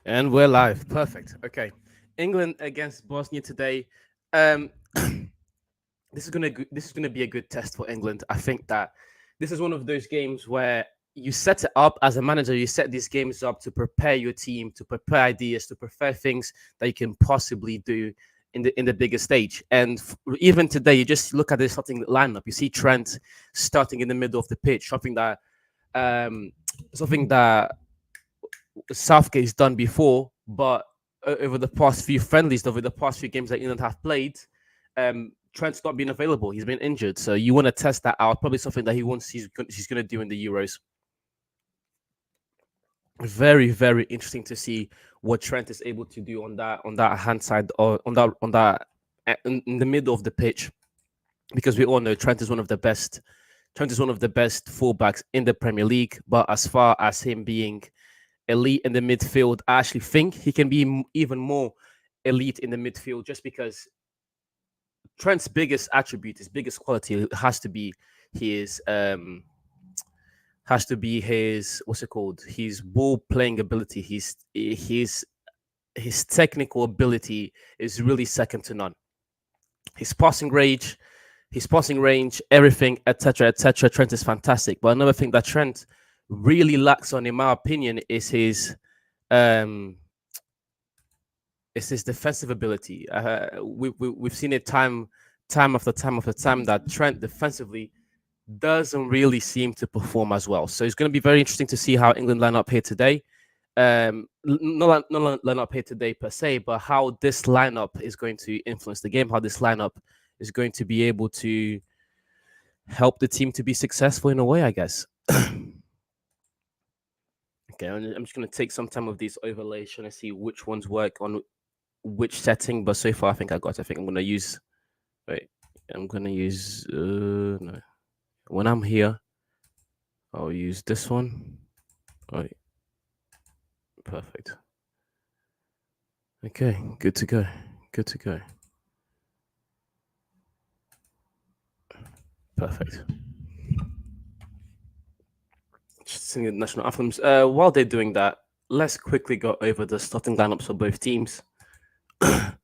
And we're live. Perfect. Okay. England against Bosnia today. Um, this is gonna be a good test for England. I think that this is one of those games where you set it up as a manager. You set these games up to prepare your team, to prepare ideas, to prepare things that you can possibly do in the bigger stage. And even today, you just look at this starting lineup. You see Trent starting in the middle of the pitch, um, something that Southgate's done before, but over the past few friendlies, over the past few games that England have played, Trent's not been available. He's been injured, so you want to test that out. Probably something that he's going to do in the Euros. Very very interesting to see what Trent is able to do on that hand side or on that in the middle of the pitch, because we all know Trent is one of the best. Trent is one of the best fullbacks in the Premier League, but as far as him being elite in the midfield, I actually think he can be even more elite in the midfield, just because Trent's biggest attribute, his biggest quality his um has to be his what's it called? His ball playing ability. His technical ability is really second to none. His passing range, everything, etc., etc. Trent is fantastic. But another thing that Trent really lacks on, in my opinion, um is his defensive ability. We've seen it time after time that Trent defensively doesn't really seem to perform as well. So it's going to be very interesting to see how England line up here today. Not line up here today per se, but how this lineup is going to influence the game. How this lineup is going to be able to help the team to be successful in a way, I guess. Okay, I'm just going to take some time with these overlays, trying to see which ones work on which setting. But so far, I think I think I'm going to use. Wait, I'm going to use. No. When I'm here, I'll use this one. Right. Perfect. Okay, good to go. Good to go. Perfect. Just singing the national anthems. While they're doing that, let's quickly go over the starting lineups for both teams. What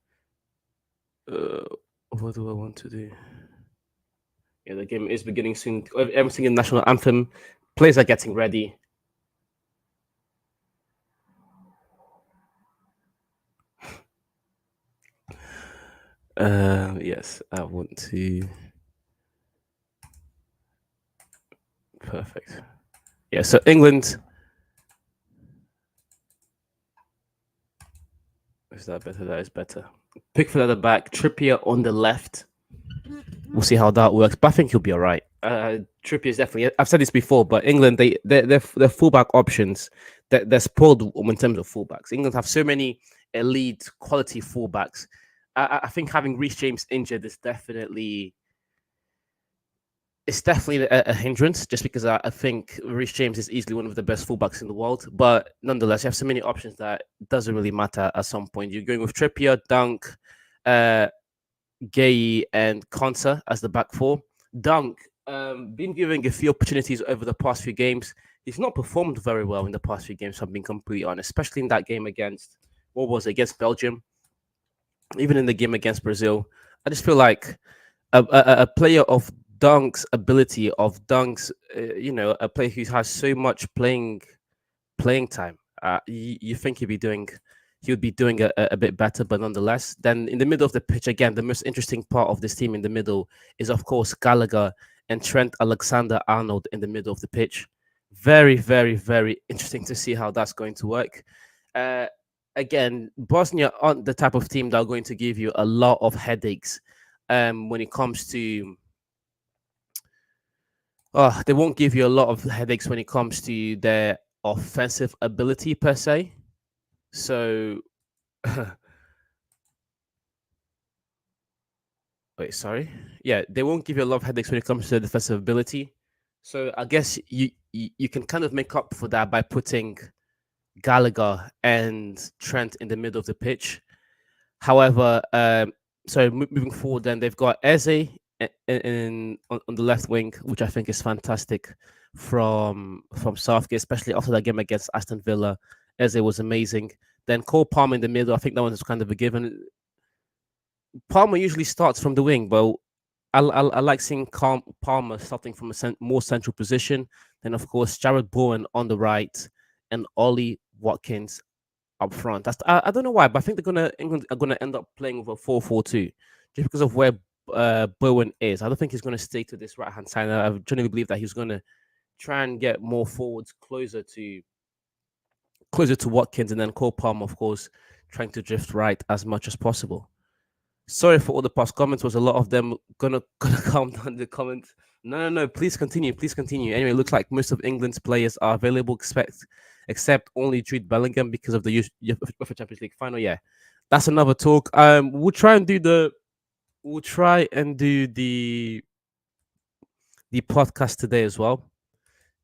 do I want to do? Yeah, the game is beginning soon. Everything singing national anthem. Players are getting ready. Yes, I want to. Perfect. Yeah, so England. Is that better? That is better. Pickford at the back, Trippier on the left. We'll see how that works, but I think he'll be all right. Trippier is definitely. I've said this before, but England, their fullback options, they're spoiled in terms of fullbacks. England have so many elite quality fullbacks. I think having Reece James injured is definitely a hindrance, just because I think Reece James is easily one of the best fullbacks in the world. But nonetheless, you have so many options that it doesn't really matter at some point. You're going with Trippier, Dunk, Gay, and Konsa as the back four. Dunk, been given a few opportunities over the past few games. He's not performed very well in the past few games, if I'm being completely honest, especially in that game against, what was it, against Belgium, even in the game against Brazil. I just feel like a player of Dunk's ability, of Dunk's, a player who has so much playing time. You think he would be doing a bit better, but nonetheless, then in the middle of the pitch again, the most interesting part of this team in the middle is of course Gallagher and Trent Alexander-Arnold in the middle of the pitch. Very, very, very interesting to see how that's going to work. Again, Bosnia aren't the type of team that are going to give you a lot of headaches when it comes to. Oh, they won't give you a lot of headaches when it comes to their offensive ability per se. So, wait, sorry. Yeah, they won't give you a lot of headaches when it comes to their defensive ability. So I guess you can kind of make up for that by putting Gallagher and Trent in the middle of the pitch. However, moving forward, then they've got Eze on the left wing, which I think is fantastic from Southgate, especially after that game against Aston Villa. Eze was amazing. Then Cole Palmer in the middle. I think that one is kind of a given. Palmer usually starts from the wing, but I like seeing Palmer starting from a more central position. Then, of course, Jared Bowen on the right and Ollie Watkins up front. I don't know why, but I think England are gonna end up playing with a 4-4-2 just because of where Bowen is. I don't think he's gonna stay to this right hand side. I genuinely believe that he's gonna try and get more forwards closer to Watkins, and then Cole Palmer, of course, trying to drift right as much as possible. Sorry for all the past comments. Was a lot of them gonna calm down the comments? No. Please continue. Please continue. Anyway, it looks like most of England's players are available, except only Jude Bellingham because of the UEFA Champions League final. Yeah, that's another talk. We'll try and do the podcast today as well.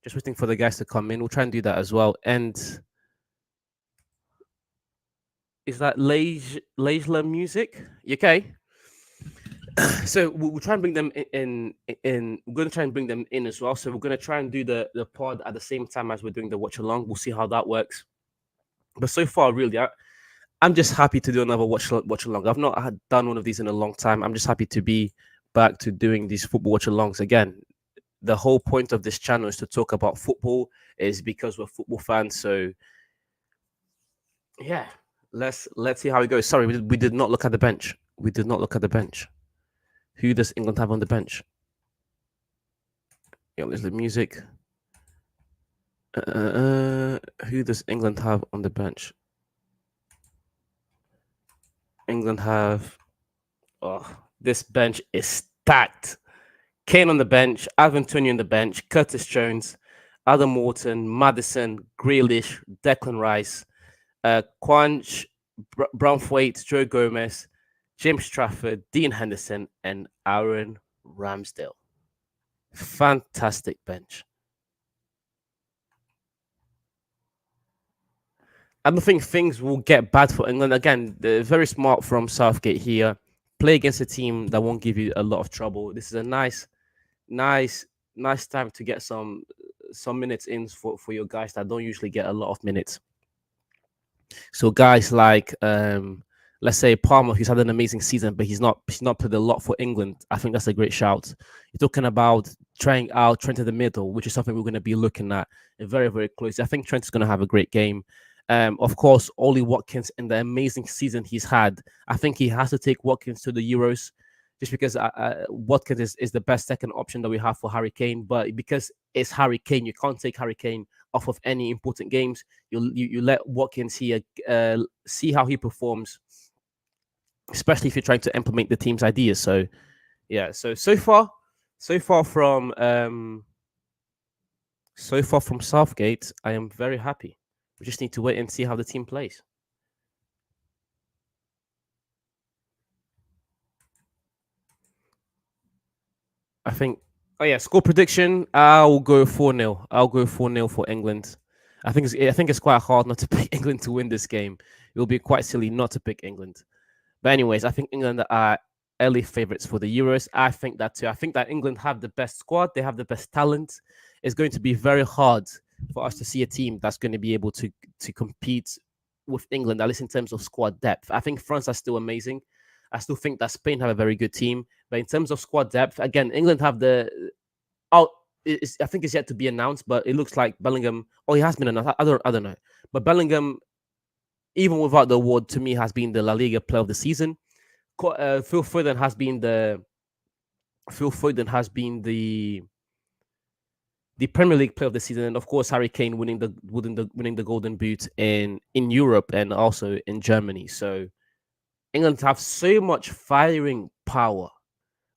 Just waiting for the guys to come in. We'll try and do that as well. And is that Leisler music? You okay? So we'll try and bring them in. We're going to try and bring them in as well. So we're going to try and do the pod at the same time as we're doing the watch along. We'll see how that works. But so far, really, I'm just happy to do another watch along. I've not had done one of these in a long time. I'm just happy to be back to doing these football watch alongs again. The whole point of this channel is to talk about football, is because we're football fans. So yeah, let's see how it goes. Sorry, we did not look at the bench. We did not look at the bench. Who does England have on the bench? Yeah, there's the music. Who does England have on the bench? England have. Oh, this bench is stacked. Kane on the bench, Ivan Toney on the bench, Curtis Jones, Adam Wharton, Maddison, Grealish, Declan Rice, Quanch, Brownthwaite, Joe Gomez, James Trafford, Dean Henderson, and Aaron Ramsdale. Fantastic bench. I don't think things will get bad for England. Again, they're very smart from Southgate here. Play against a team that won't give you a lot of trouble. This is a nice time to get some minutes in for your guys that don't usually get a lot of minutes. So guys like let's say Palmer, who's had an amazing season, but he's not played a lot for England. I think that's a great shout. You're talking about trying out Trent in the middle, which is something we're going to be looking at very, very closely. I think Trent is going to have a great game. Of course, Ollie Watkins in the amazing season he's had. I think he has to take Watkins to the Euros just because Watkins is the best second option that we have for Harry Kane. But because it's Harry Kane, you can't take Harry Kane off of any important games. You let Watkins here see how he performs, especially if you're trying to implement the team's ideas. So yeah, so far from Southgate, I am very happy. We just need to wait and see how the team plays. I think. Oh yeah, score prediction. I'll go 4-0. I'll go 4-0 for England. I think it's quite hard not to pick England to win this game. It will be quite silly not to pick England. But anyways, I think England are early favorites for the Euros. I think that too. I think that England have the best squad. They have the best talent. It's going to be very hard for us to see a team that's going to be able to compete with England, at least in terms of squad depth. I think France are still amazing. I still think that Spain have a very good team. But in terms of squad depth, again, England have the... I think it's yet to be announced, but it looks like Bellingham... Oh, he has been announced. I don't know. But Bellingham, even without the award, to me, has been the La Liga player of the season. Phil Foden has been the Premier League player of the season, and of course Harry Kane winning the Golden Boot in Europe and also in Germany. So England have so much firing power.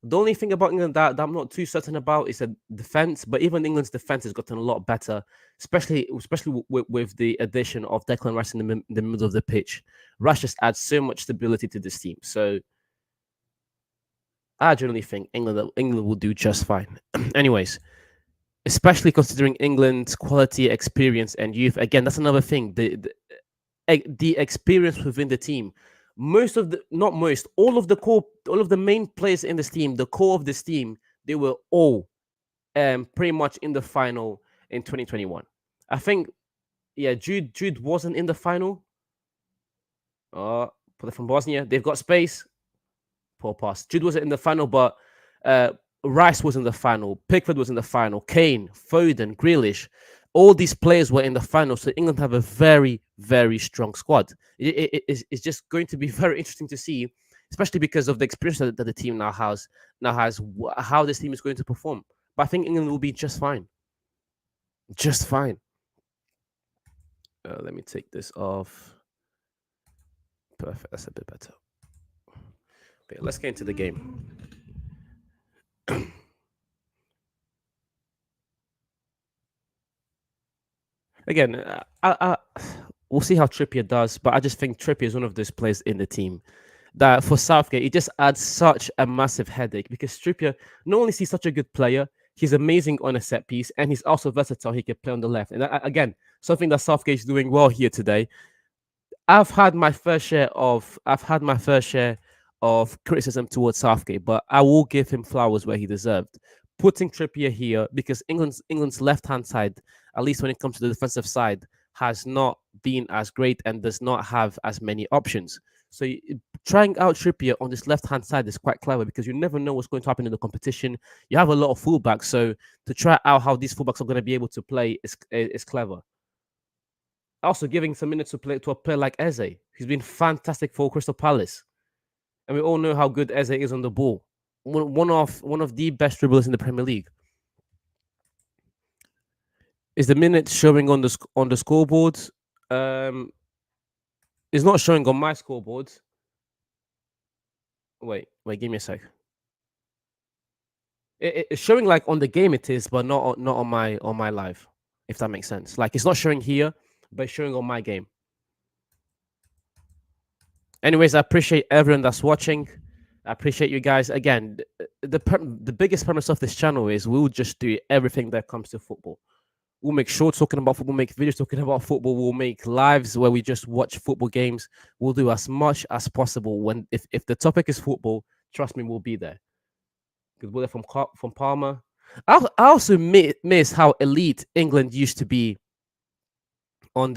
The only thing about England that I'm not too certain about is the defense, but even England's defense has gotten a lot better, especially with the addition of Declan Rice in the middle of the pitch. Rice just adds so much stability to this team. So I generally think England will do just fine. Anyways, especially considering England's quality, experience, and youth. Again, that's another thing. The experience within the team. All of the main players in this team, the core of this team, they were all pretty much in the final in 2021. I think, yeah, Jude wasn't in the final. Play from Bosnia. They've got space. Poor pass. Jude wasn't in the final, but uh, Rice was in the final. Pickford was in the final. Kane, Foden, Grealish. All these players were in the final. So England have a very, very strong squad. It's just going to be very interesting to see, especially because of the experience that the team now has how this team is going to perform. But I think England will be just fine. Just fine. Let me take this off. Perfect. That's a bit better. Okay, let's get into the game. Again, we'll see how Trippier does, but I just think Trippier is one of those players in the team that for Southgate, it just adds such a massive headache because Trippier not only is he such a good player, he's amazing on a set piece, and he's also versatile. He can play on the left, and again, something that Southgate is doing well here today. I've had my fair share of criticism towards Southgate, but I will give him flowers where he deserved. Putting Trippier here because England's left hand side, at least when it comes to the defensive side, has not been as great and does not have as many options. So trying out Trippier on this left hand side is quite clever because you never know what's going to happen in the competition. You have a lot of fullbacks, so to try out how these fullbacks are going to be able to play is clever. Also, giving some minutes to play to a player like Eze, who's been fantastic for Crystal Palace, and we all know how good Eze is on the ball. One of the best dribblers in the Premier League. Is the minutes showing on the scoreboard? It's not showing on my scoreboard. Wait, give me a sec. It's showing like on the game it is, but not on my live. If that makes sense. Like it's not showing here, but it's showing on my game. Anyways, I appreciate everyone that's watching. I appreciate you guys. Again, the biggest premise of this channel is we'll just do everything that comes to football. We'll make shorts talking about football, make videos talking about football. We'll make lives where we just watch football games. We'll do as much as possible. If the topic is football, trust me, we'll be there. Good bullet from Palmer. I also miss how elite England used to be on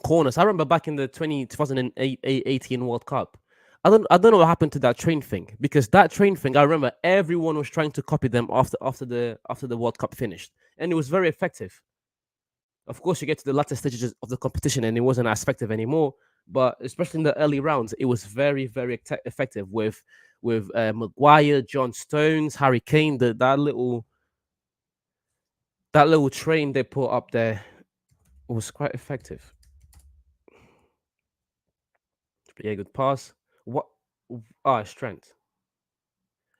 corners. I remember back in the 2018 World Cup. I don't know what happened to that train thing because that train thing, I remember everyone was trying to copy them after the World Cup finished, and it was very effective. Of course, you get to the latter stages of the competition, and it wasn't as effective anymore. But especially in the early rounds, it was very, very effective with Maguire, John Stones, Harry Kane. That little train they put up there was quite effective. Yeah, good pass. What? It's Trent.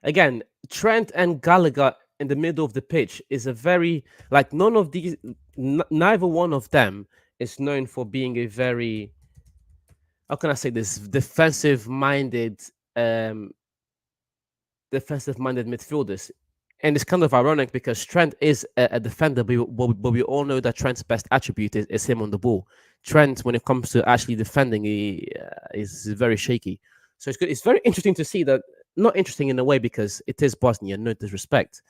Again, Trent and Gallagher in the middle of the pitch is a very none of these, neither one of them is known for being a very, how can I say this, defensive-minded midfielders. And it's kind of ironic because Trent is a defender, but we all know that Trent's best attribute is him on the ball. Trent, when it comes to actually defending, he is very shaky. So it's good. It's very interesting to see that. Not interesting in a way because it is Bosnia, no disrespect.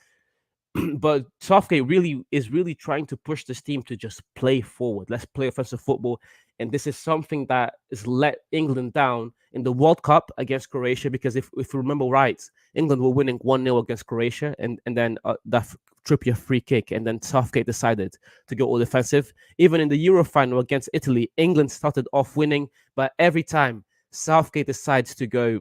But Southgate is really trying to push this team to just play forward. Let's play offensive football. And this is something that has let England down in the World Cup against Croatia, because if you remember right, England were winning 1-0 against Croatia, and then that Trippier free kick, and then Southgate decided to go all defensive. Even in the Euro final against Italy, England started off winning, but every time Southgate decides to go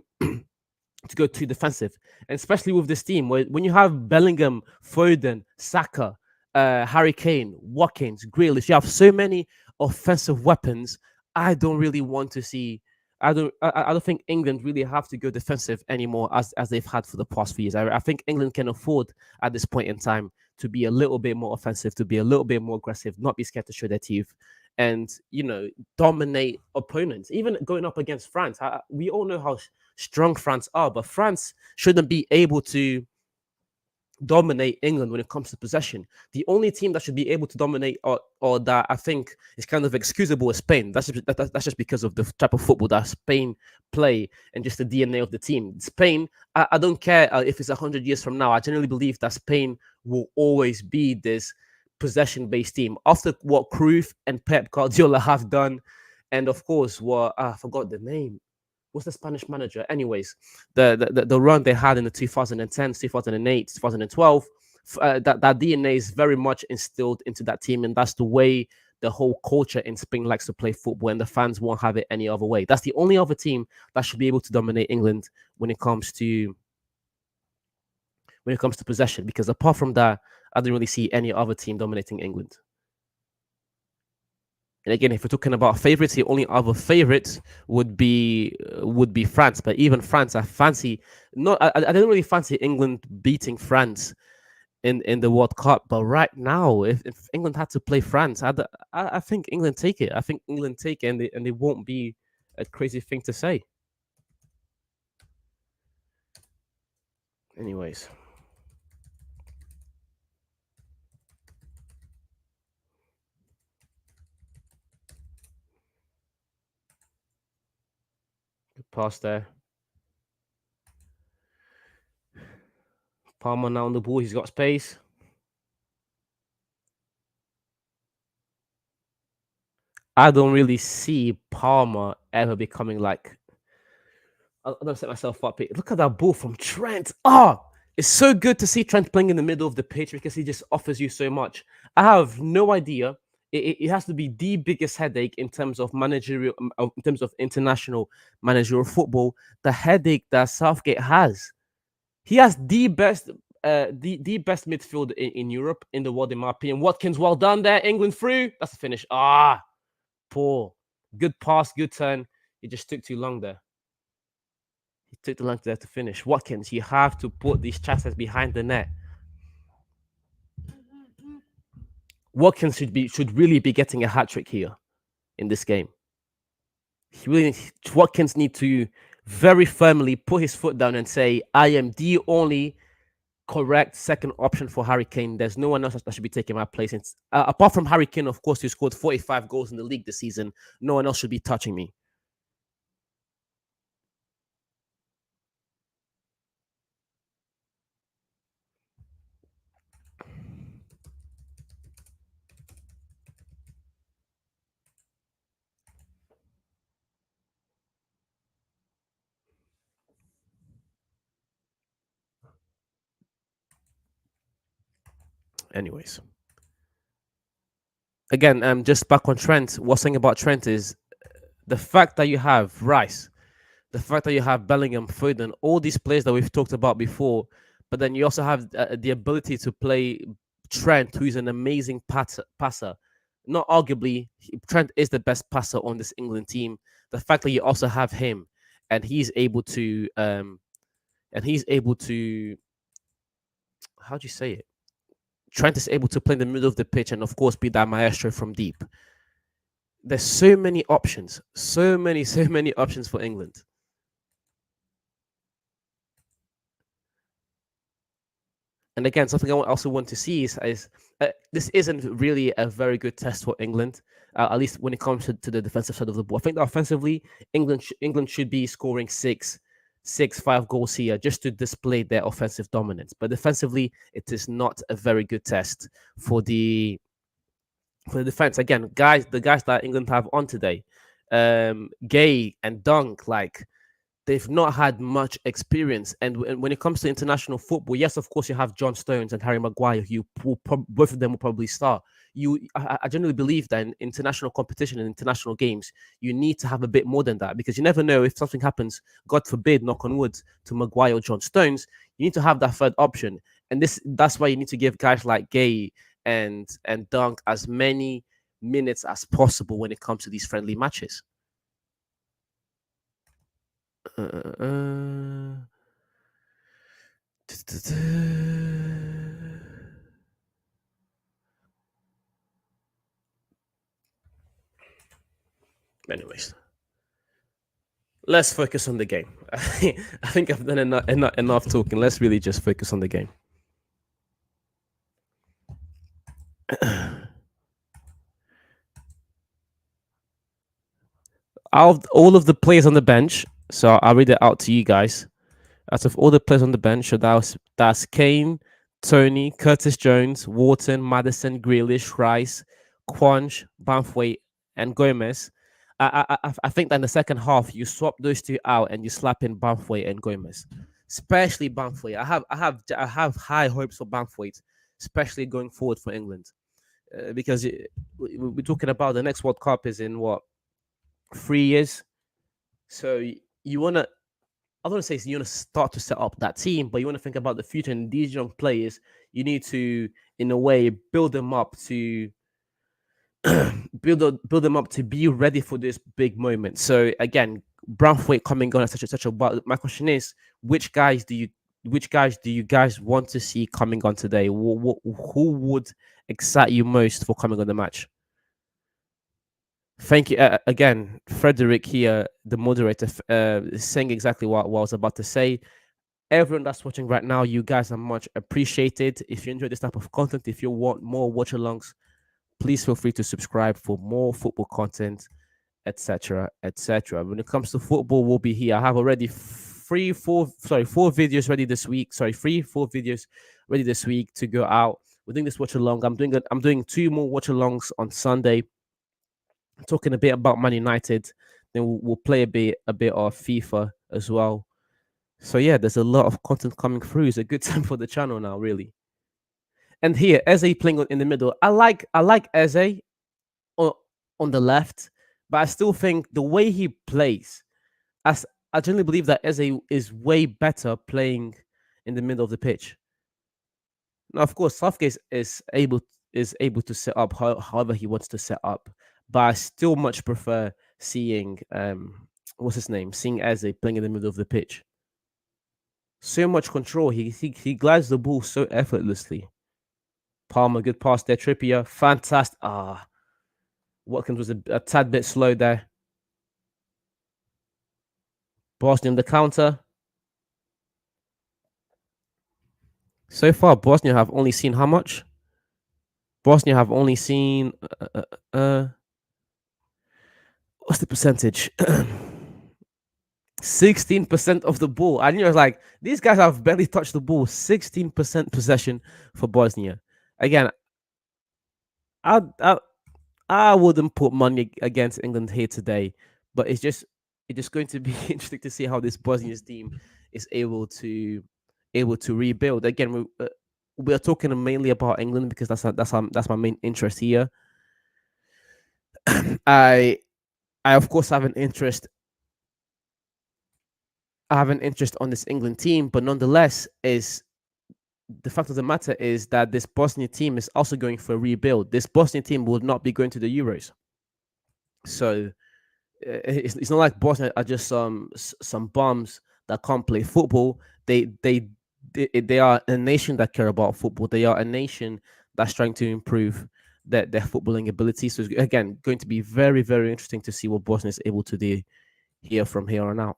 too defensive, and especially with this team, when you have Bellingham, Foden, Saka, Harry Kane, Watkins, Grealish, you have so many offensive weapons. I don't really want to see. I don't think England really have to go defensive anymore as they've had for the past few years. I think England can afford at this point in time to be a little bit more offensive, to be a little bit more aggressive, not be scared to show their teeth, and dominate opponents. Even going up against France, we all know how strong France are, but France shouldn't be able to dominate England when it comes to possession. The only team that should be able to dominate or that I think is kind of excusable is Spain. That's just because of the type of football that Spain play and just the DNA of the team. Spain, I don't care if it's 100 years from now. I generally believe that Spain will always be this possession-based team. After what Cruyff and Pep Guardiola have done, And of course, what I forgot the name. What's the Spanish manager? Anyways, the run they had in the 2010s, 2008, 2012, that DNA is very much instilled into that team, and that's the way the whole culture in Spain likes to play football, and the fans won't have it any other way. That's the only other team that should be able to dominate England when it comes to possession, because apart from that, I don't really see any other team dominating England. And again, if we're talking about favorites, the only other favorites would be France. But even France, I fancy not. I didn't really fancy England beating France in the World Cup. But right now, if England had to play France, I think England take it. I think England take it, and it won't be a crazy thing to say. Anyways, good pass there. Palmer now on the ball. He's got space. I don't really see Palmer ever becoming like. I don't set myself up. Look at that ball from Trent. It's so good to see Trent playing in the middle of the pitch because he just offers you so much. I have no idea. It has to be the biggest headache in terms of managerial, in terms of international managerial football. The headache that Southgate has. He has the best, the best midfield in Europe, in the world, in my opinion. Watkins, well done there. England through. That's the finish. Poor. Good pass, good turn. It just took too long there. He took the long there to finish. Watkins, you have to put these chances behind the net. Watkins should really be getting a hat trick here in this game. Watkins need to very firmly put his foot down and say, I am the only correct second option for Harry Kane. There's no one else that should be taking my place. Apart from Harry Kane, of course, who scored 45 goals in the league this season. No one else should be touching me. Anyways, again, just back on Trent. What's saying about Trent is the fact that you have Rice, the fact that you have Bellingham, Foden, all these players that we've talked about before, but then you also have the ability to play Trent, who's an amazing passer. Not arguably, Trent is the best passer on this England team. The fact that you also have him, and he's able to, how do you say it? Trent is able to play in the middle of the pitch and, of course, be that maestro from deep. There's so many options, so many options for England. And again, something I also want to see is this isn't really a very good test for England, at least when it comes to the defensive side of the ball. I think that offensively, England should be scoring 5 goals here just to display their offensive dominance. But defensively, it is not a very good test for the defense. Again, the guys that England have on today, Gay and Dunk, like, they've not had much experience. And when it comes to international football, yes, of course, you have John Stones and Harry Maguire. Both of them will probably start. I generally believe that in international competition and international games, you need to have a bit more than that, because you never know if something happens, God forbid, knock on wood, to Maguire or John Stones. You need to have that third option. And that's why you need to give guys like Gay and Dunk as many minutes as possible when it comes to these friendly matches. Anyways, let's focus on the game. I think I've done enough talking. Let's really just focus on the game. Out of all of the players on the bench, so I'll read it out to you guys. Out of all the players on the bench, so that's Kane, Tony, Curtis Jones, Wharton, Madison, Grealish, Rice, Quanch, Banthwaite, and Gomez. I think that in the second half you swap those two out and you slap in Banthwaite and Gomez, especially Banthwaite. I have high hopes for Banthwaite, especially going forward for England, because we're talking about the next World Cup is in what, 3 years. So you want to, I don't want to say you want to start to set up that team, but you want to think about the future. And these young players, you need to, in a way, build them up to build them up to be ready for this big moment. So again, Brownthwaite coming on at such a. But my question is, which guys do you guys want to see coming on today? Who would excite you most for coming on the match? Thank you again, Frederick here, the moderator, saying exactly what I was about to say. Everyone that's watching right now, you guys are much appreciated. If you enjoy this type of content, if you want more watch alongs, please feel free to subscribe for more football content, etc., etc. When it comes to football, we'll be here. I have already four videos ready this week. Sorry, 4 videos ready this week to go out. We're doing this watch along. I'm doing 2 more watch alongs on Sunday, talking a bit about Man United. Then we'll play a bit of FIFA as well. So yeah, there's a lot of content coming through. It's a good time for the channel now, really. And here, Eze playing in the middle. I like Eze on the left, but I still think the way he plays, as I generally believe that Eze is way better playing in the middle of the pitch. Now, of course, Southgate is able to set up however he wants to set up, but I still much prefer seeing what's his name, seeing Eze playing in the middle of the pitch. So much control. He glides the ball so effortlessly. Palmer, good pass there. Trippier, fantastic. Watkins was a tad bit slow there. Bosnia on the counter. So far, Bosnia have only seen how much? Bosnia have only seen what's the percentage? 16% of the ball. I knew, I was like, these guys have barely touched the ball. 16% possession for Bosnia. Again, I wouldn't put money against England here today, but it's just going to be interesting to see how this Bosnia's team is able to rebuild. Again, we are talking mainly about England because that's my main interest here. I of course have an interest. I have an interest on this England team, but nonetheless, is the fact of the matter is that this Bosnia team is also going for a rebuild. This Bosnia team will not be going to the Euros, so it's not like Bosnia are just some bums that can't play football. They are a nation that care about football. They are a nation that's trying to improve their footballing ability. So it's, again, going to be very, very interesting to see what Bosnia is able to do here from here on out.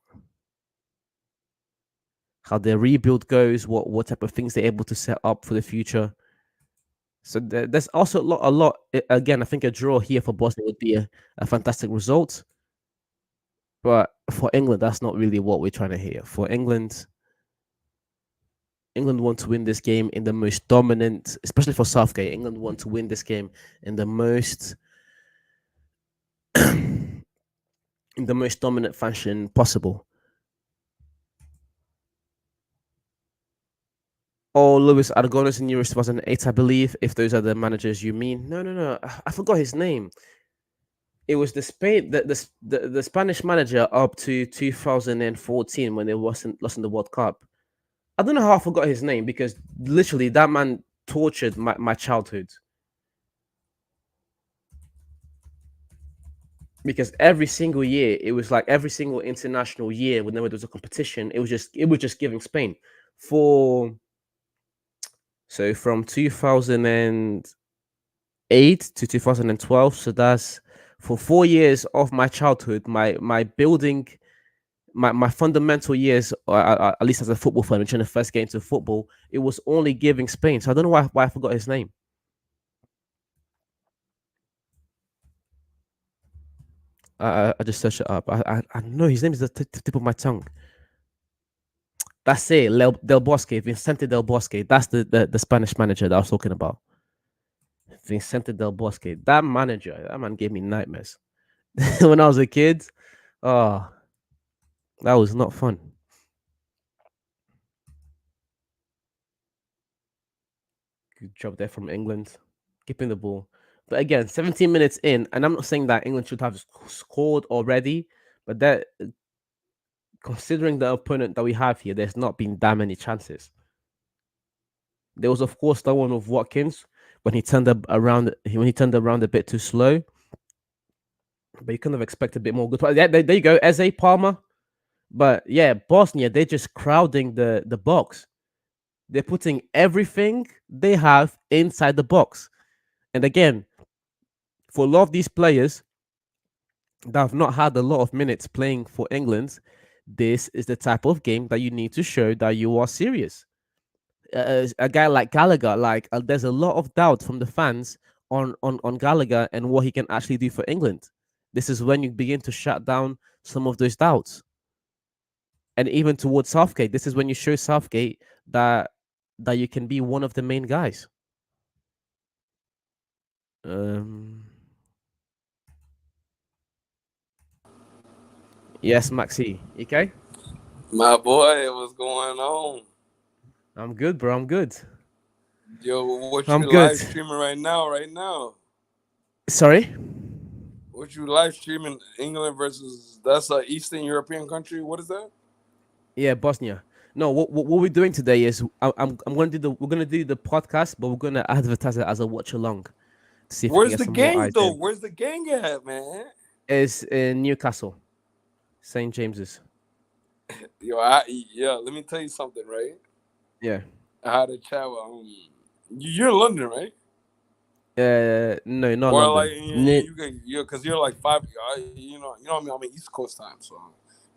How their rebuild goes, what type of things they're able to set up for the future. So there's also a lot. Again, I think a draw here for Bosnia would be a fantastic result. But for England, that's not really what we're trying to hear. For England want to win this game in the most dominant, especially for Southgate. England want to win this game in the most in the most dominant fashion possible. Oh, Luis Aragones in Euros 2008, I believe. If those are the managers you mean, no, I forgot his name. It was the Spanish manager up to 2014 when they lost in the World Cup. I don't know how I forgot his name because literally that man tortured my childhood. Because every single year, it was like every single international year, whenever there was a competition, it was just giving Spain from 2008 to 2012. So that's for 4 years of my childhood, my building, my fundamental years, at least as a football fan, which in the first get into football, it was only giving Spain. So I don't know why I forgot his name. I just searched it up. I know his name is the tip of my tongue. That's it, Del Bosque, Vicente Del Bosque. That's the Spanish manager that I was talking about. Vicente Del Bosque. That man gave me nightmares. when I was a kid. Oh, that was not fun. Good job there from England, keeping the ball. But again, 17 minutes in, and I'm not saying that England should have scored already, but that considering the opponent that we have here, there's not been that many chances. There was, of course, that one of Watkins when he turned up around when he turned around a bit too slow, but you kind of expect a bit more good. Yeah, there you go, Eze Palmer. But yeah, Bosnia, they're just crowding the box. They're putting everything they have inside the box. And again, for a lot of these players that have not had a lot of minutes playing for England, this is the type of game that you need to show that you are serious. A guy like Gallagher, like there's a lot of doubt from the fans on Gallagher and what he can actually do for England. This is when you begin to shut down some of those doubts. And even towards Southgate, this is when you show Southgate that you can be one of the main guys. Um, yes, Maxi. Okay, My boy, what's going on? I'm good, bro. I'm good. Yo, what I'm you good. live streaming right now? Right now, Sorry. what you live streaming? England versus that's a Eastern European country. What is that? Yeah, Bosnia. No, what we're doing today is I'm going to do the we're going to do the podcast, but we're going to advertise it as a watch along to see if we can Where's get the some more gang eyes though? in. Where's the gang at, man? Is in Newcastle, St James's. Yo, yeah. Let me tell you something, right? Yeah. I had a chat with you're in London, right? No, not Or like London. you can because you're like five. You know what I mean. I'm in East Coast time, so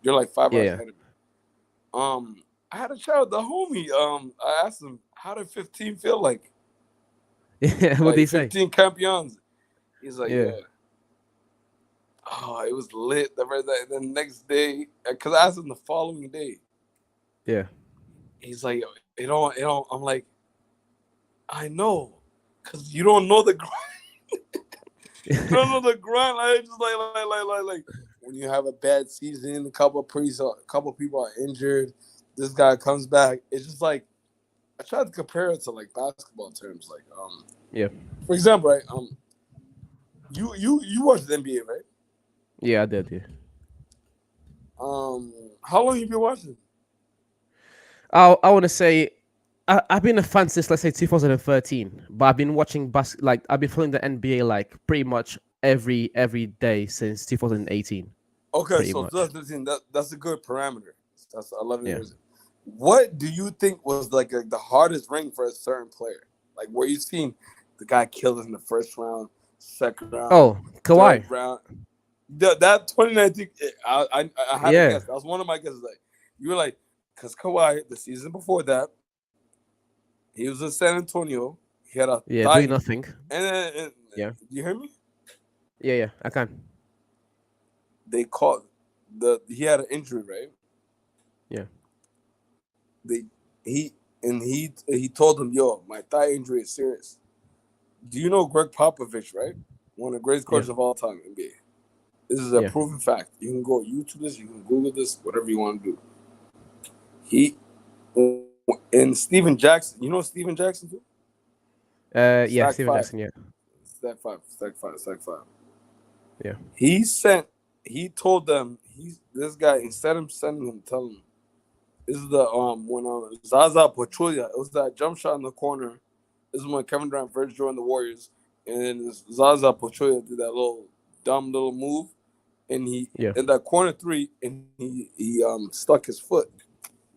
you're like 5 hours Yeah, ahead of me. I had a chat with the homie. I asked him how did 15 feel yeah. What do like you say? 15 campeons. He's like, Yeah, yeah, oh, it was lit. The next day, because I asked him the following day. yeah, He's like, it don't. I'm like, I know, because you don't know the grind. You don't know the grind. Like, just like when you have a bad season, a couple people are injured. This guy comes back. It's just like I tried to compare it to like basketball terms. Like, yeah, for example, right? You watch the NBA, right? yeah. I did. Yeah. How long you been watching? I want to say I've been a fan since let's say 2013, but I've been watching like I've been following the NBA like pretty much every day since 2018, Okay, pretty so much. that's a good parameter. That's 11 Yeah. years. What do you think was like the hardest ring for a certain player? Like where you seen the guy killed in the first round, second round, Oh, third Kawhi. round. That 2019, I had a Yeah, guess. That was one of my guesses. Like you were like, because Kawhi the season before that, he was in San Antonio. He had a yeah. thigh Doing injury, nothing. and Yeah, you hear me? yeah, yeah. I can. They caught he had an injury, right? Yeah, They he he told him, "Yo, my thigh injury is serious." Do you know Greg Popovich, right? One of the greatest yeah, coaches of all time in NBA. This is a yeah. proven fact. You can go YouTube this, you can Google this, whatever you want to do. He and Steven Jackson. You know Steven Jackson too? Yeah. Stack Steven five, Jackson. Yeah, stack five, stack five, stack five. yeah, He sent. He told them. This guy instead of sending him, tell him this is the when Zaza Pachulia. It was that jump shot in the corner. This is when Kevin Durant first joined the Warriors, and then Zaza Pachulia did that little dumb little move, and he yeah, in that corner three, and he stuck his foot,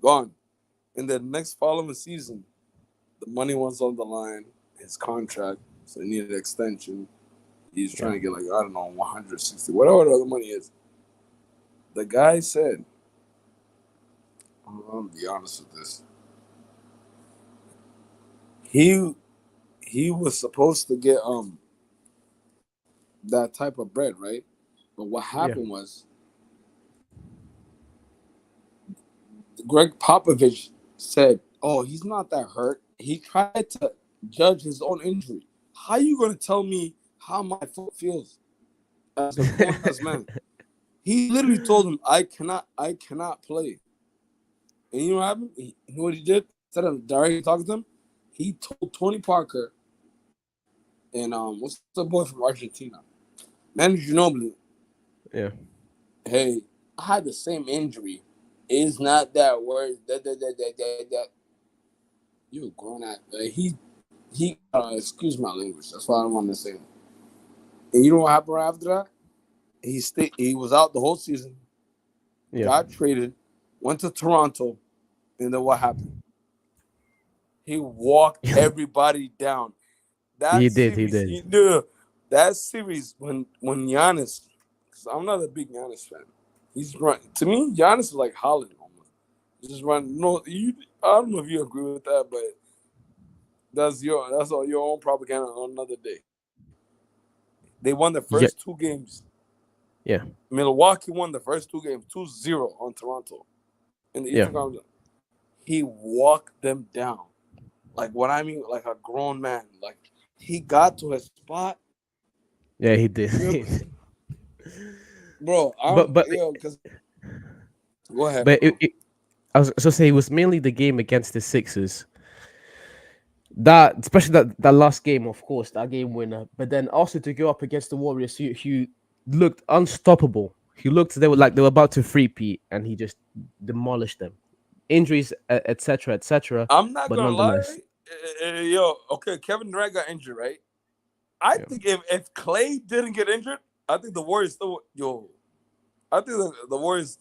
gone. In the next following season, the money was on the line, his contract, so he needed an extension. He's trying yeah, to get like I don't know 160, whatever the other money is. The guy said, I'm gonna be honest with this. He he was supposed to get that type of bread, right? But what yeah, happened was Greg Popovich said, "Oh, he's not that hurt." He tried to judge his own injury. How you gonna tell me how my foot feels? as a grown ass man. He literally told him, I cannot play. And you know what happened? You know what he did? Instead of directly talking to him, he told Tony Parker and what's the boy from Argentina? Manu Ginobili. Yeah. Hey, I had the same injury. It's not that word. That. You grown at he excuse my language. That's why I don't want to say it. And you know what happened right after that? He was out the whole season. Yeah. Got traded, went to Toronto, and then what happened? He walked everybody down. That He did. series, that series when Giannis, because I'm not a big Giannis fan. He's run to me. Giannis is like Holland almost. Just run. No, I don't know if you agree with that, but that's all your own propaganda on another day. They won the Yeah. first 2 games. Yeah. Milwaukee won the first 2 games, 2-0 on Toronto in the Eastern Conference. He walked them down. Like what I mean, like a grown man. Like he got to his spot. Yeah, he did. Bro, but because go ahead. but I was so say it was mainly the game against the Sixers. That especially that last game, of course, that game winner. But then also to go up against the Warriors, he looked unstoppable. He looked they were about to three-peat, and he just demolished them. Injuries, etc., etc. I'm not But gonna lie, nonetheless, okay, Kevin Durant got injured, right? I think if Clay didn't get injured, I think the Warriors still I think the Warriors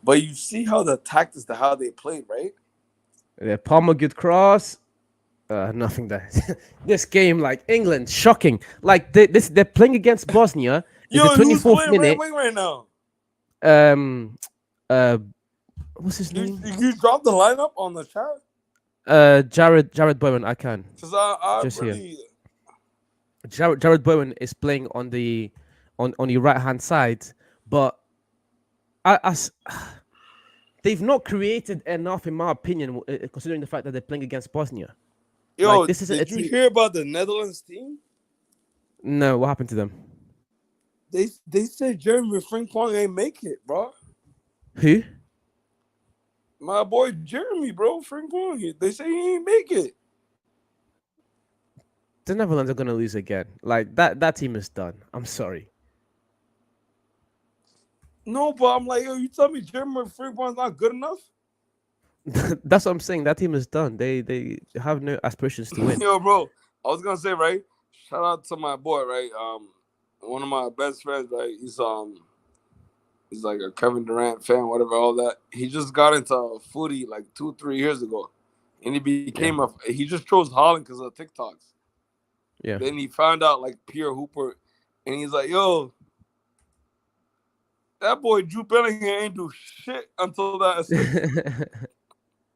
but you see how the tactics to how they played, right? Palmer good cross. Nothing there. This game, like England, shocking. Like they're playing against Bosnia. It's the Who's 24th playing minute. right now? What's his name? You dropped the lineup on the chat? Jared Bowen. I can. Because I Just really here. Jared Bowen is playing on the right hand side, but they've not created enough, in my opinion, considering the fact that they're playing against Bosnia. Like, this isn't did you hear about the Netherlands team? No, what happened to them? They said Jeremy Frimpong ain't make it, bro. Who? My boy Jeremy, bro, Frimpong. They say he ain't make it. The Netherlands are gonna lose again. Like that team is done. I'm sorry. No, but I'm like, you tell me Jeremy Frimpong's not good enough? That's what I'm saying. That team is done. They have no aspirations to win. Yo, bro, I was gonna say, right? Shout out to my boy, right? One of my best friends, right? He's like a Kevin Durant fan, whatever, all that. He just got into footy like 2-3 years ago, and he became he just chose Holland because of TikToks. Yeah. Then he found out like Pierre Hooper, and he's like, yo, that boy Drew Bellingham ain't do shit until that assist.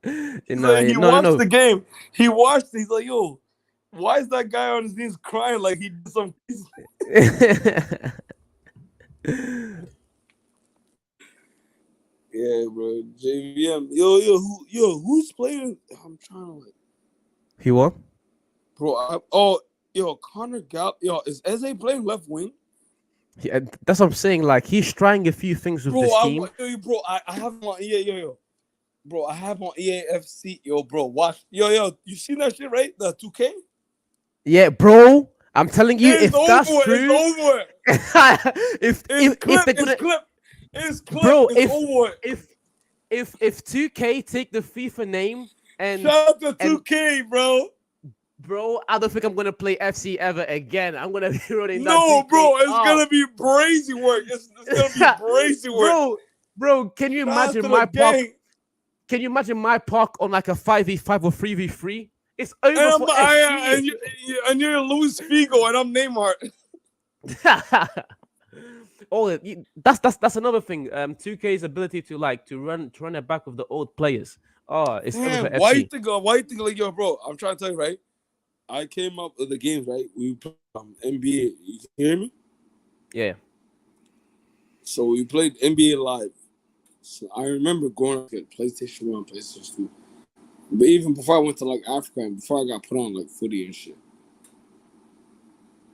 He watched the game. He watched it. He's like, yo, why is that guy on his knees crying like he did some Yeah, bro. JVM. Who's playing? I'm trying to like. He won? Bro, Connor is Eze playing left wing? Yeah, that's what I'm saying. Like, he's trying a few things with this team. I have him on EA, Bro, I have him on EAFC. Yo, bro, watch. Yo, you seen that shit, right? The 2K? Yeah, bro. I'm telling you, if that's true, it's over. if they're gonna, it's clip. Bro, it's over. If 2K take the FIFA name and shout out to 2K, bro, I don't think I'm gonna play FC ever again. I'm gonna be running that. No, bro, it's gonna be crazy work. It's gonna be crazy work, bro. Can you imagine my park? Can you imagine my park on like a 5v5 or 3v3? It's over for FC. And you're Luis Figo and I'm Neymar. That's another thing. 2K's ability to run it back with the old players. Oh, it's over for why FC. you think like, yo, bro? I'm trying to tell you, right? I came up with the games, right? We played NBA. You hear me? Yeah. So we played NBA Live. So I remember going up at PlayStation 1, PlayStation 2. But even before I went to like Africa and before I got put on like footy and shit.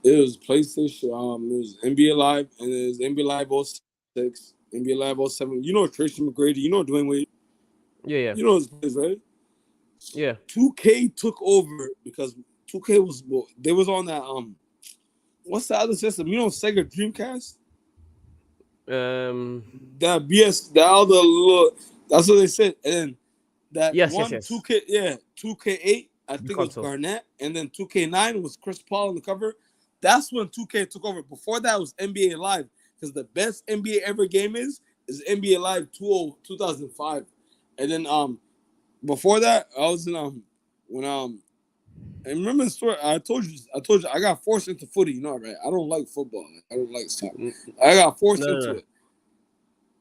It was PlayStation. It was NBA Live, and it was NBA Live 06, NBA Live 07. You know Tracy McGrady. You know Dwayne Wade. Yeah. You know his plays, right? Yeah. 2K took over because 2K they was on that what's the other system? You know Sega Dreamcast? That BS, the other little, that's what they said. And then that Yes. 2K, 2K8, I think it was Garnett, and then 2K9 was Chris Paul on the cover. That's when 2K took over. Before that was NBA Live, because the best NBA ever game is NBA Live 2005. And then before that, I was in when I remember the story. I told you I got forced into footy, you know, right? I don't like football. I don't like soccer. I got forced into it.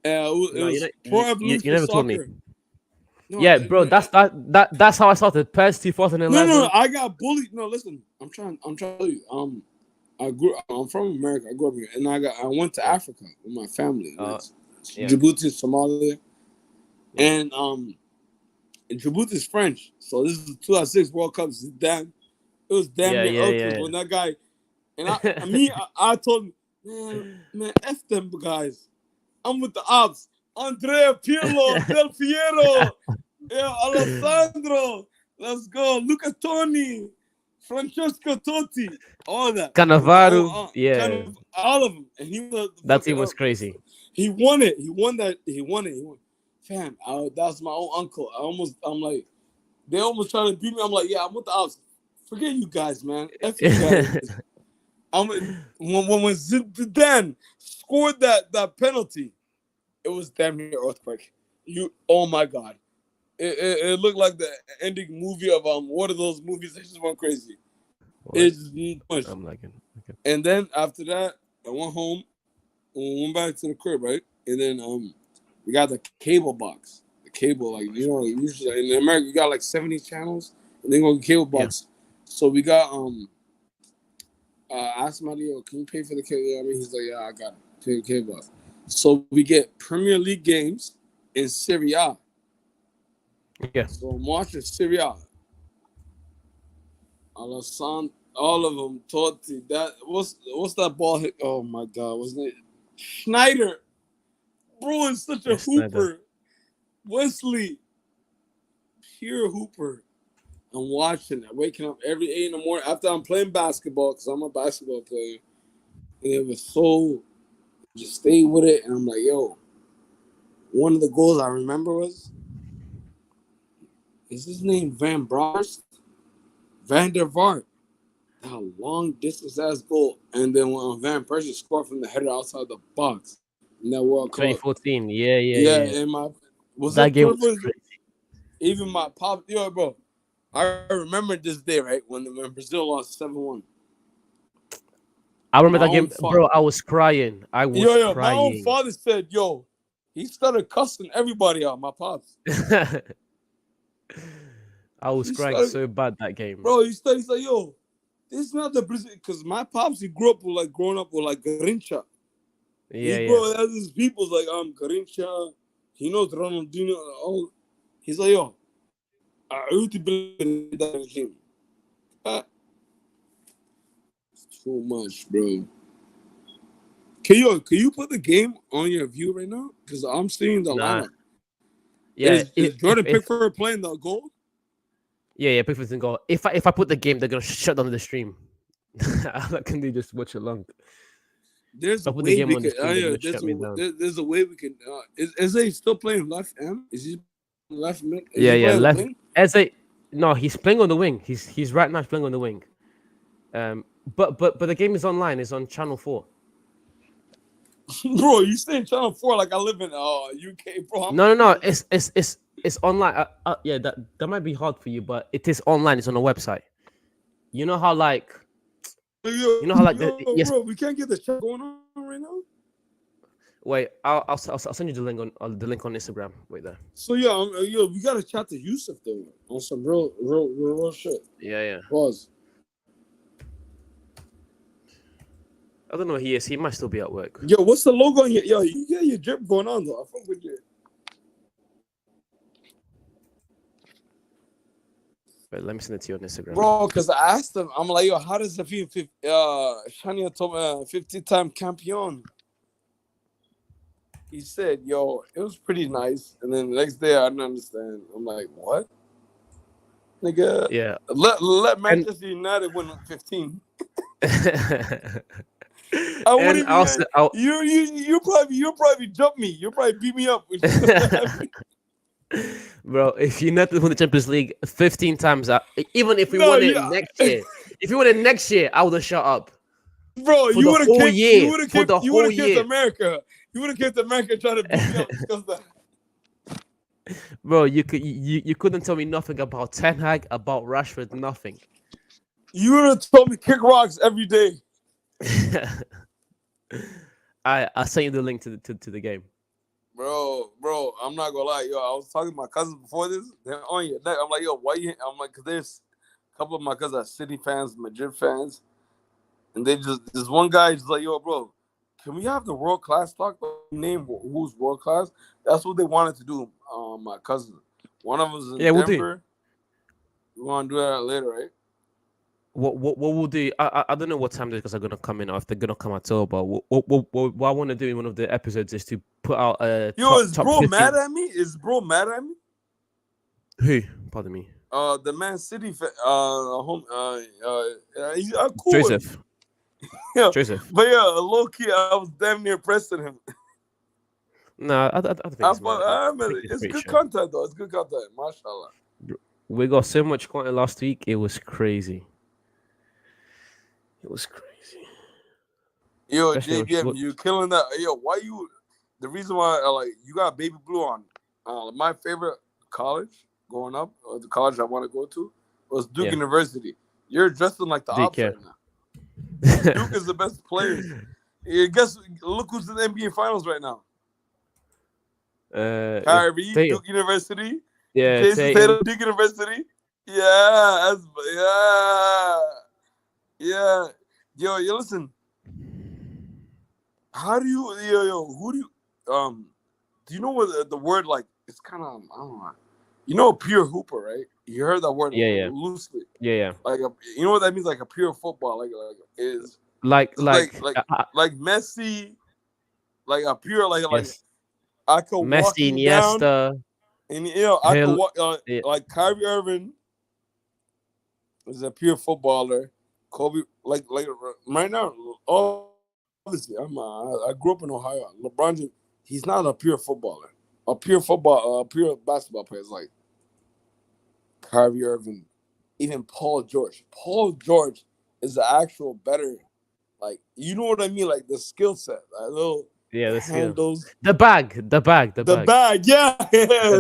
And it was Pro Evolution you never Soccer. told me. No, yeah, bro, that's how I started. PES 2011. No, I got bullied. No, listen, I'm trying to tell you. I'm from America. I grew up here, and I went to Africa with my family. Djibouti, Somalia, and Djibouti is French. So this is the 2006 World Cup. It was damn near earthquake when that guy. And I told him, man, F them guys. I'm with the ops. Andrea Pirlo, Del Piero, Alessandro. Let's go. Luca Toni, Francesco Totti, all that. Cannavaro, all of them. And he was that team was crazy. He won it. He won that. He won it. Fam, that's my own uncle. I'm like, they almost trying to beat me. I'm like, yeah, I'm with the ops. Forget you guys, man. F you guys. When Zidane scored that penalty, it was damn near earthquake. Oh my God. It looked like the ending movie of what are those movies that just went crazy. It's much. I'm like it. Okay. And then after that, I went home and went back to the crib, right? And then we got the cable box. The cable, like, you know, usually in America you got like 70 channels and then go to cable box. So we got asked Mario, can you pay for the cable? I mean, he's like, yeah, I got it. Pay the cable box. So we get Premier League games in Serie A. Yeah. So I'm watching Serie A. Alessandro, all of them. Totti. What's that ball hit? Oh my God, wasn't it Schneider? Bro is such a hooper. Wesley, pure hooper. I'm watching it, waking up every 8 in the morning after I'm playing basketball because I'm a basketball player. And it was so just stay with it. And I'm like, yo, one of the goals I remember was, is his name Van Broers? Van der Vaart. That long distance ass goal. And then when Van Persie scored from the header outside the box in that World Cup. 2014. Yeah. And that game was crazy. Even my pop, bro. I remember this day, right? When Brazil lost 7-1. I remember that game, bro. I was crying. Crying. My own father said, he started cussing everybody out, my pops. I was crying so bad that game. Bro, he's like, this is not the Brazil. Because my pops, he grew up with, growing up with, Garincha. That's his people's, Garincha. He knows Ronaldinho. All. He's like, I really believe in that game. It's too much, bro. Can you put the game on your view right now? Because I'm seeing the lineup. Yeah, is Jordan Pickford playing the goal? Yeah, Pickford's in goal. If I put the game, they're gonna shut down the stream. How can they just watch it long? There's a way we can. There's a way we can. Is he still playing left M? Is he left mid? Left. No, he's playing on the wing. He's right now playing on the wing. But the game is online. It's on Channel 4. Bro, you stay in Channel 4 like I live in UK, bro. No. It's online. Yeah, that might be hard for you, but it is online. It's on a website. You know how bro, we can't get the chat going on right now. Wait, I'll send you the link on Instagram. Wait there. So we gotta chat to Yusuf though on some real shit. Yeah. Pause. I don't know who he is. He might still be at work. Yo, what's the logo on your? Yo, you got your drip going on though. I fuck with you. Wait, let me send it to you on Instagram. Bro, because I asked him, I'm like, yo, how does it feel? Shania told me 50-time champion. He said, yo, it was pretty nice. And then the next day, I didn't understand. I'm like, what? Nigga, Yeah. let And Manchester United win 15. I and wouldn't also, even. I'll, You probably jump me. You probably beat me up. bro, if United win the Champions League 15 times, even if we No, won it yeah, next year, if we won it next year, I would have shut up bro, for the whole year. For the you would whole have came to year, America. You would have came to America and tried to beat me up because that. bro. You couldn't tell me nothing about Ten Hag, about Rashford, nothing. You would have told me kick rocks every day. I sent you the link to the game. Bro, I'm not gonna lie, yo. I was talking to my cousins before this. They're on your neck. I'm like, yo, why you? I'm like, cause there's a couple of my cousins are City fans, Madrid fans, and they just this one guy just like, yo, bro, can we have the world class talk? Name who's world class? That's what they wanted to do. My cousin, one of them was in Yeah, we'll do. Denver. We want to do that later, right? What we'll do? I don't know what time they're gonna come in or if they're gonna come at all. But what I want to do in one of the episodes is to put out a Yo, is top bro 15. mad at me? Is bro mad at me? Who? Pardon me. The Man City, he's cool with him. Joseph. Yeah, Joseph. but yeah, low key, I was damn near pressing him. No, I don't think he's mad at me. I think he's It's pretty good chill. content though. It's good content, mashallah. We got so much content last week. It was crazy. It was crazy. Yo, Especially JBM, you killing that. Yo, why you? The reason why you got baby blue on. My favorite college growing up, or the college I want to go to, was Duke University. You're dressing like the ops right now. Duke is the best player. Guess look who's in the NBA Finals right now. Kyrie, Duke University. Yeah, Jason Tatum, Duke University. Yeah. Yo, listen. How do you, who do you, do you know what the word, like, it's kind of, I don't know. You know, a pure hooper, right? You heard that word loosely. Yeah. Like, you know what that means? Like a pure football, is like Messi, like a pure, yes. I could walk Messi, you down, Iniesta, and I could walk, like Kyrie Irving is a pure footballer. Kobe, like right now, obviously, I grew up in Ohio. LeBron James, he's not a pure footballer. A pure basketball player is like Kyrie Irving, even Paul George. Paul George is the actual better, like, you know what I mean? Like the skill set, like little the handles. Skill. The bag, yeah. The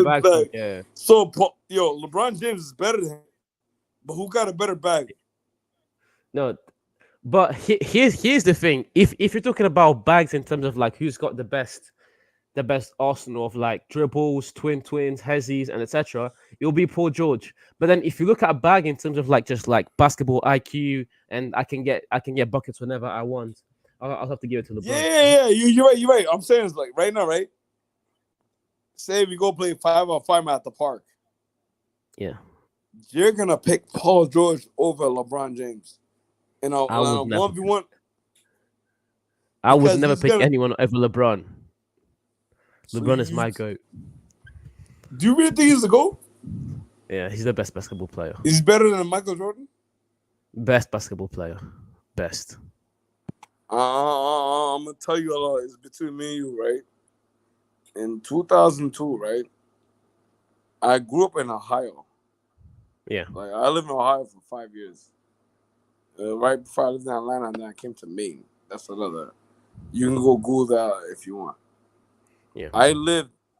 bag, yeah. So, LeBron James is better than him, but who got a better bag? No, but here's the thing. If you're talking about bags in terms of like who's got the best arsenal of like dribbles, twins, hezzies, and etc., it'll be Paul George. But then if you look at a bag in terms of like just like basketball IQ, and I can get buckets whenever I want, I'll have to give it to LeBron. Yeah. You're right. I'm saying it's like right now, right? Say we go play 5-on-5 at the park. Yeah. You're gonna pick Paul George over LeBron James. You know, 1v1. I would never pick anyone over LeBron. LeBron is my GOAT. Do you really think he's the GOAT? Yeah, he's the best basketball player. He's better than Michael Jordan? Best basketball player. Best. I'm going to tell you a lot. It's between me and you, right? In 2002, right? I grew up in Ohio. Yeah. Like, I lived in Ohio for 5 years. Right before I lived in Atlanta, and then I came to Maine. That's another. You can go Google that if you want. Yeah.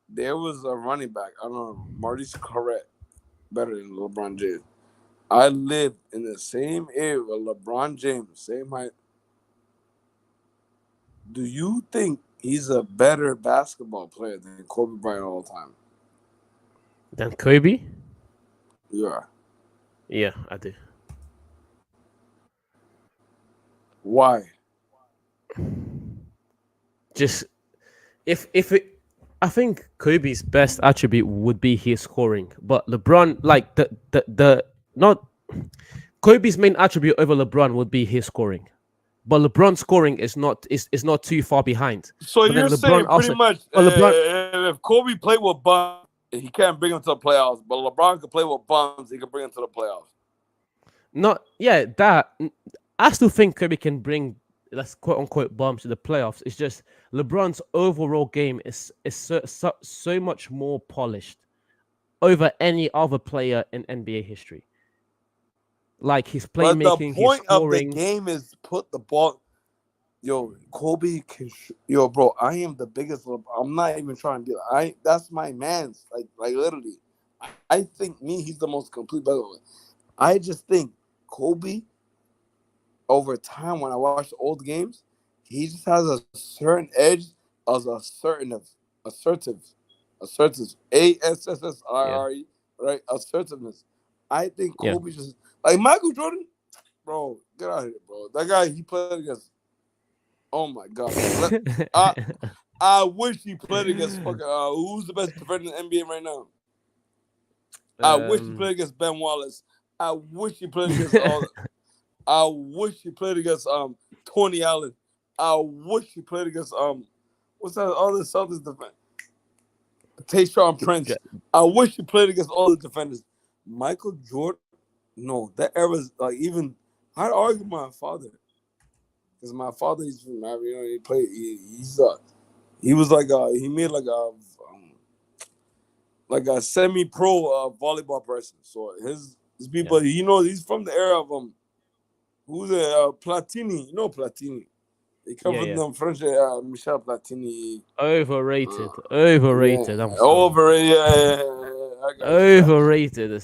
There was a running back. I don't know, Maurice Correct, better than LeBron James. I lived in the same area with LeBron James, same height. Do you think he's a better basketball player than Kobe Bryant all the time? Than Kobe? Yeah. Yeah, I do. Why? Just I think Kobe's best attribute would be his scoring, but LeBron, like the not Kobe's main attribute over LeBron would be his scoring. But LeBron's scoring is not too far behind. So But then you're LeBron saying pretty also, much but LeBron, if Kobe played with bums, he can't bring him to the playoffs. But LeBron can play with bums, he can bring him to the playoffs. not yeah that I still think Kobe can bring let's quote unquote bombs to the playoffs. It's just LeBron's overall game is so much more polished over any other player in NBA history. Like his But the playmaking, his point of the scoring. game is put the ball. Yo, Kobe can. Yo, bro, I am the biggest. I'm not even trying to be. That's my man's. Like literally. I think he's the most complete. By the way, I just think Kobe. Over time, when I watch the old games, he just has a certain edge as assertive, Yeah, ASSSIRE, right? Assertiveness. I think yeah. Kobe just like Michael Jordan, bro. Get out of here, bro. That guy he played against. Oh my god, bro. I wish he played against fucking who's the best defender in the NBA right now. I wish he played against Ben Wallace. I wish he played against all. I wish he played against Tony Allen. I wish he played against what's that other Celtics defense? Tayshaun Prince. I wish he played against all the defenders. Michael Jordan, no, that era's like even I'd argue with my father. Because my father he's from you know, he played he was he made like a semi-pro volleyball person. So his people he's from the era of who's Platini? You know Platini. He come from them French. Michel Platini. Overrated. Overrated. Yeah. I'm sorry. Overrated. Yeah. Overrated.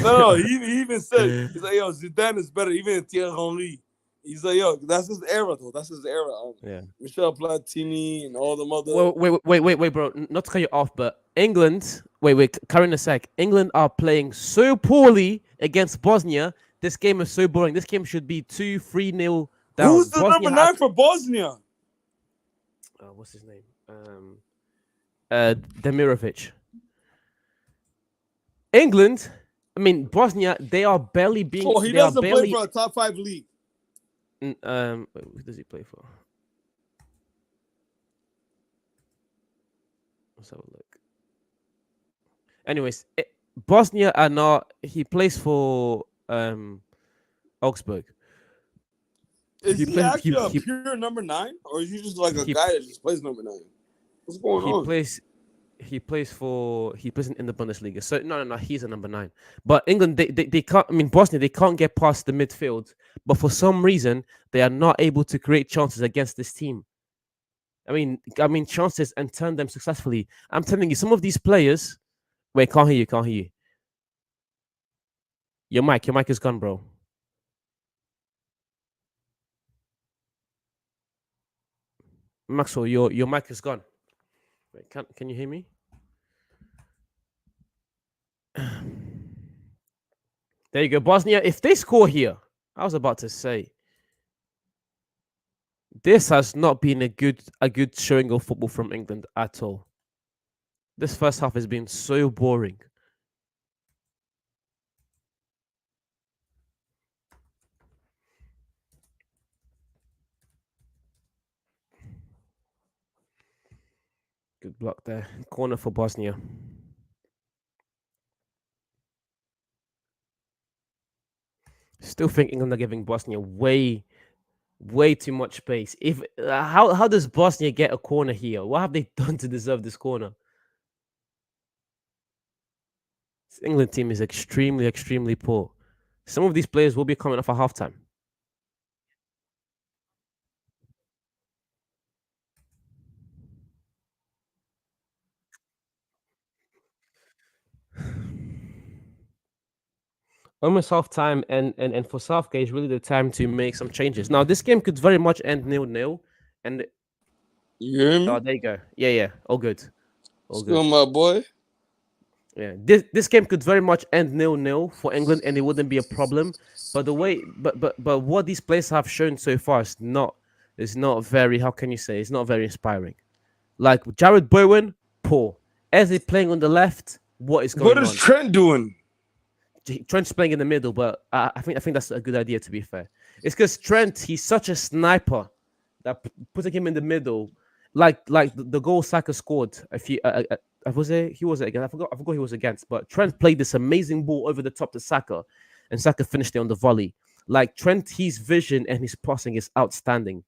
No. He even said he's like, yo, Zidane is better. Even Thierry Henry. He's like, yo, that's his era though. That's his era. Michel Platini and all the other. Wait, bro. Not to cut you off, but England. Wait. Karen a sec. England are playing so poorly against Bosnia. This game is so boring. This game should be 2-3-0 down. Who's the Bosnia number 9 for Bosnia? What's his name? Demirovic. England. I mean Bosnia. They are barely being. So he doesn't play for a top 5 league. Who does he play for? Let's have a look. Anyways, Bosnia are not. He plays for Augsburg. Is he actually a pure number 9, or is he just like a guy that just plays number 9? What's going on? He plays in the Bundesliga. So no, he's a number 9. But England, they can't. I mean Bosnia, they can't get past the midfield. But for some reason, they are not able to create chances against this team. I mean chances and turn them successfully. I'm telling you, some of these players. Wait, can't hear you. Your mic is gone, bro. Maxwell, your mic is gone. Wait, can you hear me? There you go, Bosnia. If they score here, I was about to say, this has not been a good showing of football from England at all. This first half has been so boring. Good block there. Corner for Bosnia. Still think England are giving Bosnia way too much space. If how does Bosnia get a corner here? What have they done to deserve this corner? This England team is extremely poor. Some of these players will be coming off at halftime. Almost half time, and for Southgate, is really the time to make some changes. Now, this game could very much end 0-0. And you hear me? Oh, there you go. Yeah, all good. All good, my boy. Yeah, this game could very much end 0-0 for England, and it wouldn't be a problem. But the way, but what these players have shown so far is not very. How can you say? It's not very inspiring. Like Jared Bowen, poor. Eze playing on the left. What is going on? What is Trent doing? Trent's playing in the middle, but I think that's a good idea. To be fair, it's because Trent, he's such a sniper that putting him in the middle, like the goal Saka scored a few. Was it? He was it again? I forgot he was against. But Trent played this amazing ball over the top to Saka, and Saka finished it on the volley. Like Trent, his vision and his passing is outstanding.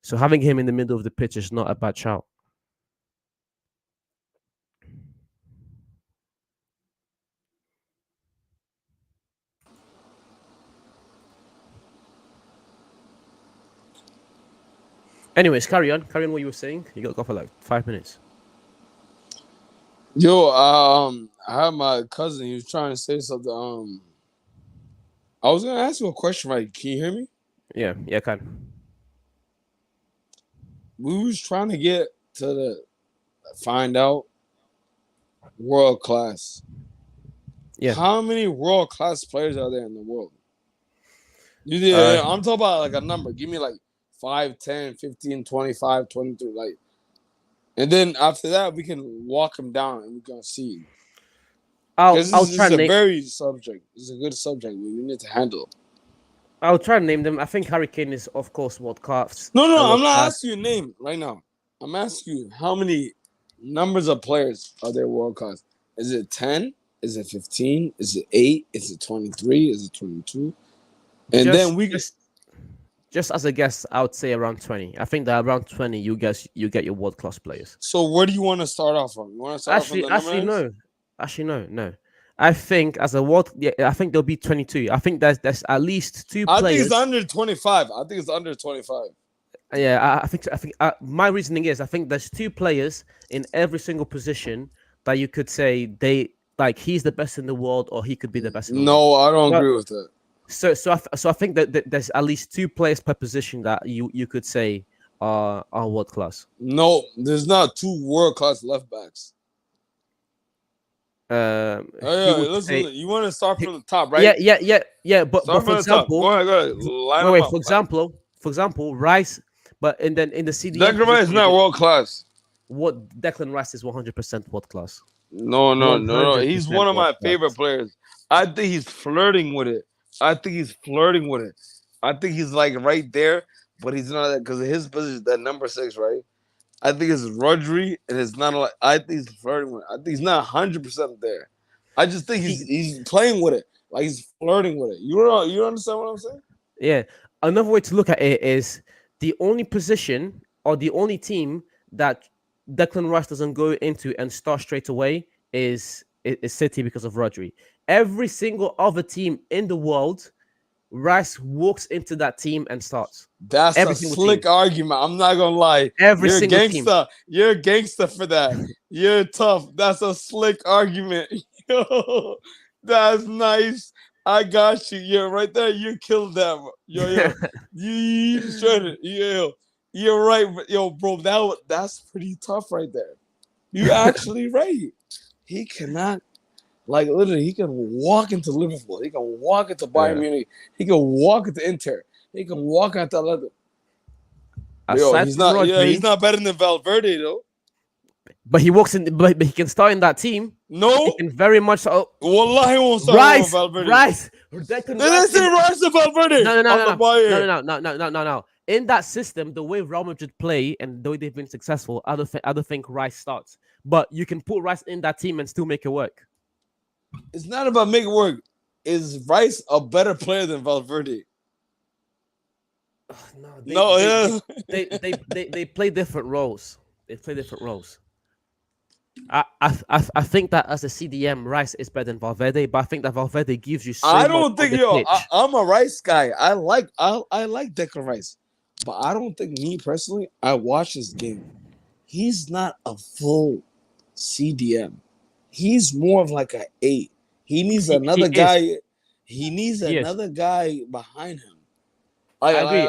So having him in the middle of the pitch is not a bad shout. Anyways, carry on. Carry on what you were saying. You got to go for like 5 minutes. Yo, I had my cousin. He was trying to say something. I was gonna ask you a question. Right? Can you hear me? Yeah, I can. We was trying to get to find out world class. Yeah. How many world class players are there in the world? I'm talking about like a number. Give me like 5, 10, 15, 25, 23. Like, and then after that, we can walk them down and we're gonna see. I'll This try is and a name. very subject. It's a good subject. We need to handle. I'll try and name them. I think Harry Kane is, of course, world class. No, world I'm not class. asking you a name right now. I'm asking you how many numbers of players are there world class? Is it 10? Is it 15? Is it 8? Is it 23? Is it 22? And then we just as a guess, I would say around 20. I think that around 20, you get your world class players. So where do you want to start off from? You want to start off from the numbers? No. I think as a world, yeah, I think there'll be 22. I think there's at least two players. I think it's under 25. I think it's under 25. Yeah, I think my reasoning is I think there's two players in every single position that you could say he's the best in the world or he could be the best. In the world. No, I don't agree with that. So I think that there's at least two players per position that you could say are world class. No, there's not two world class left backs. Listen, you want to start from the top, right? Yeah. But for example, go ahead. Wait. For example, Rice. But in the CDM, Declan Rice is not world class. What Declan Rice is 100% world class. No. He's one of my favorite players. I think he's flirting with it. I think he's like right there, but he's not because of his position, that number 6, right? I think it's Rodri, and it's not like I think he's flirting with it. I think he's not 100% there. I just think he's playing with it, like he's flirting with it. You understand what I'm saying? Yeah. Another way to look at it is the only position or the only team that Declan Rice doesn't go into and start straight away is City because of Rodri. Every single other team in the world, Rice walks into that team and starts. That's a slick argument. I'm not gonna lie. You're a gangster. You're a gangster for that. You're tough. That's a slick argument. Yo, that's nice. I got you. You're right there. You killed them. Yo. You destroyed it. You're right. Yo, bro, that's pretty tough right there. You're actually right. He cannot. Like, literally, he can walk into Liverpool. He can walk into Bayern Munich. He can walk into Inter. He can walk into Atlanta. He's not better than Valverde, though. But he walks in, but he can start in that team. No. He can very much. Wallah, he won't start with Valverde. Rice. They say Rice and Valverde. No. In that system, the way Real Madrid play and the way they've been successful, I don't think Rice starts. But you can put Rice in that team and still make it work. It's not about making it work. Is Rice a better player than Valverde? They play different roles. I think that as a CDM, Rice is better than Valverde, but I think that Valverde gives you so I much don't think on the pitch. I'm a Rice guy. I like Declan Rice, but I don't think me personally. I watch this game. He's not a full CDM. He's more of like an 8. He needs another guy. He needs another guy behind him. I agree.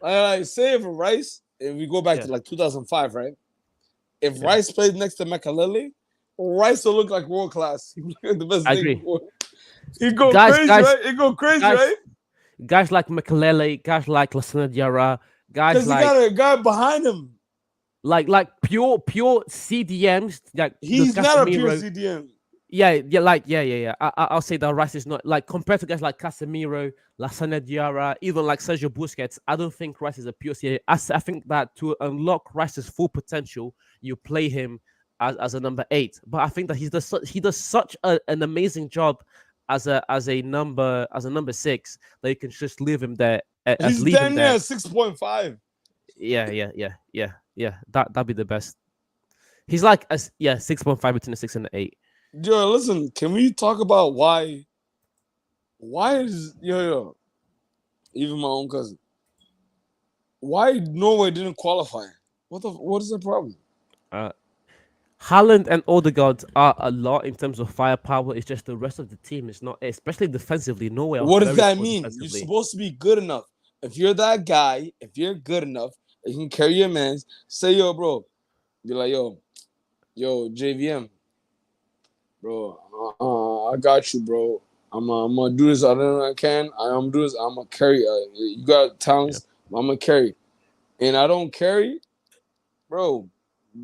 I say if Rice, if we go back to like 2005, right? If Rice played next to Makalele, Rice will look like world class. He look like the best thing. He go crazy, right? He go crazy, right? Guys like Makalele, guys like Lassana Diarra, guys like he got a guy behind him. Like pure CDMs. Like he's not a pure CDM. Yeah. I'll say that Rice is not like compared to guys like Casemiro, Lassana Diarra, even like Sergio Busquets. I don't think Rice is a pure CA. I think that to unlock Rice's full potential, you play him as a number 8. But I think that he does such an amazing job as a number 6 that you can just leave him there as He's leave him damn there. near 6.5. Yeah. That'd be the best. He's like 6.5 between a 6 and an 8. Yo, listen, can we talk about why is even my own cousin, why Norway didn't qualify? What is the problem? Uh, Haaland and Odegaard are a lot in terms of firepower. It's just the rest of the team is not, especially defensively. Norway are What does very that poor mean? You're defensively. supposed to be good enough. If you're that guy, if you're good enough, you can carry your mans. Say, yo, bro. Be like, yo, JVM, bro. I got you, bro. I'm gonna do this. I don't know I can. I'm do this. I'm gonna carry. You got talents. I'm gonna carry. And I don't carry, bro.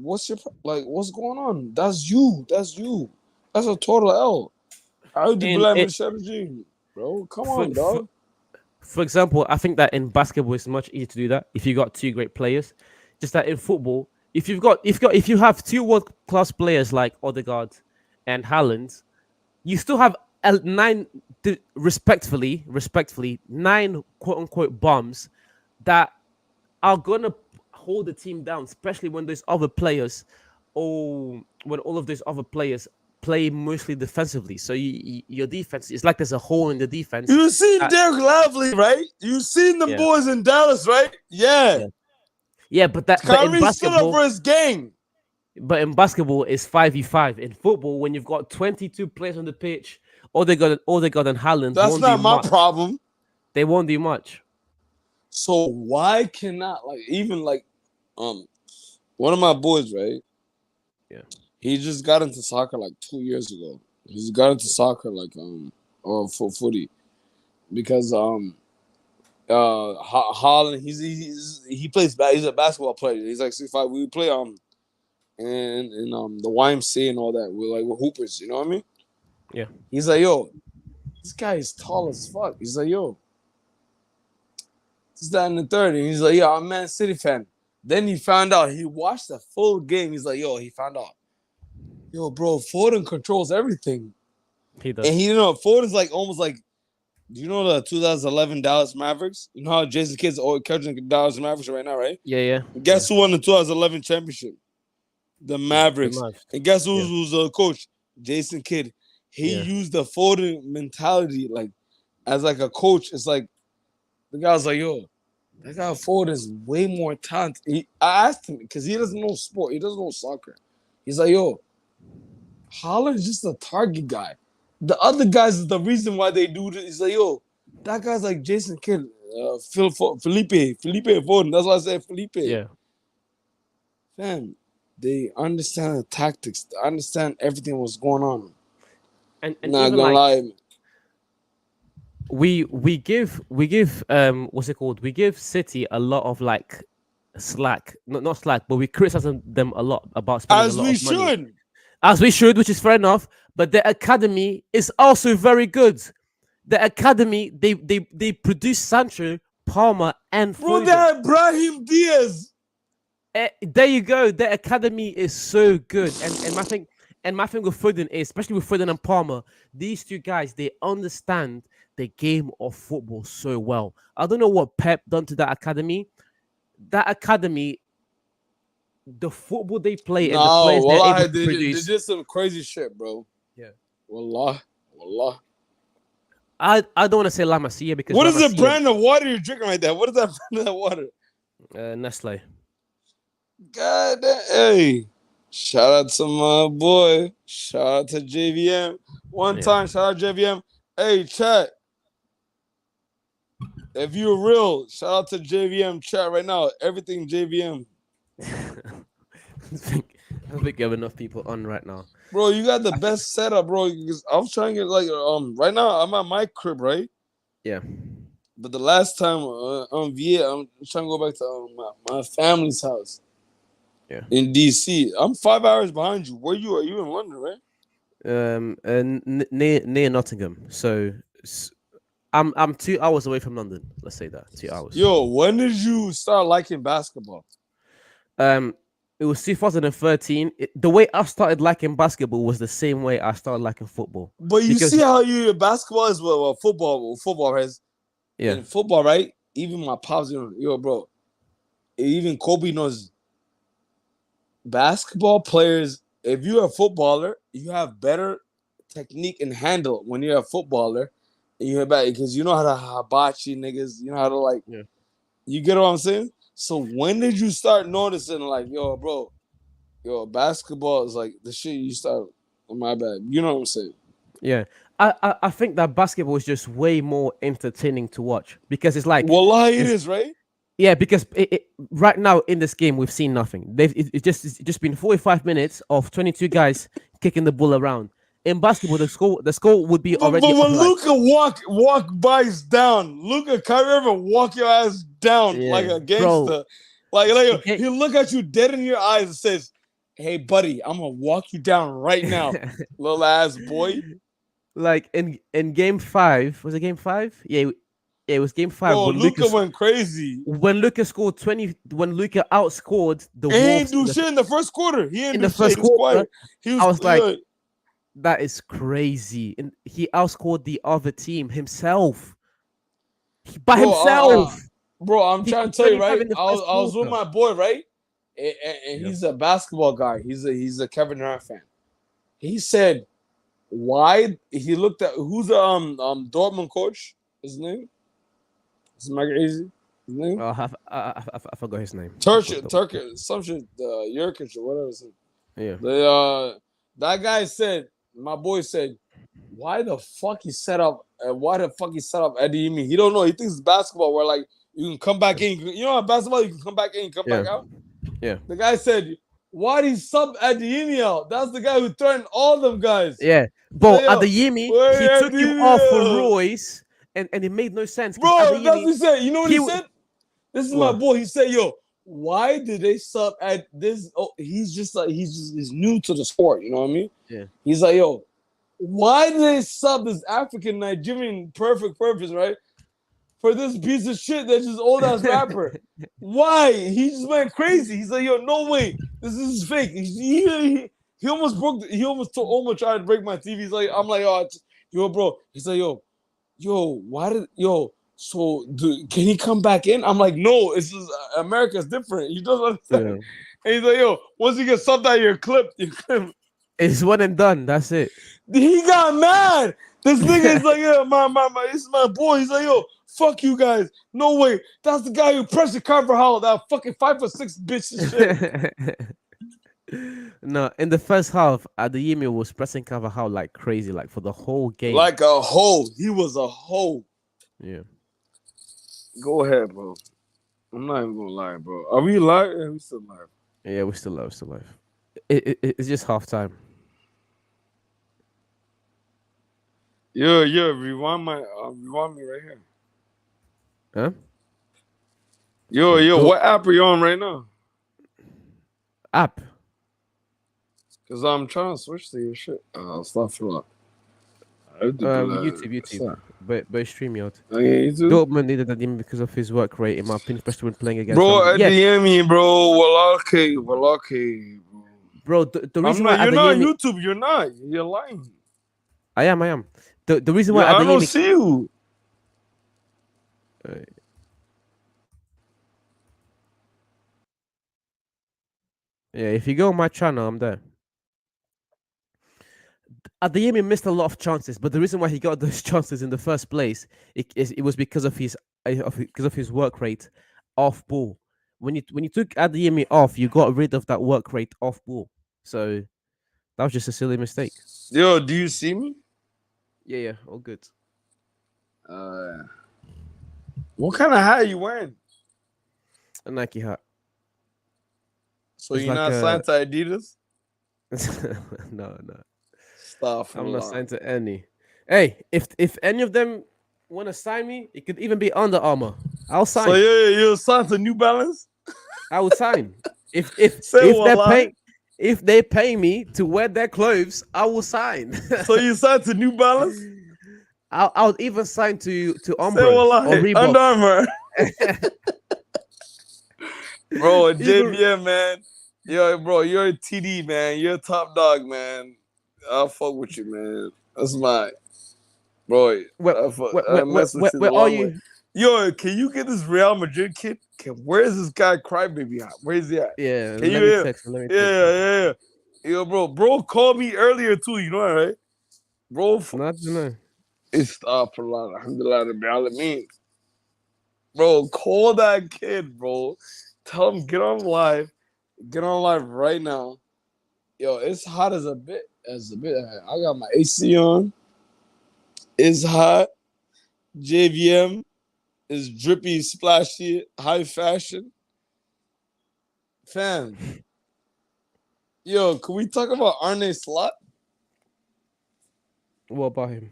What's going on? That's you. That's a total L. I would In blame the it, strategy, bro. Come for, on, for dog. for example, I think that in basketball it's much easier to do that if you got two great players. Just that in football, if you have two world class players like Odegaard and Haaland, you still have nine respectfully 9 quote unquote bombs that are gonna hold the team down, especially when there's other players, or when all of those other players play mostly defensively. So your defense is like there's a hole in the defense. You seen that- Derek Lively, right? You seen them yeah, boys in Dallas, right? Yeah. yeah, yeah. But in Kyrie stood up basketball, for his gang. it's 5v5. In football, when you've got 22 players on the pitch, Odegaard and Haaland That's won't do not my much. problem. They won't do much. So why cannot one of my boys, right? Yeah. He just got into soccer like 2 years ago. He's got into soccer or for footy because Holland he plays he's a basketball player. He's like 6'5". We play in the YMCA and all that. We're hoopers, you know what I mean? Yeah. He's like, yo, this guy is tall as fuck. He's like, yo, this that in the third. And he's like, yo, I'm a Man City fan. Then he found out. He watched the full game. He's like, yo, he found out. Yo, bro, Foden controls everything. He does. And Foden's like almost like, do you know the 2011 Dallas Mavericks? You know how Jason Kidd's coaching Dallas Mavericks right now, right? Yeah. Guess who won the 2011 championship? The Mavericks. The Mavs. And guess who's the coach? Jason Kidd. He used the Foden mentality as a coach. It's like the guy's like, yo, that guy Foden is way more talented. I asked him because he doesn't know sport. He doesn't know soccer. He's like, yo, Holland's just a target guy. The other guys is the reason why they do this. He's like, yo, that guy's like Jason Kidd, Felipe Foden. That's why I said Felipe. Yeah. Fam, they understand the tactics. They understand everything what's going on. And Not even gonna lie. we give what's it called? We give City a lot of slack, not slack, but we criticize them a lot about spending As a lot we of money. should. As we should, which is fair enough. But the academy is also very good. The academy they produce Sancho, Palmer, and Bro, Foden. that Brahim Diaz. There you go. The academy is so good, and my thing with Foden is, especially with Foden and Palmer, these two guys, they understand the game of football so well. I don't know what Pep done to that academy. That academy, the football they play and the players they're able to they produce. did some crazy shit, bro. Yeah. Wallah. I don't want to say La Masia because What La is the Masia, brand of water you're drinking like that? What is that brand of water? Nestle. God damn. Hey. Shout out to my boy. Shout out to JVM. One time, shout out JVM. Hey, chat. If you're real, shout out to JVM chat right now. Everything JVM. I think you have enough people on right now. Bro, you got the best setup, bro. I'm trying to get right now I'm at my crib, right? Yeah. But the last time on VA, I'm trying to go back to my family's house. Yeah. In DC. I'm 5 hours behind you. Where you are? You in London, right? And near Nottingham. So I'm 2 hours away from London. Let's say that 2 hours. Yo, when did you start liking basketball? Um, it was 2013. The way I started liking basketball was the same way I started liking football. But you Because see how basketball is football is yeah, in football, right? Even my pops, yo, bro. Even Kobe knows basketball players. If you're a footballer, you have better technique and handle when you're a footballer, and you have back because you know how to hibachi niggas. You know how to like. yeah. You get what I'm saying? So when did you start noticing like, yo, bro, basketball is like the shit you start. Oh, my bad. You know what I'm saying? Yeah, I think that basketball is just way more entertaining to watch because it's like Wallah, it it's is, right? yeah because right now in this game we've seen nothing. It's just been 45 minutes of 22 guys kicking the ball around. In basketball, the score would be But already when like Luca walk buys down, Luca, can you ever walk your ass down like yeah, a bro. gangster? Like Ga- he look at you dead in your eyes and says, "Hey, buddy, I'm gonna walk you down right now, little ass boy." like in game five, was it game five? Yeah, it was game five Bro, Luca went crazy. when Lucas scored 20 when Luca outscored the He ain't Wolves do shit in the first quarter. He in ain't the do shit. first He was quarter. quiet. He I was was like, that is crazy. And he outscored the other team himself. By bro. himself. Bro, I'm He trying scored to tell you, 25 right? in the I was first I was with quarter. my boy, right? And Yeah. he's a basketball guy. He's a Kevin Durant fan. He said, why he looked at who's the Dortmund coach? His name? Is it Easy? His name? Oh, I forgot his name. Turkish, some shit, Yurkic or whatever. Yeah. The that guy said, my boy said, why the fuck he set up? Why the fuck he set up Eddie Emi? He don't know. He thinks it's basketball where like you can come back in. You know, basketball you can come back in, come Yeah. back out. Yeah. The guy said, why did he sub Eddie Emi out? That's the guy who threatened all them guys. Yeah. So, But at the Yemi, he where took Eddie him off for Emi? Royce and it made no sense because at the Bro, that's what Yemi, he said. You know what he he said? This is my what? boy. He said, yo, why did they sub at this? Oh, he's new to the sport. You know what I mean? Yeah. He's like, yo, why did they sub this African Nigerian perfect purpose, right? For this piece of shit that's just old ass rapper. Why? He just went crazy. He's like, yo, no way. This is fake. He almost broke he almost tried to break my TV. He's like, I'm like, oh, yo, bro. He's like, why did so can he come back in? I'm like, no, it's just America's different. You don't understand. Yeah. And he's like, yo, once you get subbed out, you're clipped. It's one and done. That's it. He got mad. This nigga is like, yeah, this is my boy. He's like, yo, fuck you guys. No way. That's the guy who pressured Carvajal, that fucking 5'6" bitch and shit. No, in the first half, Adeyemi was pressing Carvajal like crazy, like for the whole game. Like a hoe. He was a hoe. Yeah. Go ahead, bro. I'm not even gonna lie, bro. Are we live? Yeah, we still live. Yeah, we're still live. It's just half time. Yeah, rewind me right here. Huh? Yo, what app are you on right now? App. Cause I'm trying to switch to your shit. Stop for that. YouTube. But StreamYard. Okay, YouTube? Dortmund needed Adeyemi because of his work rate, in my opinion, especially when playing against. Bro, Yeah. Adeyemi, bro. Well, okay, bro. Bro, the reason why you're not on Adeyemi, YouTube. You're not. You're lying. I am. The reason why I don't Adeyemi. see you. Yeah, if you go on my channel, I'm there. Adeyemi missed a lot of chances, but the reason why he got those chances in the first place it was because of his work rate off ball. When you took Adeyemi off, you got rid of that work rate off ball. So that was just a silly mistake. Yo, do you see me? Yeah, all good. What kind of hat are you wearing? A Nike hat. So It's you're like not signed to Adidas? No. Stuff. I'm not signed to any. Hey, if any of them want to sign me, it could even be Under Armour. I'll sign. So you're signed to New Balance? I would sign. If Say they're paying If they pay me to wear their clothes, I will sign. So you signed to New Balance? I'll even sign to Say Umbros or what? Reebok. Under Armour. Bro, Even JVM, man. Yo, bro, you're a TD, man. You're a top dog, man. I'll fuck with you, man. That's my bro. where, I mess with you the where are long way. you? Yo, can you get this Real Madrid kid? Where is this guy Crybaby at? Where is he at? Yeah, Can you let me hear? text him. Let me text him. Yeah. Yo, bro called me earlier too. You know that, right? Bro, Not to know. it's for a lot. Alhamdulillah, Rabbil Alameen. Bro, call that kid, bro. Tell him get on live. Get on live right now. Yo, it's hot as a bit. I got my AC on. It's hot. JVM is drippy, splashy, high fashion. Fam. Yo, can we talk about Arne Slot? What about him?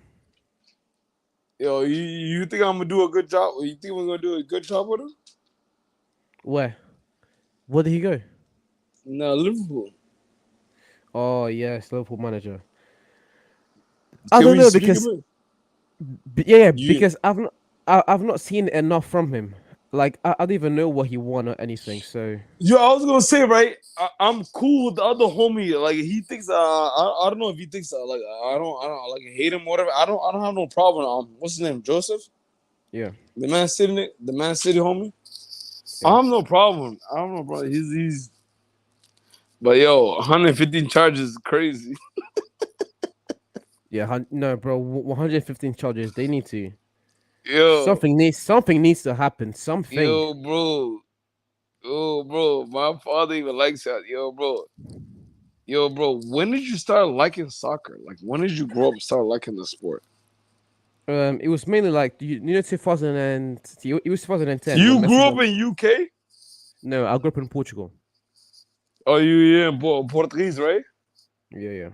Yo, you think I'm gonna do a good job? You think we're gonna do a good job with him? Where? Where did he go? No, Liverpool. Oh yes, Liverpool manager. I Can don't we know speak because about it? yeah, You because I've not seen enough from him. Like I don't even know what he won or anything. So Yo, I was gonna say, right? I'm cool with the other homie. Like he thinks, I don't know if he thinks, like I don't like hate him or whatever. I don't have no problem. What's his name? Joseph, yeah, the Man City homie. yeah, I have no problem. I don't know, bro. He's. But yo, 115 charges is crazy. yeah. No, bro, 115 charges. They need to Yo, something needs to happen. Something. yo, bro, bro. My father even likes that. Yo, bro. When did you start liking soccer? Like, when did you grow up and start liking the sport? It was mainly like you know 2000 and it was 2010 when You Messi grew won. up in UK? No, I grew up in Portugal. Oh, you in Portuguese, right? Yeah, yeah.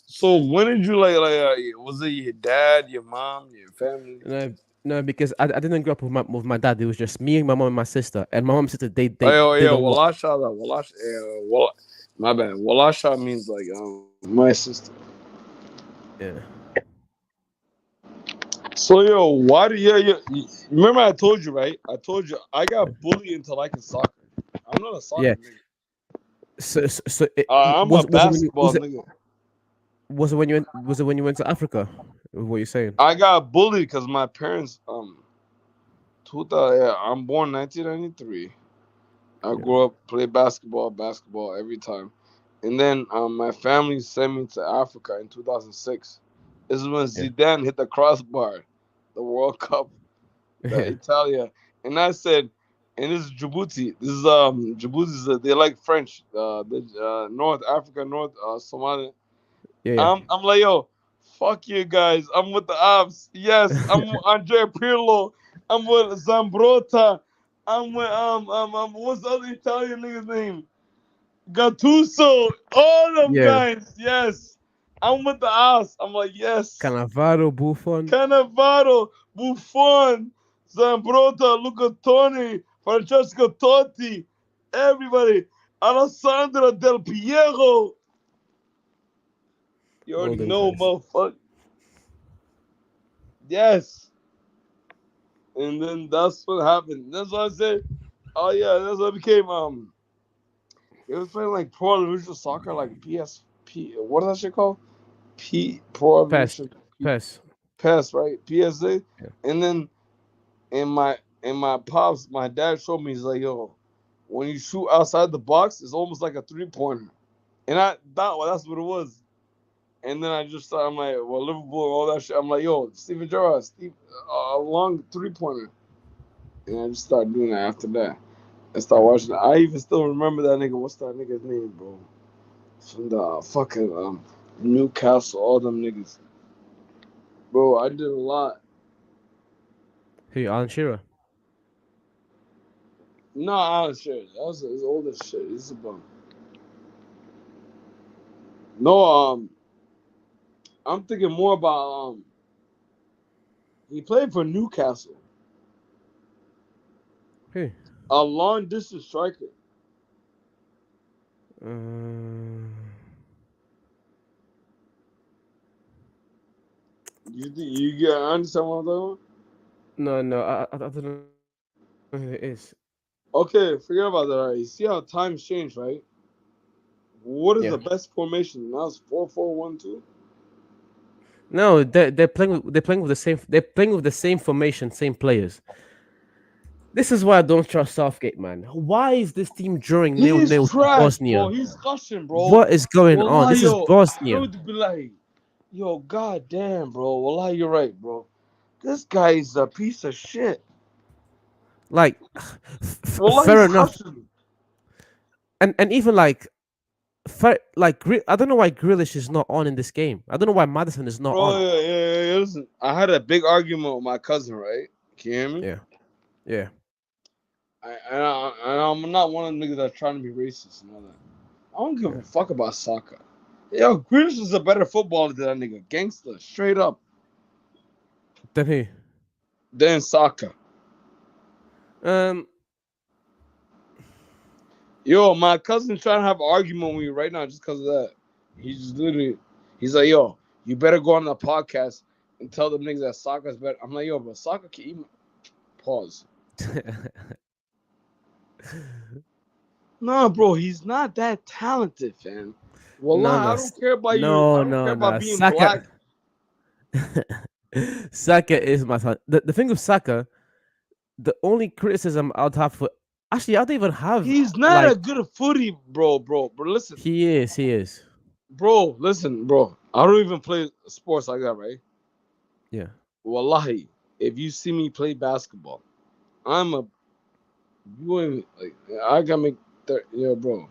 So when did you was it your dad, your mom, your family? No, no, because I didn't grow up with my dad. It was just me, my mom, and my sister. And my mom and sister Oh they yeah, don't watch. Walasha, Walasha, my bad. Walasha means like my sister. Yeah. So yo, why do remember I told you, right? I told you I Yeah. got bullied into liking soccer. I'm not a soccer Yeah. nigga. So I'm a basketball nigga. was it when you went to Africa? What you saying? I got bullied because my parents 2000, yeah, I'm born 1993. I Yeah. grew up played basketball every time, and then my family sent me to Africa in 2006. This is when Yeah. Zidane hit the crossbar, the World Cup, the Yeah. Italia, and I said, and this is Djibouti. This is Djibouti. They like French. The North Africa, North Somalia. Yeah. I'm like, yo, fuck you guys. I'm with the ops. Yes, I'm with Andre Pirlo. I'm with Zambrota. I'm with what's the other Italian nigga's name? Gattuso. All them Yeah. guys. Yes. I'm with the ops. I'm like, yes. Cannavaro, Buffon. Cannavaro, Buffon, Zambrota, Luca Toni, Francesco Totti, everybody. Alessandro Del Piero. You All already them know, guys. motherfucker. Yes. And then that's what happened. That's what I said. Oh yeah, that's what I became. It was playing like Pro Evolution Soccer, like PSP. What is that shit called? Pro Pass. Evolution Pass. PES, right? PSA. Yeah. And then in my pops, my dad showed me. He's like, yo, when you shoot outside the box, it's almost like a 3-pointer. And I thought, well, that's what it was. And then I just thought, I'm like, well, Liverpool and all that shit. I'm like, yo, Steven Gerrard, a long 3-pointer. And I just started doing that after that. I started Yeah. watching it. I even still remember that nigga. What's that nigga's name, bro? From the fucking Newcastle, all them niggas. Bro, I did a lot. Who? Alan Shearer. No, I was sure. That was his oldest shit. This is a bum. No, I'm thinking more about he played for Newcastle. Who? A long distance striker. you get understand what I'm talking about? No, no, I don't know who it is. Okay, forget about that. Right? You see how times change, right? What is Yeah. the best formation? Now it's 4-4-1-2. No, they're playing with the same formation, same players. This is why I don't trust Southgate, man. Why is this team drawing nil He's nil to trash, bro. Bosnia? He's gushing, bro. What is going on? Wallah, This is yo, I Bosnia. would be like, yo, goddamn, bro. Wallah, you're right, bro. This guy is a piece of shit. Like, Wallah, fair he's enough, gushing. and even like, I don't know why Grealish is not on in this game. I don't know why Madison is not Bro, on. yeah. Listen, I had a big argument with my cousin, right? Can you hear me? Yeah, yeah. I'm not one of the niggas that's trying to be racist and all that. I don't give Yeah. a fuck about soccer. Yo, Grealish is a better footballer than that nigga. Gangster, straight up. Then who? Than soccer. Um, Yo, my cousin's trying to have an argument with me right now just because of that. He's just literally, he's like, yo, you better go on the podcast and tell them niggas that soccer's better. I'm like, yo, but soccer can even pause. Nah, bro, he's not that talented, fam. no, Wallah, no, I don't care about your, I no, don't care no, about no. being black. Saka is my son. The thing with Saka, the only criticism I'd have for, actually, I don't even have He's not a like, good footy, bro. But listen, he is. listen, bro. I don't even play sports like that, right? Yeah. Wallahi, if you see me play basketball, I'm a you ain't like I gotta make yo, bro.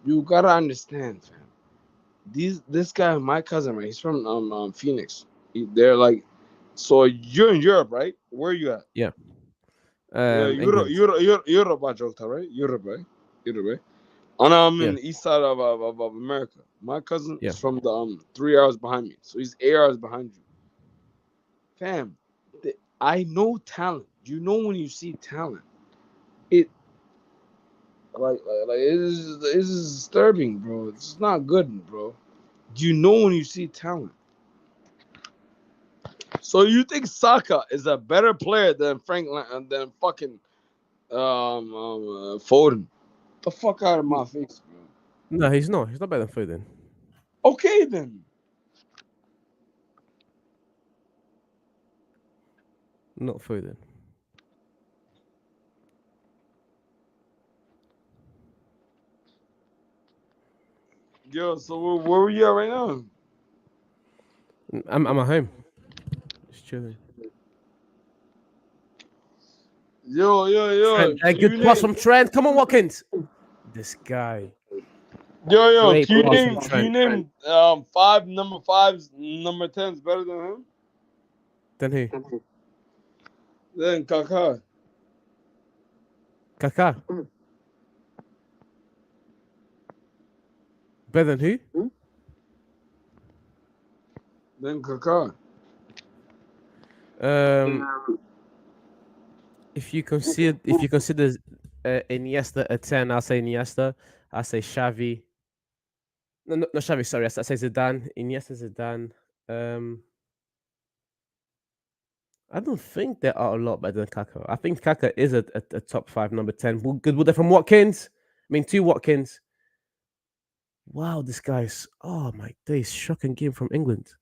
You gotta understand, fam. This guy, my cousin, right? He's from Phoenix. They're like, so you're in Europe, right? Where are you at? Yeah. Yeah, England. Europe, I joked, right? Europe, right? Europe, right? And I'm in Yeah. the east side of America. My cousin Yeah. is from the 3 hours behind me, so he's 8 hours behind you, fam. I know talent. You know when you see talent, it like it's disturbing, bro. It's not good, bro. You know when you see talent. So you think Saka is a better player than than fucking Foden? The fuck out of my face, bro. No, he's not. He's not better than Foden. Okay then. Not Foden. Yo, so where we at right now? I'm at home. Just chilling. Yo. Trent, a Can you good pass name? from Trent. Come on, Watkins. This guy. Yo. Great Can you pass from name? Can you Trent. name five number fives, number tens better than him? Then who? Then Kaká. Kaká. Better than who? Then Kaká. Um, if you consider Iniesta a 10, I'll say Iniesta. I'll say Xavi. No, no, not Xavi. Sorry, I say Zidane. Iniesta, Zidane. Um, I don't think there are a lot better than Kaká. I think Kaká is a top five number 10. Good, they're from Watkins. I mean, two Watkins. Wow, this guy's. Oh my days! Shocking game from England.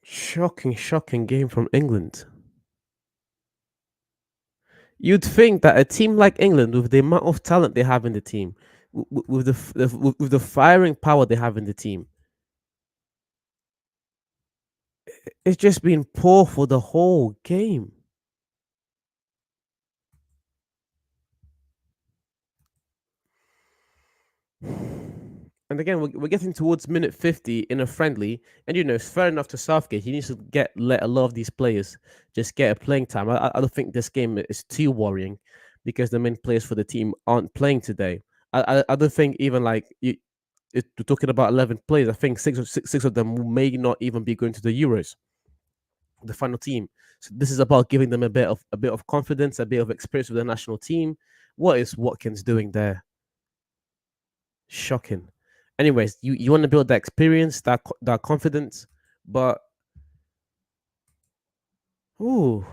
Shocking game from England. You'd think that a team like England, with the amount of talent they have in the team, with the firing power they have in the team, it's just been poor for the whole game. And again, we're getting towards minute 50 in a friendly, and it's fair enough to Southgate. He needs to let a lot of these players just get a playing time. I don't think this game is too worrying because the main players for the team aren't playing today. I don't think even like you're talking about 11 players. I think six of them may not even be going to the Euros, the final team. So this is about giving them a bit of confidence, a bit of experience with the national team. What is Watkins doing there? Shocking. Anyways, you want to build that experience, that confidence, but ooh,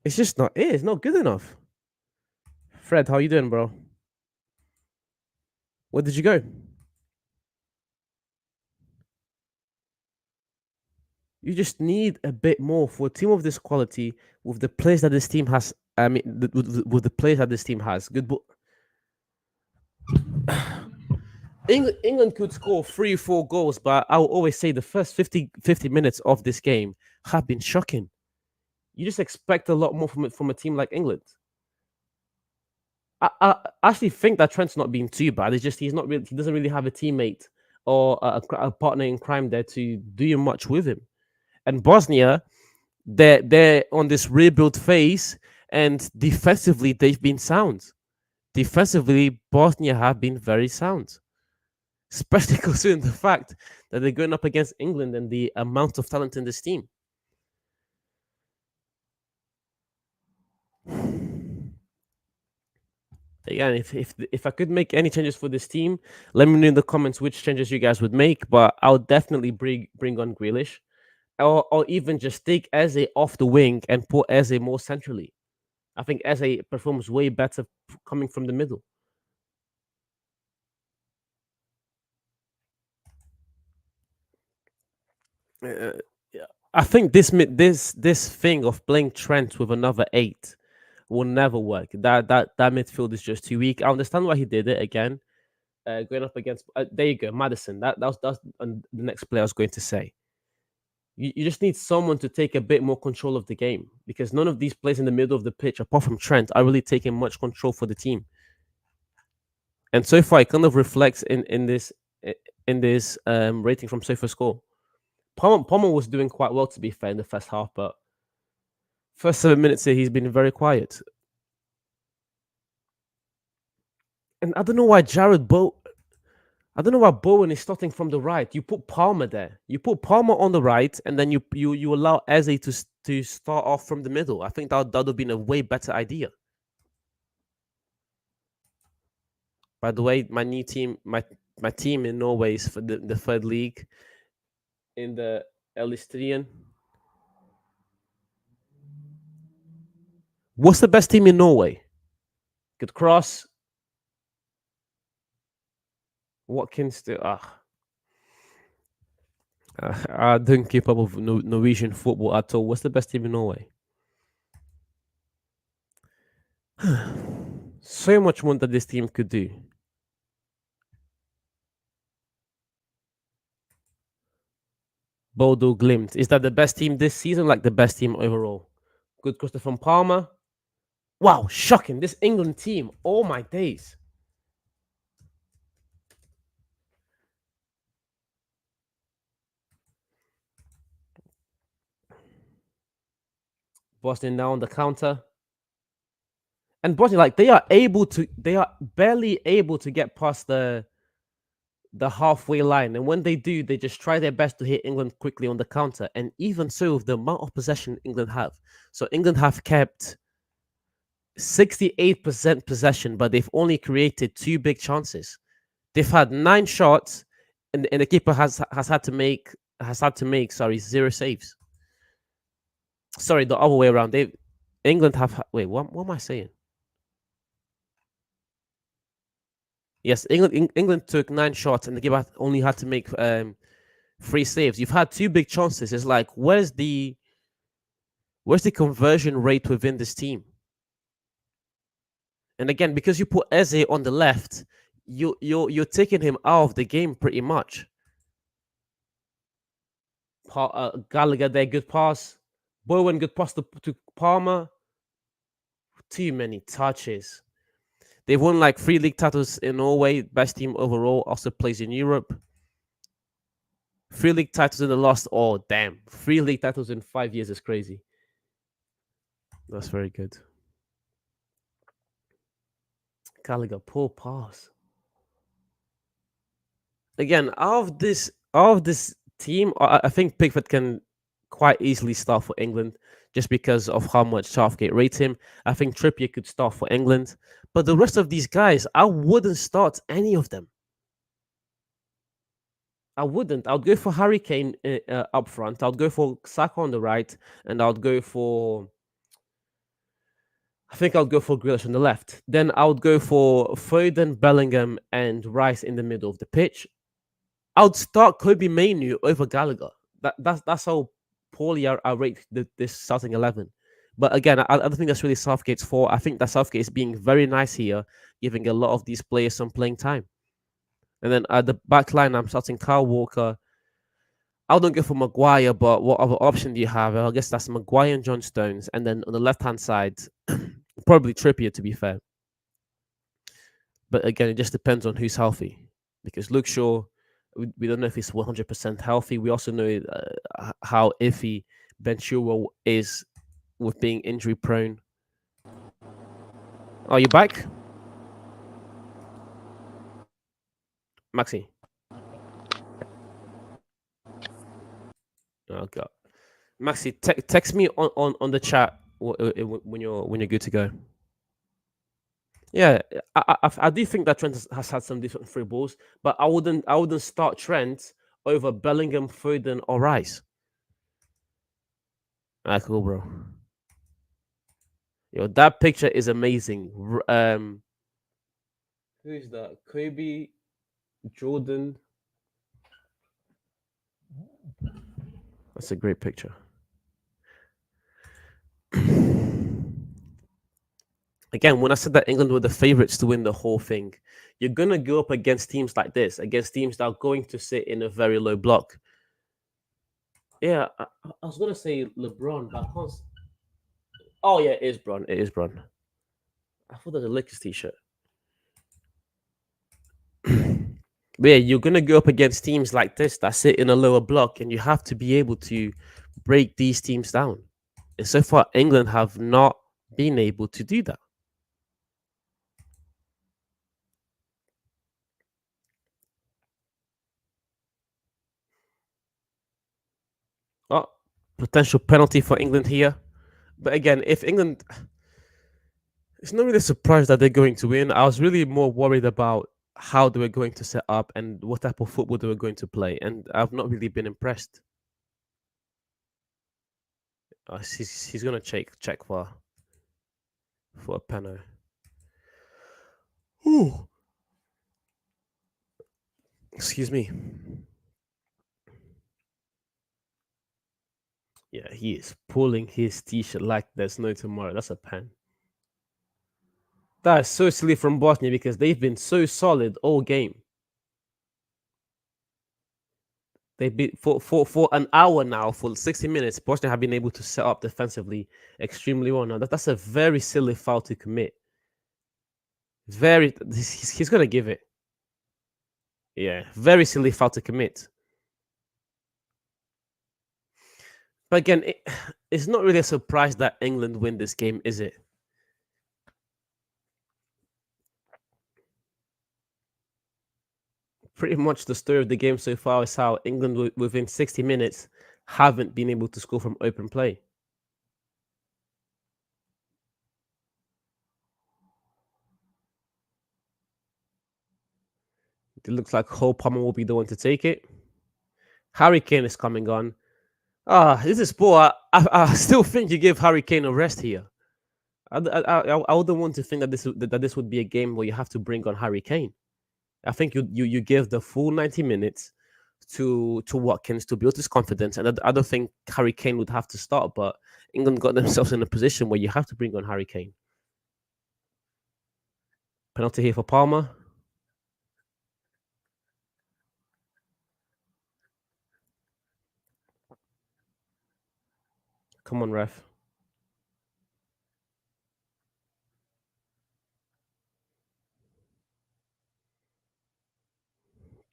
it's just not it. It's not good enough. Fred, how you doing, bro? Where did you go? You just need a bit more for a team of this quality with the players that this team has. I mean, with the players that this team has. Good, England could score 3 4 goals, but I will always say the first 50 minutes of this game have been shocking. You just expect a lot more from a team like England. I actually think that Trent's not being too bad. It's just he doesn't really have a teammate or a partner in crime there to do much with him. And Bosnia, they're on this rebuild phase, and defensively they've been sound. Defensively, Bosnia have been very sound, especially considering the fact that they're going up against England and the amount of talent in this team. Again, if I could make any changes for this team, let me know in the comments which changes you guys would make. But I would definitely bring on Grealish, or even just take Eze off the wing and put Eze more centrally. I think Eze performs way better coming from the middle. Yeah. I think this thing of playing Trent with another 8 will never work. That midfield is just too weak. I understand why he did it again. Going up against there you go, Madison. That's the next player I was going to say. You just need someone to take a bit more control of the game because none of these players in the middle of the pitch, apart from Trent, are really taking much control for the team. And so far, it kind of reflects in this rating from SofaScore. Palmer was doing quite well, to be fair, in the first half, but first 7 minutes here, he's been very quiet. And I don't know why I don't know why Bowen is starting from the right. You put Palmer there. You put Palmer on the right, and then you allow Eze to start off from the middle. I think that would have been a way better idea. By the way, my new team, my team in Norway is for the third league in the Elistrian. What's the best team in Norway? Good cross. Watkins still. I don't keep up with Norwegian football at all. What's the best team in Norway? So much more that this team could do. Bodo Glimt. Is that the best team this season? Like the best team overall? Good cross from Palmer. Wow, shocking. This England team. Oh my days. Boston now on the counter. And Bosnia, like they are barely able to get past the halfway line. And when they do, they just try their best to hit England quickly on the counter. And even so, with the amount of possession England have. So England have kept 68% possession, but they've only created 2 big chances. They've had 9 shots, and the keeper has had to make 0 saves. Sorry, the other way around. England have wait. What am I saying? Yes, England took 9 shots, and the keeper only had to make 3 saves. You've had 2 big chances. It's like where's the conversion rate within this team? And again, because you put Eze on the left, you're taking him out of the game pretty much. Gallagher there, good pass. Bowen, good pass to Palmer. Too many touches. They've won like 3 league titles in Norway. Best team overall. Also plays in Europe. 3 league titles in the last. Oh damn! 3 league titles in 5 years is crazy. That's very good. Gallagher, poor pass. Again, out of this team, I think Pickford can quite easily start for England just because of how much Southgate rates him. I think Trippier could start for England, but the rest of these guys, I wouldn't start any of them. I wouldn't. I would go for Harry Kane up front. I would go for Saka on the right, and I would go for. I think I would go for Grealish on the left. Then I would go for Foden, Bellingham, and Rice in the middle of the pitch. I would start Kobe Mainu over Gallagher. That's how poorly I rate this starting 11. But again, I don't think that's really Southgate's fault. I think that Southgate is being very nice here, giving a lot of these players some playing time. And then at the back line, I'm starting Kyle Walker. I wouldn't go for Maguire, but what other option do you have? I guess that's Maguire and John Stones. And then on the left hand side, probably Trippier, to be fair. But again, it just depends on who's healthy. Because Luke Shaw, we don't know if he's 100% healthy. We also know how iffy Ben Chilwell is with being injury prone. Are you back? Maxi? Oh, God. Maxi, text me on the chat when you're good to go. Yeah, I do think that Trent has had some different free balls, but I wouldn't start Trent over Bellingham, Foden, or Rice. Alright, cool, bro. Yo, that picture is amazing. Who is that? Kobe, Jordan. That's a great picture. Again, when I said that England were the favourites to win the whole thing, you're gonna go up against teams like this, against teams that are going to sit in a very low block. Yeah, I was gonna say LeBron, but I can't. Oh yeah, it is Bron. It is Bron. I thought that was a Lakers t-shirt. But yeah, you're gonna go up against teams like this that sit in a lower block, and you have to be able to break these teams down. And so far, England have not been able to do that. Oh, potential penalty for England here. But again, if England, it's not really a surprise that they're going to win. I was really more worried about how they were going to set up and what type of football they were going to play, and I've not really been impressed. He's gonna check for a penalty. Ooh. Excuse me. Yeah, he is pulling his t-shirt like there's no tomorrow. That's a pen. That is so silly from Bosnia because they've been so solid all game. They've been for an hour now, for 60 minutes. Bosnia have been able to set up defensively extremely well. Now that's a very silly foul to commit. He's gonna give it. Yeah, very silly foul to commit. But again, it's not really a surprise that England win this game, is it? Pretty much the story of the game so far is how England, within 60 minutes, haven't been able to score from open play. It looks like Cole Palmer will be the one to take it. Harry Kane is coming on. This is poor. I still think you give Harry Kane a rest here. I wouldn't want to think that this would be a game where you have to bring on Harry Kane. I think you give the full 90 minutes to Watkins to build his confidence, and I don't think Harry Kane would have to start. But England got themselves in a position where you have to bring on Harry Kane. Penalty here for Palmer. Come on, ref.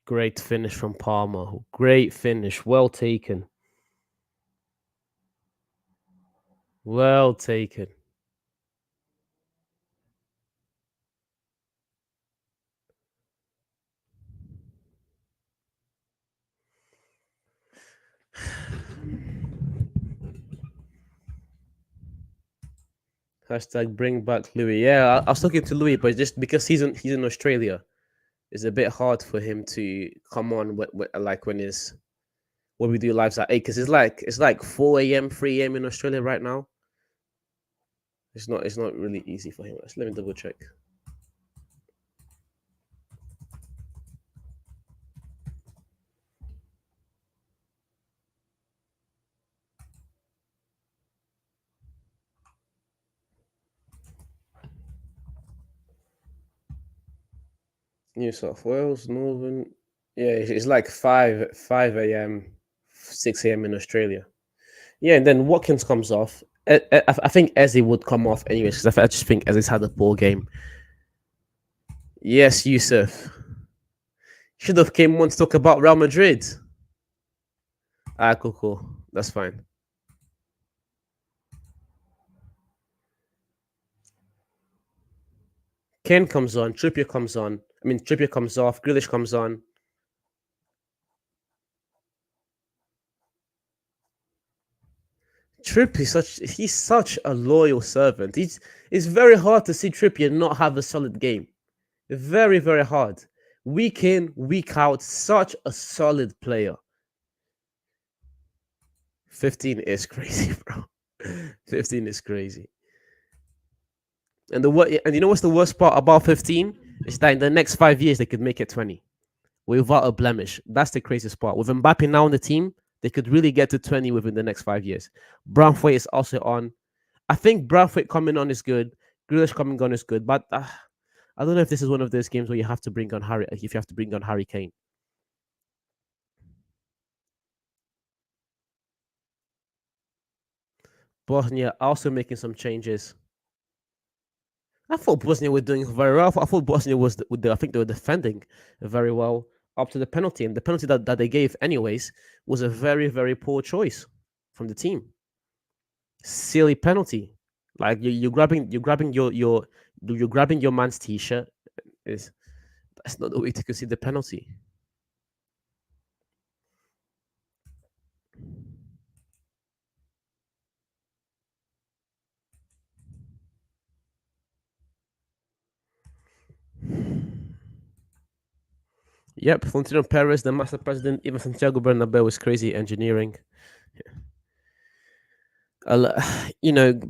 Great finish from Palmer. Great finish. Well taken. Well taken. Hashtag bring back Louis. Yeah, I was talking to Louis, but just because he's in Australia. It's a bit hard for him to come on like when we do lives at 8, because it's like 4 a.m., 3 a.m. in Australia right now. It's not really easy for him. Let me double check. New South Wales, Northern. Yeah, it's like 5 a.m., 6 a.m. in Australia. Yeah, and then Watkins comes off. I think Ezzy would come off anyways, because I just think Ezzy's had a poor game. Yes, Yusuf. Should have came on to talk about Real Madrid. Ah, cool, cool. That's fine. Kane comes on. Trippier comes on. I mean, Trippier comes off. Grealish comes on. He's such a loyal servant. It's very hard to see Trippier not have a solid game. Very, very hard. Week in, week out, such a solid player. 15 is crazy, bro. 15 is crazy. And you know what's the worst part about 15? Is that in the next 5 years they could make it 20 without a blemish. That's the craziest part. With Mbappe now on the team, they could really get to 20 within the next 5 years. Brownthwaite is also on. I think Brownthwaite coming on is good. Grealish coming on is good, but I don't know if this is one of those games where you have to bring on Harry. If you have to bring on Harry Kane. Bosnia also making some changes. I thought Bosnia were doing very well. I thought Bosnia I think they were defending very well up to the penalty, and the penalty that they gave anyways was a very, very poor choice from the team. Silly penalty. Like you're grabbing your man's t-shirt. That's not the way to concede the penalty. Yep, Florentino Perez, the master president, even Santiago Bernabeu is crazy engineering.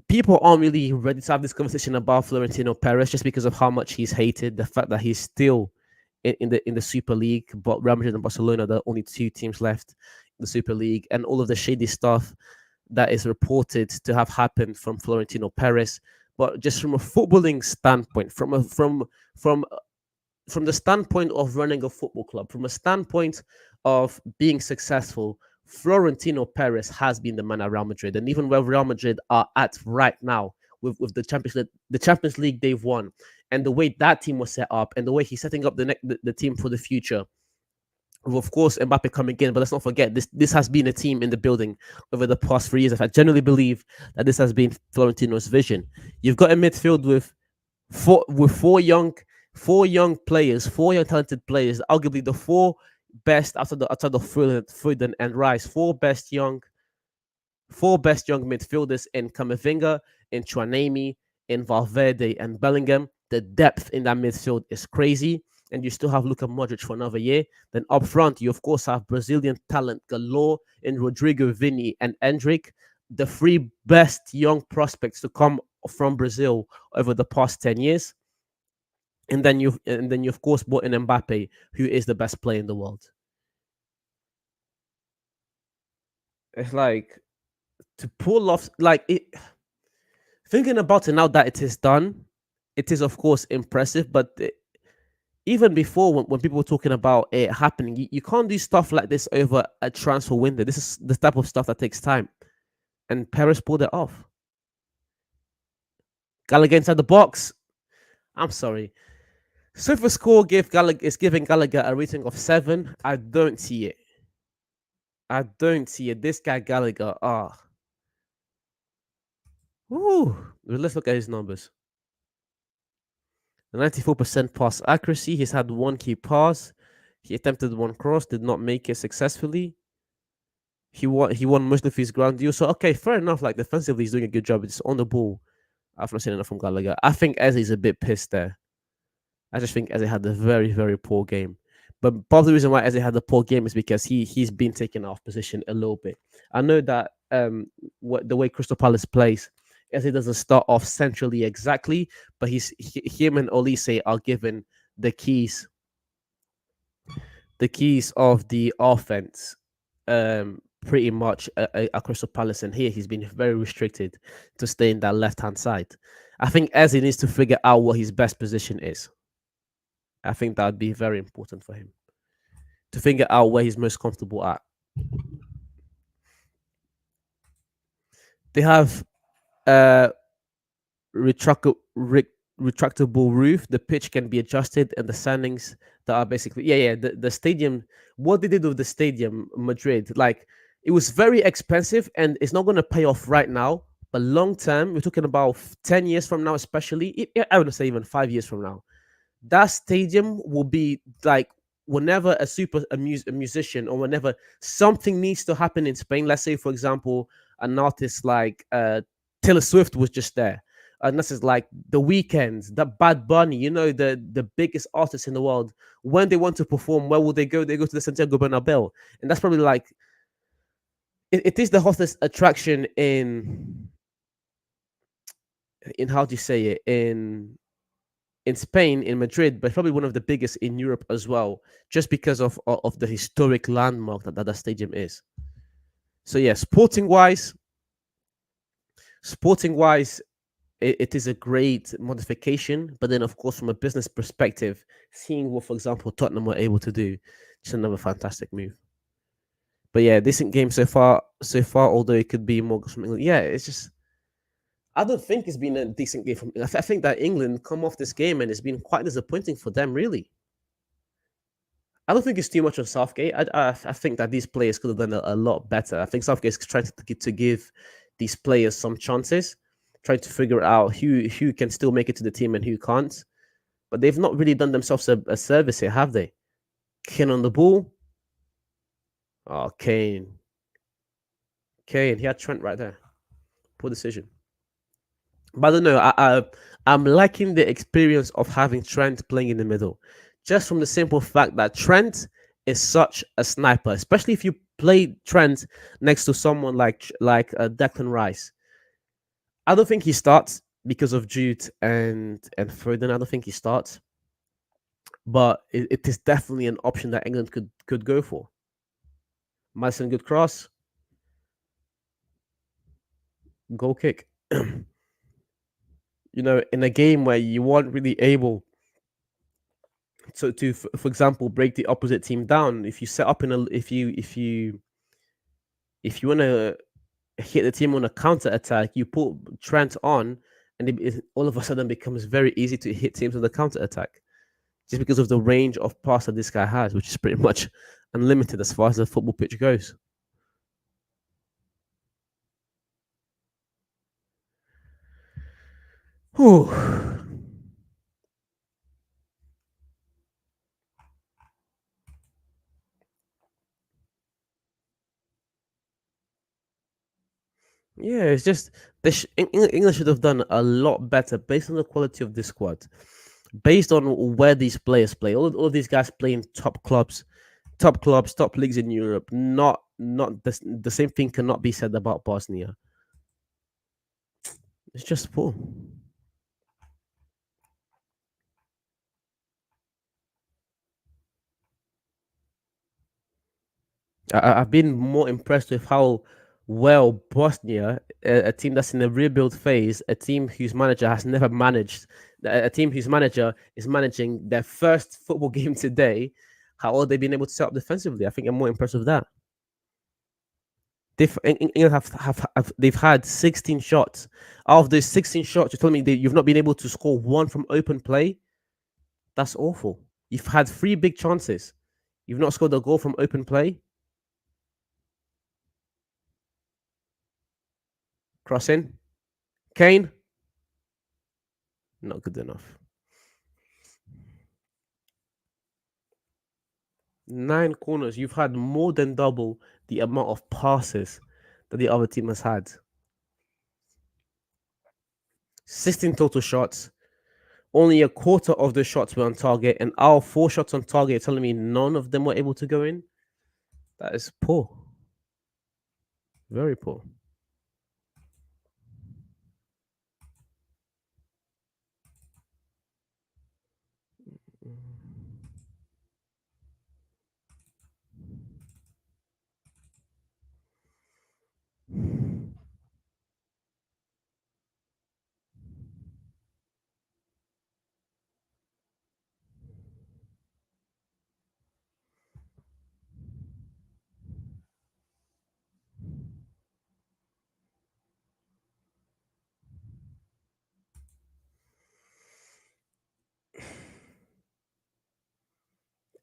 People aren't really ready to have this conversation about Florentino Perez just because of how much he's hated. The fact that he's still in the Super League, but Real Madrid and Barcelona, the only two teams left in the Super League, and all of the shady stuff that is reported to have happened from Florentino Perez. But just from a footballing standpoint, from the standpoint of running a football club, from a standpoint of being successful, Florentino Perez has been the man at Real Madrid, and even where Real Madrid are at right now with the Champions League they've won, and the way that team was set up, and the way he's setting up the team for the future. Of course, Mbappe coming in, but let's not forget this has been a team in the building over the past 3 years. I generally believe that this has been Florentino's vision. You've got a midfield with four young players, four young talented players, arguably the four best outside of Foden and Rice, four best young midfielders in Camavinga, in Chouameni, in Valverde and Bellingham. The depth in that midfield is crazy, and you still have Luka Modric for another year. Then up front, you of course have Brazilian talent galore in Rodrigo, Vini, and Endrick, the three best young prospects to come from Brazil over the past 10 years. And then you of course brought in Mbappe, who is the best player in the world. It's like to pull off like it. Thinking about it now that it is done, it is of course impressive. But even before, when people were talking about it happening, you can't do stuff like this over a transfer window. This is the type of stuff that takes time, and Perez pulled it off. Gallagher inside the box. I'm sorry. SofaScore is giving Gallagher a rating of 7. I don't see it. This guy Gallagher, let's look at his numbers. 94% pass accuracy. He's had one key pass. He attempted one cross, did not make it successfully. He won most of his ground deals. So okay, fair enough. Like defensively, he's doing a good job. It's on the ball. I've not seen enough from Gallagher. I think Ezzy's a bit pissed there. I just think Eze had a very, very poor game. But part of the reason why Eze had a poor game is because he's been taken off position a little bit. I know that the way Crystal Palace plays, Eze doesn't start off centrally exactly, but him and Olise are given the keys the keys of the offense pretty much at Crystal Palace. And here he's been very restricted to stay in that left hand side. I think Eze needs to figure out what his best position is. I think that would be very important for him to figure out where he's most comfortable at. They have a retractable roof. The pitch can be adjusted, and the standings that are basically the stadium. What they did with the stadium, Madrid, like it was very expensive, and it's not going to pay off right now. But long term, we're talking about 10 years from now, especially. I would say even 5 years from now that stadium will be like whenever a musician or whenever something needs to happen in Spain. Let's say, for example, an artist like Taylor Swift was just there, and this is like the Weekends, the Bad Bunny, the biggest artists in the world. When they want to perform, where will they go? They go to the Santiago Bernabeu, and that's probably like it is the hottest attraction in how do you say it in Spain, in Madrid, but probably one of the biggest in Europe as well, just because of the historic landmark that stadium is. So yeah, sporting wise, it is a great modification. But then, of course, from a business perspective, seeing what, for example, Tottenham were able to do, just another fantastic move. But yeah, decent game so far. So far, although it could be more something. Yeah, it's just I don't think it's been a decent game from. I think that England come off this game and it's been quite disappointing for them, really. I don't think it's too much on Southgate. I think that these players could have done a lot better. I think Southgate's trying to give these players some chances, trying to figure out who can still make it to the team and who can't. But they've not really done themselves a service here, have they? Kane on the ball. Oh, Kane. He had Trent right there. Poor decision. But I don't know. I'm liking the experience of having Trent playing in the middle, just from the simple fact that Trent is such a sniper, especially if you play Trent next to someone like Declan Rice. I don't think he starts because of Jude and Foden. I don't think he starts, but it is definitely an option that England could go for. Madison, good cross, goal kick. In a game where you weren't really able to for example, break the opposite team down. If you set up in a if you want to hit the team on a counter attack, you put Trent on, and it all of a sudden becomes very easy to hit teams on the counter attack, just because of the range of pass that this guy has, which is pretty much unlimited as far as the football pitch goes. Whew. Yeah, it's just England should have done a lot better based on the quality of this squad, based on where these players play. All of these guys play in top clubs, top leagues in Europe. Not the same thing cannot be said about Bosnia. It's just poor. I've been more impressed with how well Bosnia, a team that's in a rebuild phase, a team whose manager has never managed, a team whose manager is managing their first football game today, how well they've been able to set up defensively. I think I'm more impressed with that. England they've had 16 shots. Out of those 16 shots, you're telling me that you've not been able to score one from open play? That's awful. You've had three big chances. You've not scored a goal from open play. Crossing. Kane. Not good enough. 9 corners. You've had more than double the amount of passes that the other team has had. 16 total shots. Only a quarter of the shots were on target, and our 4 shots on target, you're telling me none of them were able to go in? That is poor. Very poor.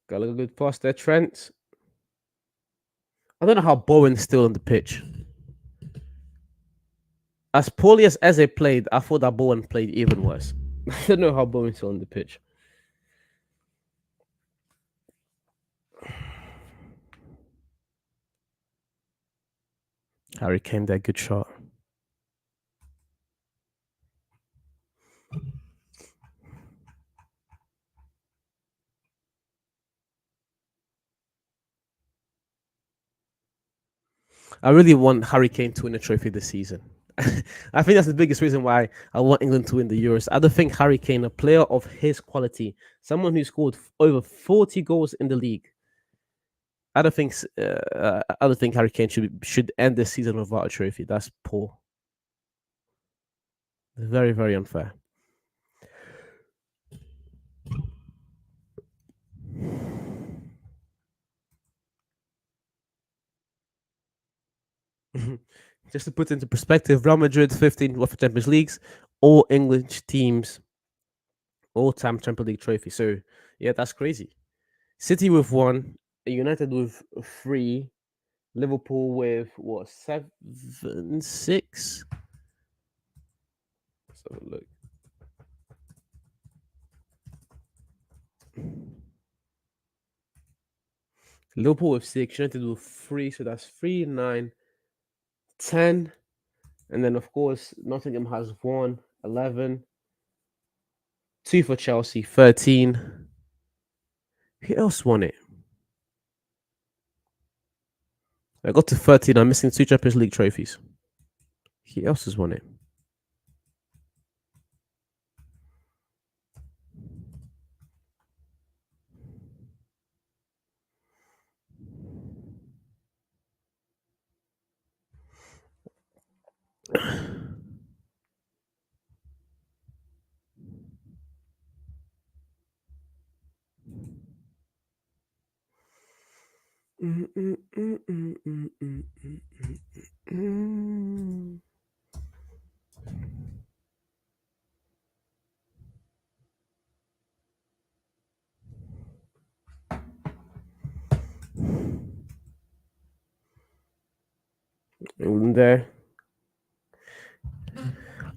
Got a little good pass there, Trent. I don't know how Bowen's still on the pitch. As poorly as Eze played, I thought that Bowen played even worse. I don't know how Bowen's still on the pitch. Harry Kane, that good shot. I really want Harry Kane to win a trophy this season. I think that's the biggest reason why I want England to win the Euros. I don't think Harry Kane, a player of his quality, someone who scored over 40 goals in the league, I don't think Harry Kane should end this season without a trophy. That's poor. Very, very unfair. Just to put into perspective, Real Madrid 15 UEFA Champions Leagues, all English teams, all-time Champions League trophy. So yeah, that's crazy. City with 1, United with 3, Liverpool with what 7, 6. Let's have a look. Liverpool with 6, United with 3, so that's 3, 9, 10. And then, of course, Nottingham has 1, 11, 2 for Chelsea, 13. Who else won it? I got to 13. I'm missing 2 Champions League trophies. Who else has won it? England there.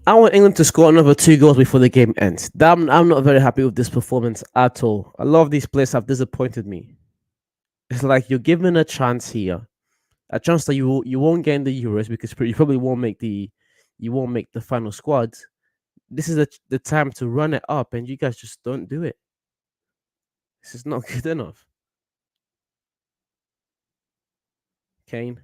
I want England to score another 2 goals before the game ends. I'm not very happy with this performance at all. A lot of these players have disappointed me. It's like you're given a chance here, a chance that you won't get in the Euros because you probably won't make the final squad. This is the time to run it up, and you guys just don't do it. This is not good enough. Kane.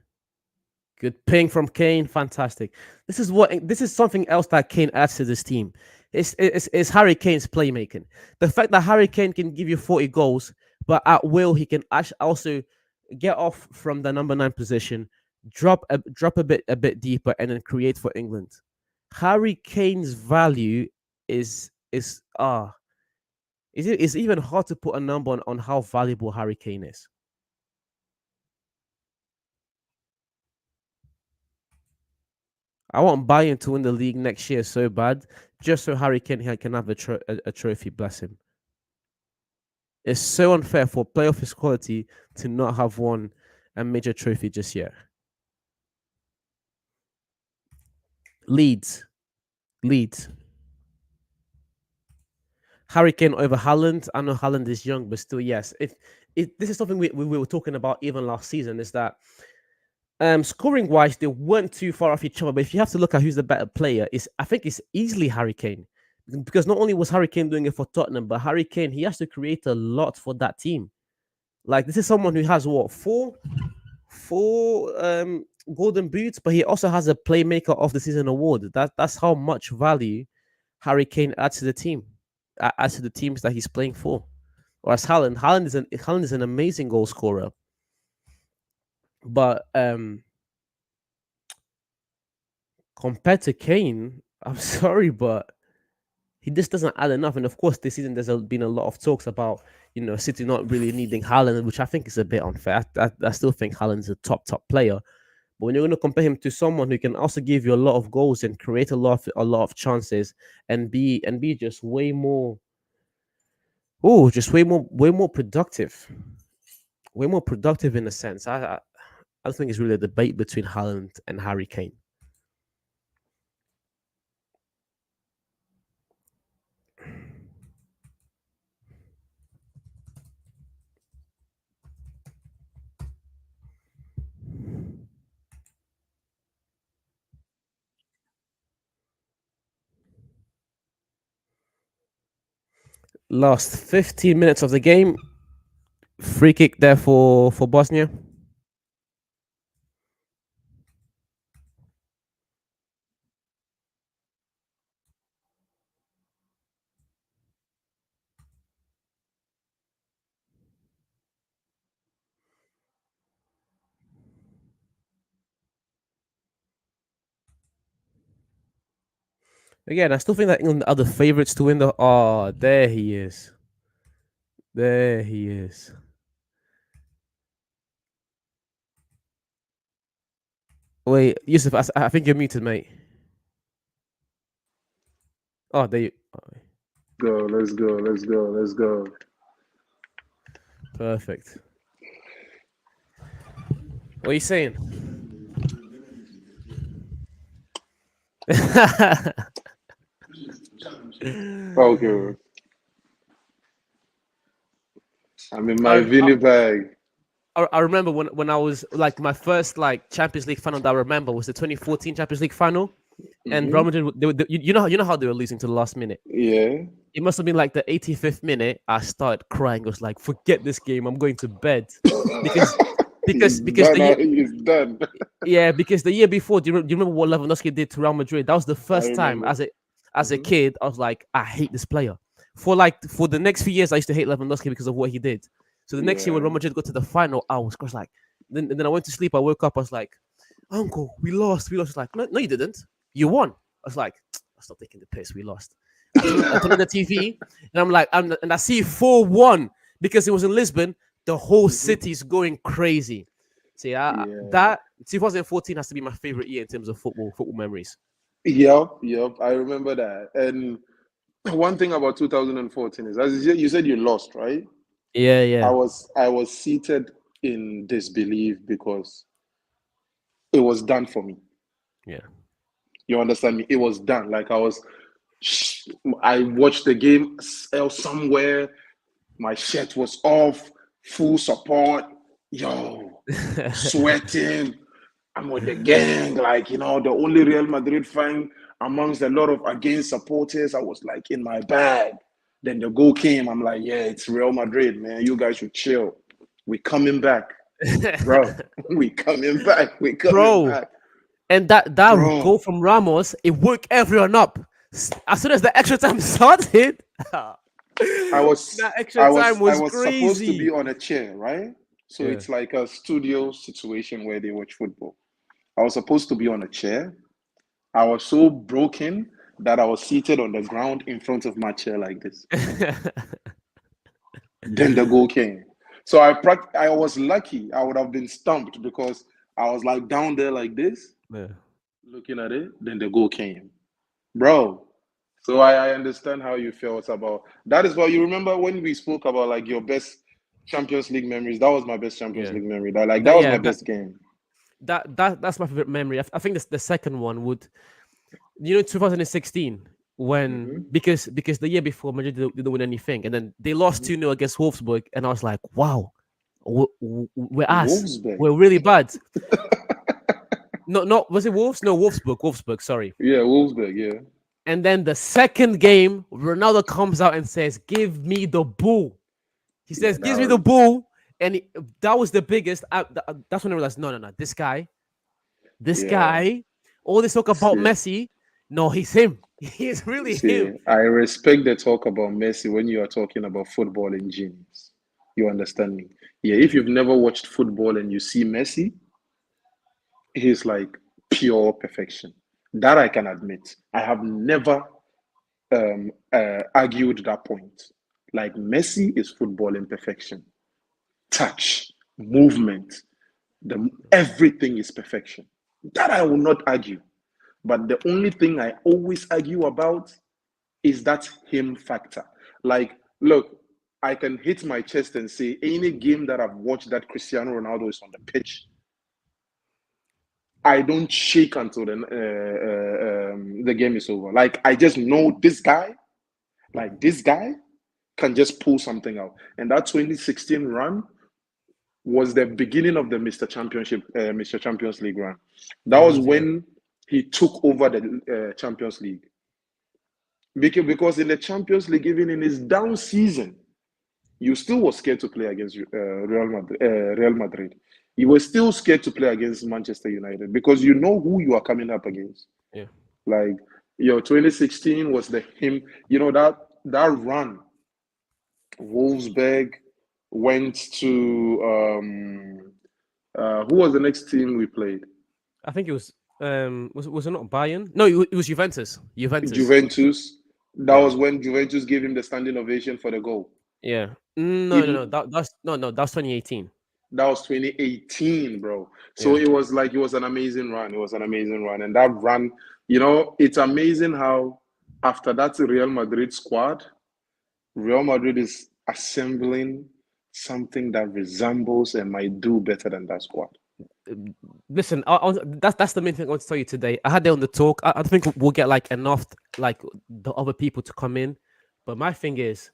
Good ping from Kane. Fantastic. This is something else that Kane adds to this team. It's Harry Kane's playmaking. The fact that Harry Kane can give you 40 goals, but at will he can also get off from the number 9 position, drop a bit deeper, and then create for England. Harry Kane's value is it's even hard to put a number on how valuable Harry Kane is. I want Bayern to win the league next year so bad, just so Harry Kane can have a trophy. Bless him. It's so unfair for a player of his quality to not have won a major trophy just yet. Leeds. Harry Kane over Haaland. I know Haaland is young, but still, yes. If this is something we were talking about even last season, is that scoring wise, they weren't too far off each other. But if you have to look at who's the better player, I think it's easily Harry Kane because not only was Harry Kane doing it for Tottenham, but Harry Kane, he has to create a lot for that team. Like this is someone who has what four golden boots, but he also has a playmaker of the season award. That's how much value Harry Kane adds to the team, adds to the teams that he's playing for. Whereas Haaland is an amazing goal scorer, but compared to Kane, I'm sorry, but he just doesn't add enough. And of course, this season been a lot of talks about City not really needing Haaland, which I think is a bit unfair. I still think Haaland's a top player, but when you're going to compare him to someone who can also give you a lot of goals and create a lot of chances and be just way more productive, in a sense. I think it's really a debate between Haaland and Harry Kane. Last 15 minutes of the game, free kick there for Bosnia. Again, I still think that England are the favourites to win the. Oh, there he is. There he is. Wait, Yusuf, I think you're muted, mate. Oh, there you. Let's go. Perfect. What are you saying? Okay. I'm in my Vinny bag. I remember when I was like my first like Champions League final that I remember was the 2014 Champions League final, and Real Madrid. You know how they were losing to the last minute. Yeah. It must have been like the 85th minute. I started crying. I was like, "Forget this game. I'm going to bed." Because he's done. Yeah, because the year before, do you remember what Lewandowski did to Real Madrid? That was the first time as a kid I was like, I hate this player. For the next few years, I used to hate Lewandowski because of what he did. So the next year when Real Madrid got to the final, I was like, then I went to sleep. I woke up. I was like, Uncle, we lost. We lost. Like, no, you didn't. You won. I was like, I stopped taking the piss. We lost. I turned on the TV and I'm like, and I see 4-1 because it was in Lisbon. The whole city's going crazy. See, that 2014 has to be my favorite year in terms of football memories. Yep. I remember that. And one thing about 2014 is, as you said, you lost, right? Yeah. I was seated in disbelief because it was done for me. Yeah. You understand me? It was done. Like I watched the game somewhere. My shirt was off, full support. Yo, sweating. I'm with the gang. Like, the only Real Madrid fan amongst a lot of against supporters. I was like in my bag. Then the goal came. I'm like, yeah, it's Real Madrid, man. You guys should chill. We're coming back, bro. We coming back. Back. And that goal from Ramos, it woke everyone up. As soon as the extra time started, that extra time was crazy. Supposed to be on a chair, right? So it's like a studio situation where they watch football. I was supposed to be on a chair. I was so broken that I was seated on the ground in front of my chair like this. Then the goal came. So I was lucky. I would have been stumped because I was like down there like this, looking at it. Then the goal came. Bro. So I understand how you felt about that. Is what you remember when we spoke about like your best Champions League memories. That was my best Champions League memory. That was my best game. That's my favorite memory. I think the second one would, 2016 when because the year before Madrid didn't win anything, and then they lost 2-0 against Wolfsburg, and I was like, wow, we're ass. We're really bad. No, was it Wolves? No, Wolfsburg. Sorry. Yeah, Wolfsburg. Yeah. And then the second game, Ronaldo comes out and says, "Give me the ball." He Yeah, says, that "Gives me the was ball," and that was the biggest. That's when I realized, no, this yeah. guy. All this talk about See, Messi, no, he's him. He's really see, him. I respect the talk about Messi when you are talking about football and genius. You understand me? Yeah, if Yeah, you've never watched football and you see Messi, he's like pure perfection. That I can admit. I have never argued that point. Like Messi is football in perfection. Touch, movement, everything is perfection. That I will not argue. But the only thing I always argue about is that him factor. Like, look, I can hit my chest and say any game that I've watched that Cristiano Ronaldo is on the pitch, I don't shake until the game is over. Like, I just know this guy can just pull something out. And that 2016 run was the beginning of the Mr. Champions League run. That it was was, yeah. when he took over the Champions League. Because in the Champions League, even in his down season, you still were scared to play against Real Madrid. You were still scared to play against Manchester United because you know who you are coming up against. Yeah. Like your 2016 was the him. You know that run. Wolfsburg went to who was the next team we played? I think it was it not Bayern? No, it was Juventus. Juventus. Juventus. That Yeah. was when Juventus gave him the standing ovation for the goal. Yeah. It No. That's 2018. That was 2018, bro. So Yeah. it was an amazing run. It was an amazing run. And that run, it's amazing how after that Real Madrid squad, Real Madrid is assembling something that resembles and might do better than that squad. Listen, that's the main thing I want to tell you today. I had it on the talk. I think we'll get like enough like the other people to come in, but my thing is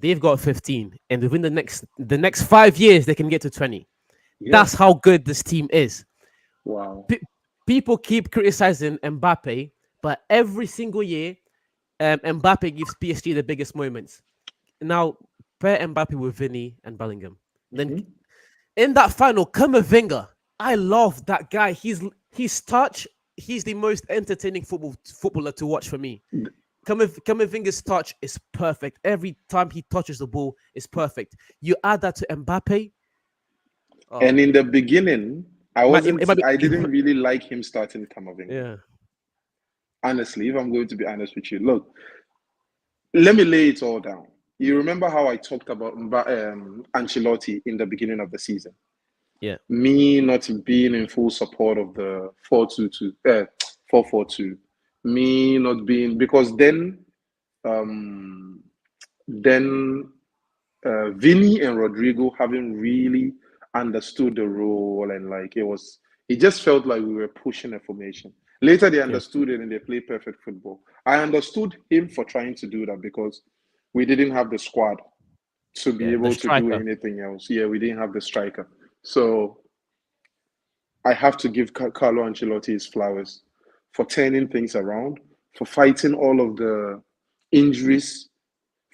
they've got 15, and within the next 5 years they can get to 20. Yeah. That's how good this team is. Wow. People keep criticizing Mbappe, but every single year, Mbappe gives PSG the biggest moments. Now, pair Mbappe with Vinny and Bellingham. Then Mhm. in that final, Kamavinga, I love that guy. His touch. He's the most entertaining footballer to watch for me. Kamavinga's touch is perfect. Every time he touches the ball, it's perfect. You add that to Mbappe. And Oh, in the beginning, it might be. I didn't really like him starting Camavinga. Yeah, Honestly, if I'm going to be honest with you, look, let me lay it all down. You remember how I talked about Ancelotti in the beginning of the season? yeah, Me not being in full support of the 4-2-2, 4-4-2. Me not being because um, then Vinny and Rodrigo haven't really understood the role, and like it just felt like we were pushing a formation. Later, they yeah, understood it and they played perfect football. I understood him for trying to do that because we didn't have the squad to be yeah. The able to do striker. anything else. Yeah, we didn't have the striker. So I have to give Carlo Ancelotti his flowers for turning things around, for fighting all of the injuries,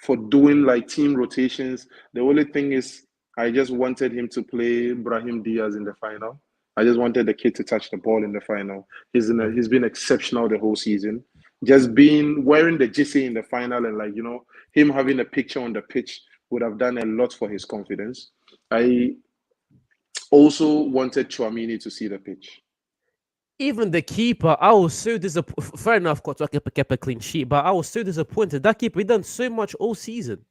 for doing like team rotations. The only thing is, I just wanted him to play Brahim Diaz in the final. I just wanted the kid to touch the ball in the final. Yeah, He's been exceptional the whole season. Just being wearing the jersey in the final and like him having a picture on the pitch would have done a lot for his confidence. I also wanted Chouamini to see the pitch. even the keeper, I was so disappointed. Fair enough, Courtois kept a clean sheet, but I was so disappointed. That keeper, he done so much all season.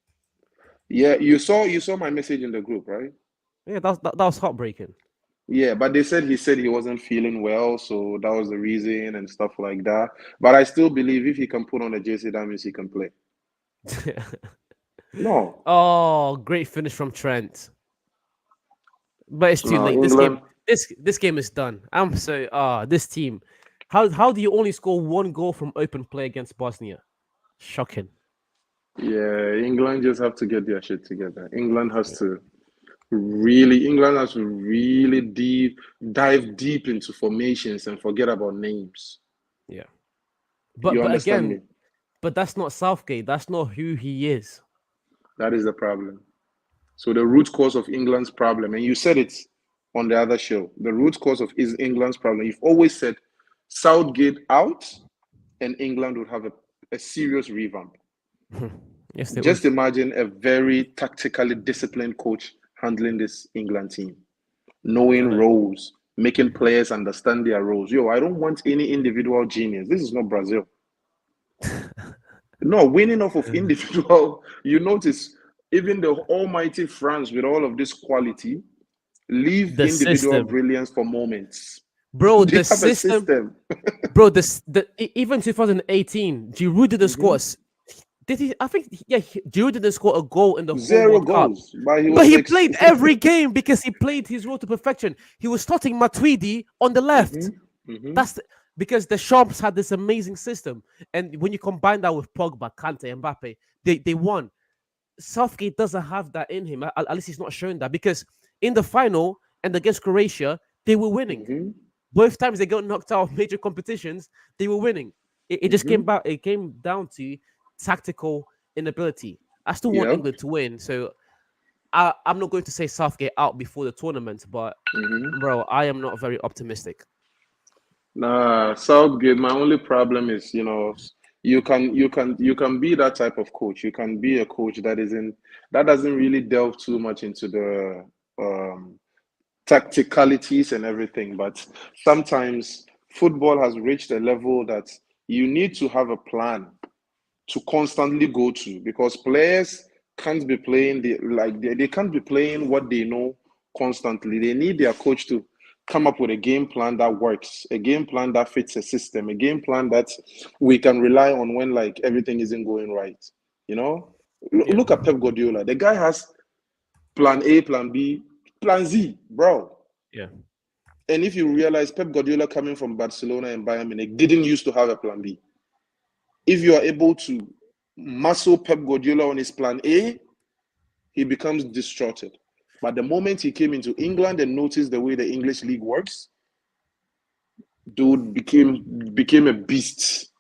Yeah, you saw my message in the group, right? Yeah, that was heartbreaking. Yeah, but he said he wasn't feeling well, so that was the reason and stuff like that. But I still believe if he can put on a jersey, that means he can play. No, Oh, great finish from Trent. But it's too no, late. England. This game is done. I'm so this team. How do you only score one goal from open play against Bosnia? Shocking. Yeah, England just have to get their shit together. Yeah. England has to really dive deep into formations and forget about names. Yeah. You But understand again, me? But that's not Southgate. That's not who he is. That is the problem. So the root cause of England's problem, and you said it on the other show, the root cause of is England's problem. You've always said Southgate out, and England would have a serious revamp. Yes, they Just would. imagine a very tactically disciplined coach handling this England team, knowing Right. roles, making players understand their roles. Yo, I don't want any individual genius. This is not Brazil. No, winning off of individual. You notice even the almighty France with all of this quality leave The individual system, brilliance for moments. bro. They The have a system, system. bro. Even 2018, Giroud didn't score. Did he? I think Giroud didn't score a goal in the whole Zero World Cup. goals, but he But was he played every game because he played his role to perfection. He was starting Matuidi on the left. Because the Sharps had this amazing system, and when you combine that with Pogba, Kante, Mbappe, they won. Southgate doesn't have that in him. At least he's not showing that because in the final and against Croatia, they were winning. Both times they got knocked out of major competitions, they were winning. It just came back. It came down to tactical inability. I still want Yep. England to win, so I'm not going to say Southgate out before the tournament, but bro, I am not very optimistic. Nah, Southgate. My only problem is, you can be that type of coach. You can be a coach that doesn't really delve too much into the tacticalities and everything. But sometimes football has reached a level that you need to have a plan to constantly go to because players can't be playing they can't be playing what they know constantly. They need their coach to come up with a game plan that works, a game plan that fits a system, a game plan that we can rely on when like everything isn't going right. You know, Yeah, look at Pep Guardiola. The guy has plan A, plan B, plan Z, bro. yeah. And if you realize Pep Guardiola coming from Barcelona and Bayern Munich didn't used to have a plan B. If you are able to muscle Pep Guardiola on his plan A, he becomes distorted. But the moment he came into England and noticed the way the English league works, dude became a beast.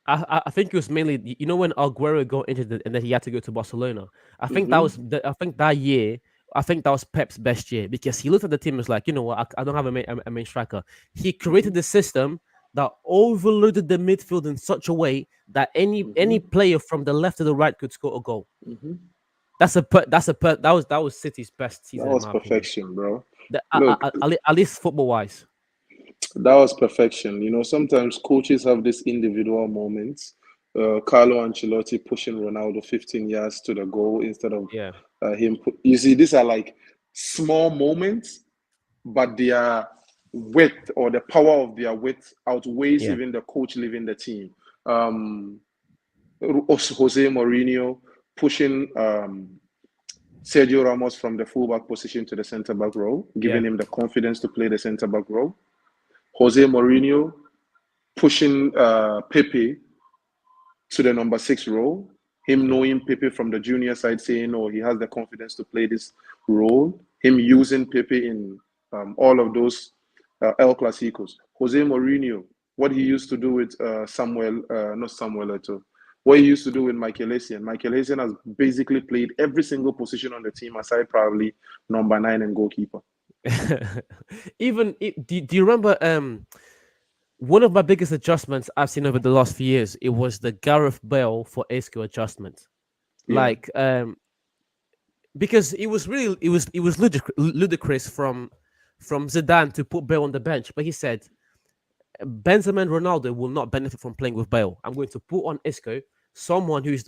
I think it was mainly when Aguero got injured and then he had to go to Barcelona. I think I think that year. I think that was Pep's best year because he looked at the team and was like, you know what, I don't have a main striker. He created the system that overloaded the midfield in such a way that any player from the left to the right could score a goal. That was City's best That season in was my opinion. perfection, bro. At, Look, at least football wise. that was perfection. Sometimes coaches have these individual moments. Carlo Ancelotti pushing Ronaldo 15 yards to the goal instead of Yeah. him. You see, these are like small moments, but their width or the power of their width outweighs Yeah. even the coach leaving the team. Jose Mourinho pushing Sergio Ramos from the fullback position to the centre back role, giving him the confidence to play the centre back role. Jose Mourinho pushing Pepe to the number 6 role. Him knowing Pepe from the junior side, saying, "Oh, he has the confidence to play this role." Him using Pepe in all of those El Clasicos. Jose Mourinho, what he used to do with not Samuel Eto'o, what he used to do with Michael Essien. Michael Essien has basically played every single position on the team aside probably number 9 and goalkeeper. Do you remember one of my biggest adjustments I've seen over the last few years? It was the Gareth Bale for Isco adjustment. Yeah. Like because it was ludicrous from Zidane to put Bale on the bench, but he said Benzema and Ronaldo will not benefit from playing with Bale. I'm going to put on Isco, someone who's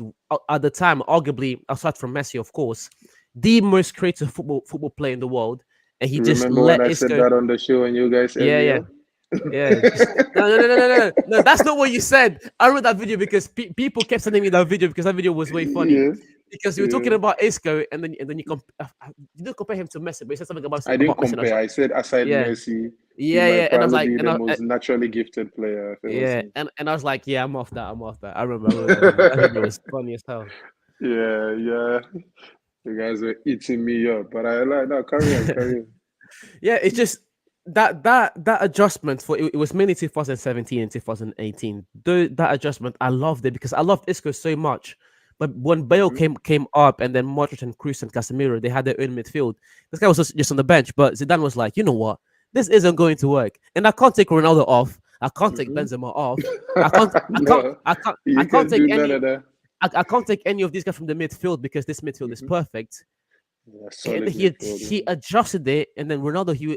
at the time, arguably aside from Messi, of course, the most creative football player in the world, and he just Remember let when I Isco. said that on the show and you guys said, Yeah. No. That's not what you said. I remember that video because people kept sending me that video because that video was way funny. Yeah. Because you were talking about Isco and then you didn't compare him to Messi, but you said something about I didn't Messi. compare. I said aside Messi, he might and I was probably like, be the most naturally gifted player. and I was like, yeah, I'm off that. I remember that video was funny as hell. Yeah. The guys were eating me up, but I like that. Carry on. Yeah, it's just that adjustment for it was mainly 2017 and 2018. That adjustment, I loved it because I loved Isco so much. But when Bale came up and then Modric and Kroos and Casemiro, they had their own midfield. This guy was just on the bench, but Zidane was like, you know what, this isn't going to work, and I can't take Ronaldo off. I can't take Benzema off. I can't. No, you I can't can do take none any. of that. I can't take any of these guys from the midfield because this midfield is perfect. Yeah, And solid he midfield, he yeah. adjusted it, and then Ronaldo,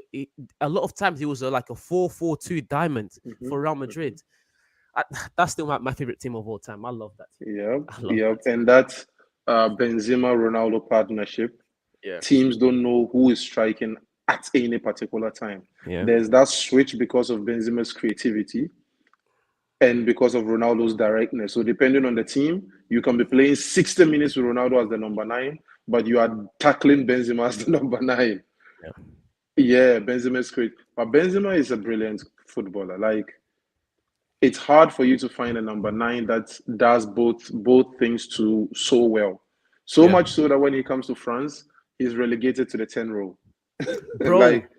a lot of times he was like a 4-4-2 diamond for Real Madrid. That's still my favorite team of all time. I love that team. Yep, I love yep. that team. And that Benzema Ronaldo partnership, Yeah, teams don't know who is striking at any particular time. yeah, There's that switch because of Benzema's creativity and because of Ronaldo's directness. So depending on the team, you can be playing 60 minutes with Ronaldo as the number 9, but you are tackling Benzema as the number 9. yeah. Yeah, Benzema's great. But Benzema is a brilliant footballer. Like, it's hard for you to find a number 9 that does both things to so well. So Yeah. much so that when he comes to France, he's relegated to the 10 row. Bro, Like,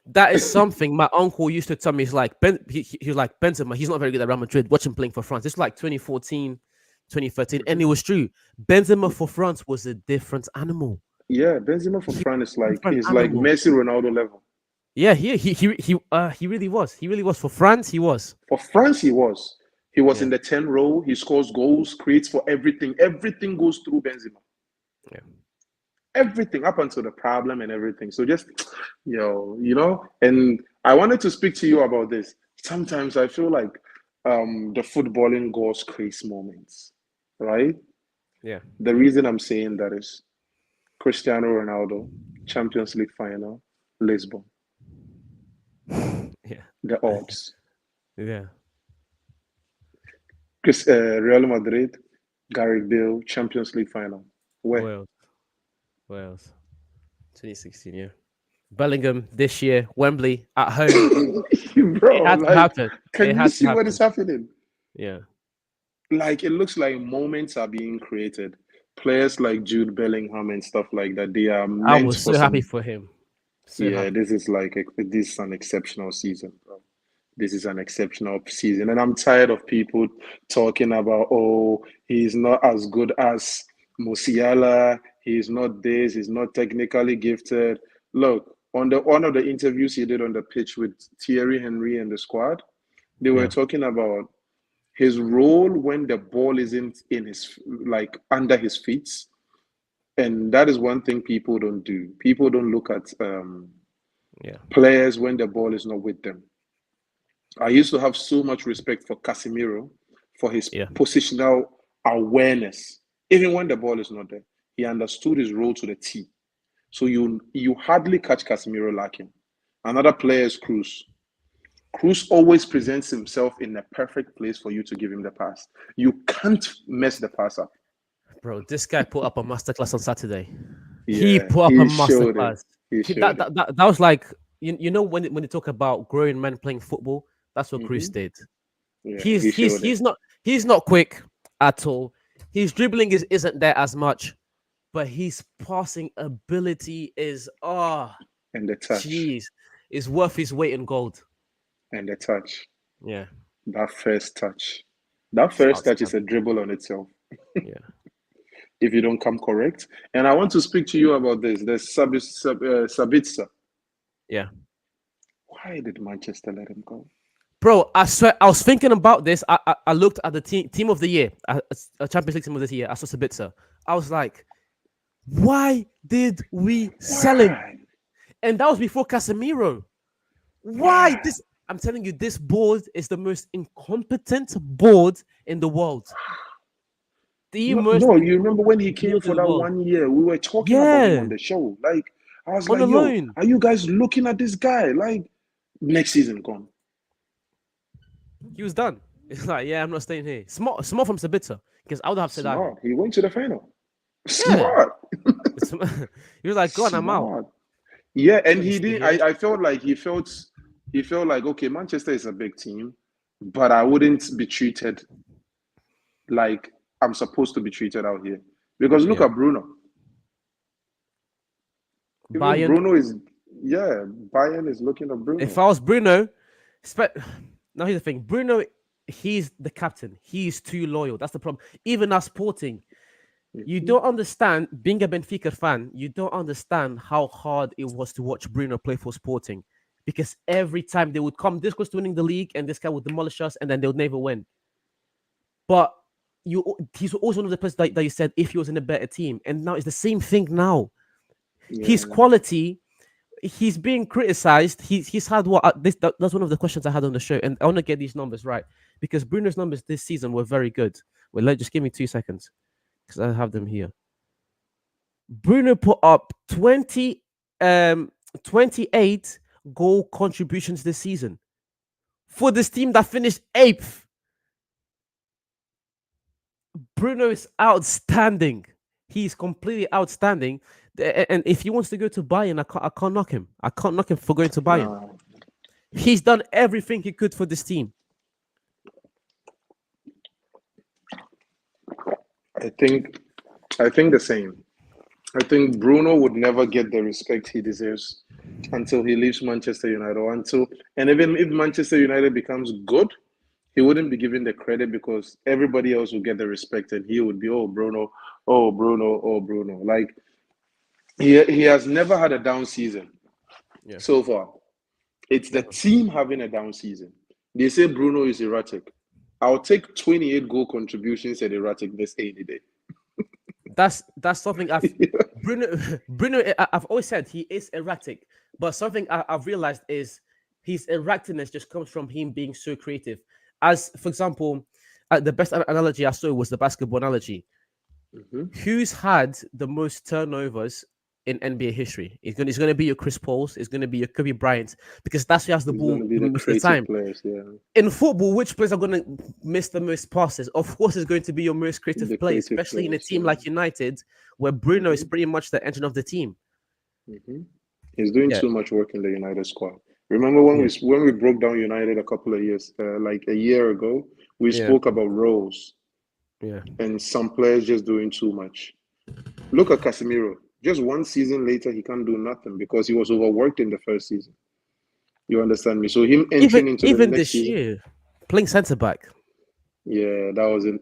that is something my uncle used to tell me. He's like, he's like, Benzema, he's not very good at Real Madrid. Watch him playing for France. It's like 2014, 2013. And it was true. Benzema for France was a different animal. yeah, Benzema for He France different is like animal. Messi Ronaldo level. Yeah, he really was. He really was. For France, he was. For France, he was. He was Yeah. in the 10 row. He scores goals, creates for everything. Everything goes through Benzema. Yeah. Everything up until the problem and everything. So just, and I wanted to speak to you about this. Sometimes I feel like the footballing goes crazy moments, right? Yeah. The reason I'm saying that is Cristiano Ronaldo, Champions League final, Lisbon, Yeah. the odds. Yeah. Real Madrid, Gareth Bale, Champions League final. Where? Wales. 2016, yeah. Bellingham this year, Wembley at home. Bro, It had to happen. can It you had see to what is happen. happening? Yeah. Like, it looks like moments are being created. Players like Jude Bellingham and stuff like that, they are I meant was for so happy some. for him. So Yeah, happy. this is an exceptional season, bro. This is an exceptional season, and I'm tired of people talking about, oh, he's not as good as Musiala. He's not this. He's not technically gifted. Look, on the one of the interviews he did on the pitch with Thierry Henry and the squad, they were Yeah. talking about his role when the ball isn't in his under his feet, and that is one thing people don't do. People don't look at Yeah. players when the ball is not with them. I used to have so much respect for Casemiro for his Yeah. positional awareness. Even when the ball is not there, he understood his role to the T. So you hardly catch Casemiro lacking. Another player is Kroos. Kroos always presents himself in the perfect place for you to give him the pass. You can't mess the pass up. Bro, this guy put up a masterclass on Saturday. He Yeah, put up a he showed it. masterclass. He showed That, it. that was like, you know, when they talk about grown men playing football, that's what Cruz did. Yeah, he showed it. He's not quick at all. His dribbling isn't there as much, but his passing ability is And the touch. jeez, is worth his weight in gold. And the touch. Yeah. That first touch. That first touch is a dribble on itself. Yeah. If you don't come correct. And I want to speak to you about this. The Sabitzer. Yeah. Why did Manchester let him go? Bro, I swear, I was thinking about this. I looked at the team of the year, a Champions League team of this year. I saw Sabitzer. I was like, why did we sell him? And that was before Casemiro. Why this? I'm telling you, this board is the most incompetent board in the world. You remember when he came for that 1 year? We were talking about him on the show. Like, I was like, yo, are you guys looking at this guy? Like, next season gone. He was done. It's like, yeah, I'm not staying here. Smart from Sabitzer, because I would have said that. He went to the final. Smart. He was like, go on, I'm out. Yeah, and he did. I felt like he felt like, okay, Manchester is a big team, but I wouldn't be treated like I'm supposed to be treated out here. Because look at Bruno. Bayern. Bruno is Yeah, Bayern is looking at Bruno. If I was Bruno, now here's the thing: Bruno, he's the captain. He's too loyal. That's the problem. Even us Sporting, you don't understand. Being a Benfica fan, you don't understand how hard it was to watch Bruno play for Sporting, because every time they would come this close to winning the league, and this guy would demolish us, and then they would never win. But he's also one of the players that you said if he was in a better team, and now it's the same thing now. Yeah. His quality, he's being criticized. He's had that's one of the questions I had on the show, and I want to get these numbers right because Bruno's numbers this season were very good. Well, just give me 2 seconds because I have them here. Bruno put up 28 goal contributions this season for this team that finished 8th. Bruno is outstanding. He's completely outstanding. And if he wants to go to Bayern, I can't knock him. I can't knock him for going to Bayern. Nah. He's done everything he could for this team. I think the same. I think Bruno would never get the respect he deserves until he leaves Manchester United, and even if Manchester United becomes good, he wouldn't be given the credit because everybody else would get the respect and he would be, oh Bruno, oh Bruno, oh Bruno. Like he has never had a down season so far. It's the team having a down season. They say Bruno is erratic. I'll take 28 goal contributions at erratic this any day. That's something Bruno. I've always said he is erratic, but something I've realized is his erraticness just comes from him being so creative. As for example, the best analogy I saw was the basketball analogy. Who's had the most turnovers in NBA history? It's going to be your Chris Pauls. It's going to be your Kobe Bryant because that's who has the ball most of the time. Players, yeah. In football, which players are going to miss the most passes? Of course, it's going to be your most creative players, especially in a team like United, where Bruno is pretty much the engine of the team. He's doing too much work in the United squad. Remember when we broke down United a couple of years, like a year ago, we spoke about roles. Yeah. And some players just doing too much. Look at Casemiro. Just one season later, he can't do nothing because he was overworked in the first season. You understand me? So him entering into the next this season, year, playing centre back. Yeah, that was it.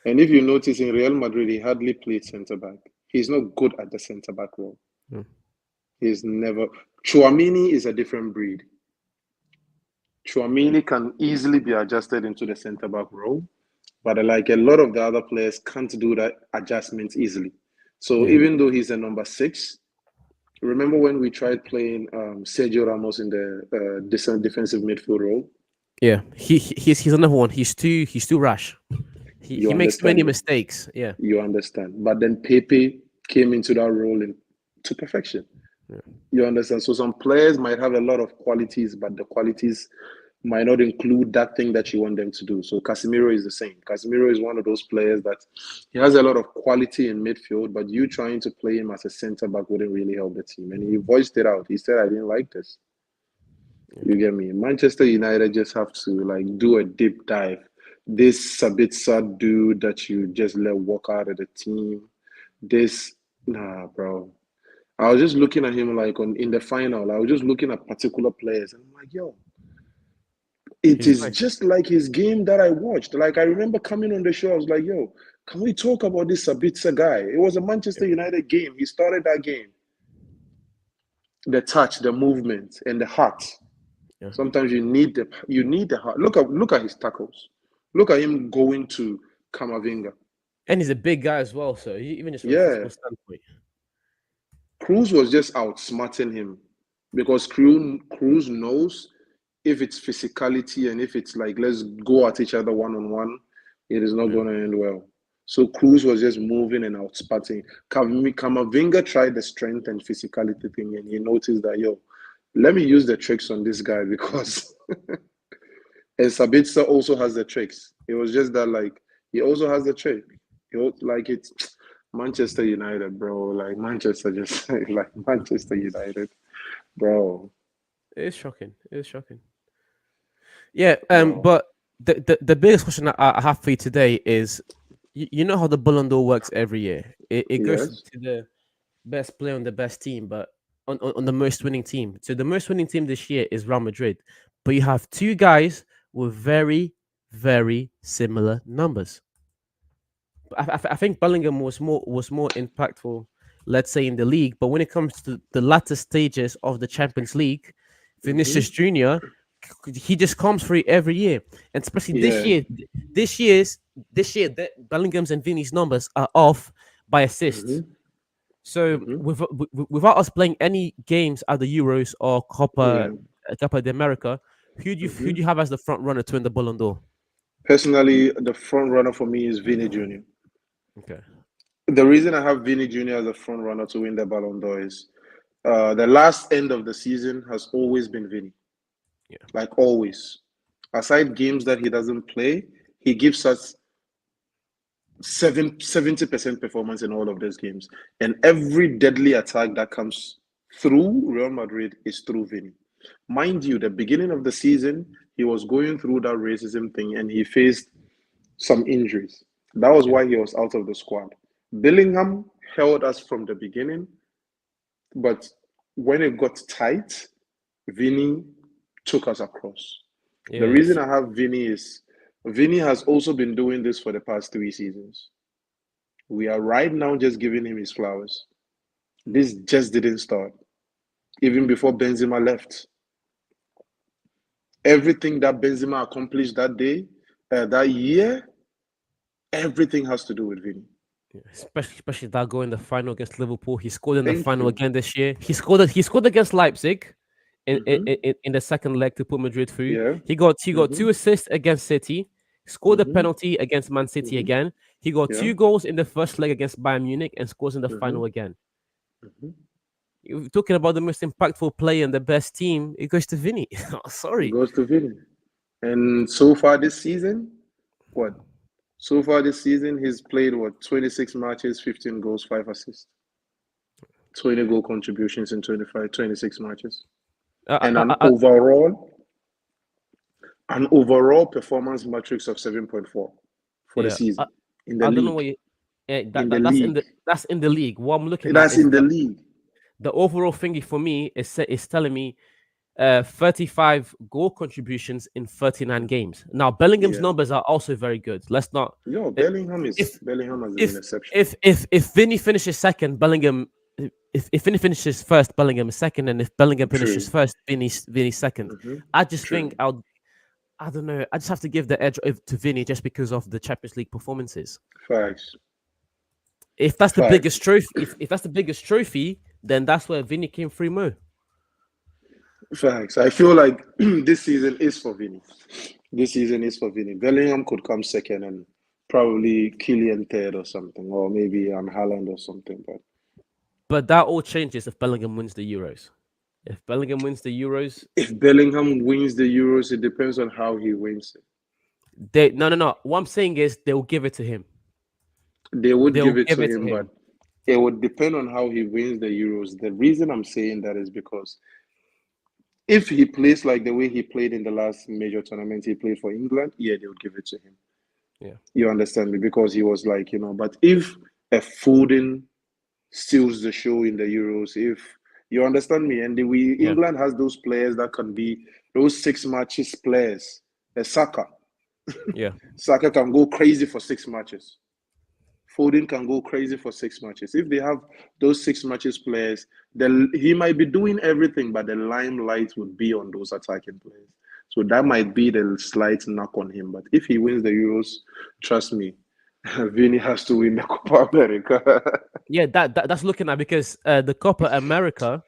And if you notice in Real Madrid, he hardly played centre back. He's not good at the centre back role. He's never. Chouamini is a different breed. Chouamini can easily be adjusted into the centre back role, but like a lot of the other players can't do that adjustment easily. So even though he's a number 6, remember when we tried playing Sergio Ramos in the defensive midfield role? Yeah, he's another one. He's too rash. He makes many mistakes. Yeah, you understand. But then Pepe came into that role to perfection. You understand? So some players might have a lot of qualities, but the qualities might not include that thing that you want them to do. So Casemiro is the same. Casemiro is one of those players that he has a lot of quality in midfield, but you trying to play him as a centre back wouldn't really help the team. And he voiced it out. He said, I didn't like this. You get me? Manchester United just have to do a deep dive. This Sabitzer dude that you just let walk out of the team. Nah, bro. I was just looking at him in the final. I was just looking at particular players, and I'm like, yo, it is just like his game that I watched. Like I remember coming on the show, I was like, yo, can we talk about this Sabitzer guy? It was a Manchester United game. He started that game. The touch, the movement, and the heart. Yeah. Sometimes you need the heart. Look at his tackles. Look at him going to Camavinga. And he's a big guy as well, so even just from a physical standpoint. Cruz was just outsmarting him because Cruz knows if it's physicality and if it's let's go at each other one-on-one, it is not going to end well. So Cruz was just moving and outsmarting. Camavinga tried the strength and physicality thing, and he noticed that, yo, let me use the tricks on this guy because and Sabitzer also has the tricks. It was just that he also has the trick. It's Manchester United, bro. Manchester United, bro. It is shocking. Yeah, but the biggest question I have for you today is, you know how the Ballon d'Or works every year. It goes to the best player on the best team, but on the most winning team. So the most winning team this year is Real Madrid, but you have two guys with very, very similar numbers. I think Bellingham was more impactful, let's say, in the league. But when it comes to the latter stages of the Champions League, Mm-hmm. Vinicius Junior, he just comes through every year, and especially this Yeah. year. Bellingham's and Vini's numbers are off by assists. Mm-hmm. So Mm-hmm. without us playing any games at the Euros or Yeah. Copa de America, who Mm-hmm. do you have as the front runner to win the Ballon d'Or? Personally, the front runner for me is Vini Jr. Okay. The reason I have Vini Jr. as a front runner to win the Ballon d'Or is the last end of the season has always been Vini. Yeah. Like always. Aside games that he doesn't play, he gives us 70% performance in all of those games. And every deadly attack that comes through Real Madrid is through Vini. Mind you, the beginning of the season, he was going through that racism thing and he faced some injuries. That was Yeah. why he was out of the squad. Bellingham held us from the beginning, but when it got tight, Vini took us across. The Yeah. reason I have Vini is Vini has also been doing this for the past 3 seasons. We are right now just giving him his flowers. This just didn't start. Even before Benzema left, everything that Benzema accomplished that day, that year, everything has to do with Vini. Yeah, especially that goal in the final against Liverpool. He scored in the Thank final you. again this year. He scored against Leipzig Mm-hmm. in the second leg to put Madrid through. Yeah. He got Mm-hmm. two assists against City. Scored a Mm-hmm. penalty against Man City Mm-hmm. again. He got Yeah. two goals in the first leg against Bayern Munich and scores in the Mm-hmm. final again. Mm-hmm. You're talking about the most impactful player and the best team. It goes to Vinny. It Sorry. goes to Vini. And so far this season, what? So far this season, he's played what 26 matches, 15 goals, 5 assists, 20 goal contributions in 26 matches, I, and I, I, I- an overall performance matrix of 7.4 for the yeah. I, season in the I don't know league. what you. Yeah, In the that's in league, the league. What I'm looking at that's is in the league. the overall thingy for me is telling me 35 goal contributions in 39 games. Now Bellingham's Yeah, numbers are also very good. Let's not yo, uh, Bellingham if has been if exceptional. if Vinny finishes second, Bellingham if Vinny finishes first, Bellingham is second, and if Bellingham finishes True. first, Vinny's second. Mm-hmm. I just think True. I don't know. I just have to give the edge to Vinny just because of the Champions League performances. Facts. If that's the Facts. biggest trophy, if that's the biggest trophy, then that's where Vinny came through more. Facts. I feel like this season is for Vini. This season is for Vini. Bellingham could come second and probably Kylian third or something, or maybe Haaland or something. But But that all changes if Bellingham wins the Euros. If Bellingham wins the Euros, if Bellingham wins the Euros, it depends on how he wins it. no. What I'm saying is they'll give it to him. They would They'll give it give to it to him, but him. it would depend on how he wins the Euros. The reason I'm saying that is because if he plays like the way he played in the last major tournament he played for England, yeah, they would give it to him. Yeah. You understand me? Because he was like, but if a Foden steals the show in the Euros, if you understand me, and Yeah. England has those players that can be those 6 matches players. A Saka. Yeah. Saka can go crazy for 6 matches. Foden can go crazy for 6 matches. If they have those 6 matches players, then he might be doing everything, but the limelight would be on those attacking players. So that might be the slight knock on him. But if he wins the Euros, trust me, Vini has to win the Copa America. Yeah, that's looking at because the Copa America,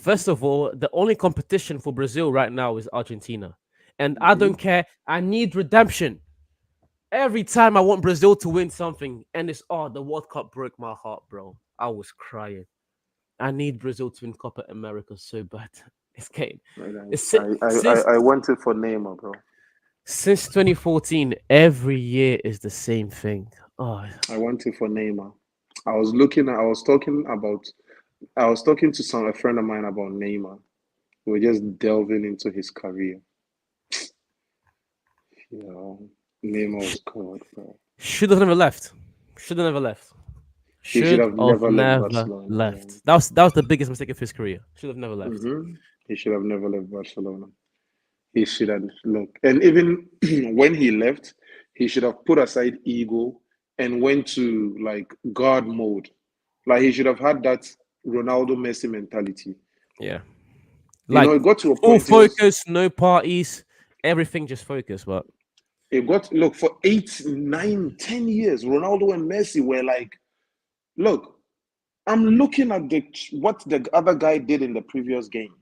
first of all, the only competition for Brazil right now is Argentina. And I don't care. I need redemption. Every time I want Brazil to win something, and it's the World Cup broke my heart, bro. I was crying. I need Brazil to win Copa America so bad. It's getting it's I, si- I, I, since I want it for Neymar, bro. since 2014, every year is the same thing. Oh, I want it for Neymar. I was talking to a friend of mine about Neymar. We were just delving into his career. Yeah, Neymar sh- was good, bro. should have never left. Should have never left. He should Should have have never left never Barcelona. left. That was the biggest mistake of his career. Should have never left. He should have never left Barcelona. He should have look, and even when he left, he should have put aside ego and went to like God mode. Like he should have had that Ronaldo Messi mentality. Yeah. You know, Like it got to a full point. It was focus, no parties, everything just focus. But it got look for 8, 9, 10 years. Ronaldo and Messi were like, look, I'm looking at what the other guy did in the previous game.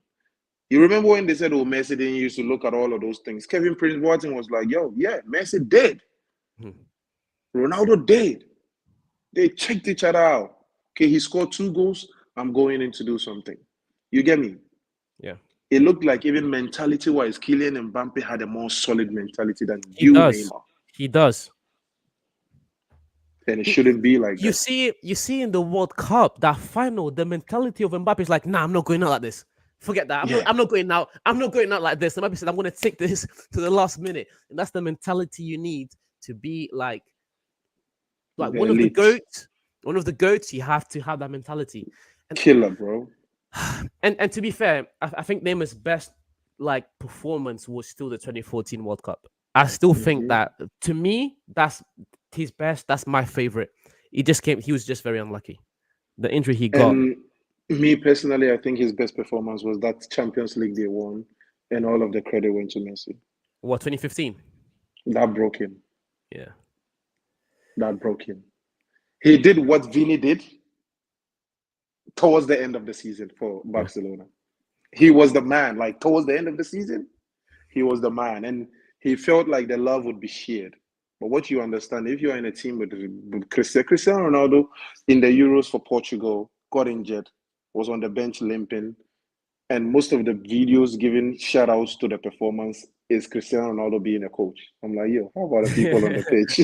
You remember when they said, "Oh, Messi didn't used to look at all of those things." Kevin Prince Boateng was like, "Yo, yeah, Messi did. Ronaldo did. They checked each other out. Okay, he scored 2 goals. I'm going in to do something. You get me? yeah, It looked like even mentality-wise, Kylian Mbappe had a more solid mentality than he does. Neymar. He does. And it shouldn't be like You that. see in the World Cup, that final, the mentality of Mbappe is like, nah, I'm not going out like this. Forget that. I'm not going out. I'm not going out like this. Mbappe said, I'm going to take this to the last minute. And that's the mentality you need to be like The one of the elite. goats. One of the goats, you have to have that mentality. And, Killer, bro. and to be fair, I think Neymar's best like performance was still the 2014 World Cup. I still think that, to me, that's his best. That's my favorite. He was just very unlucky. The injury he got. And me personally, I think his best performance was that Champions League they won, and all of the credit went to Messi. What, 2015? That broke him. Yeah. That broke him. He did what Vini did towards the end of the season for Barcelona. He was the man. Like towards the end of the season, he was the man, and he felt like the love would be shared. But what you understand, if you're in a team with Cristiano Ronaldo in the Euros for Portugal, got injured, was on the bench limping, and most of the videos giving shout outs to the performance is Cristiano Ronaldo being a coach. I'm like, yo, how about the people on the pitch?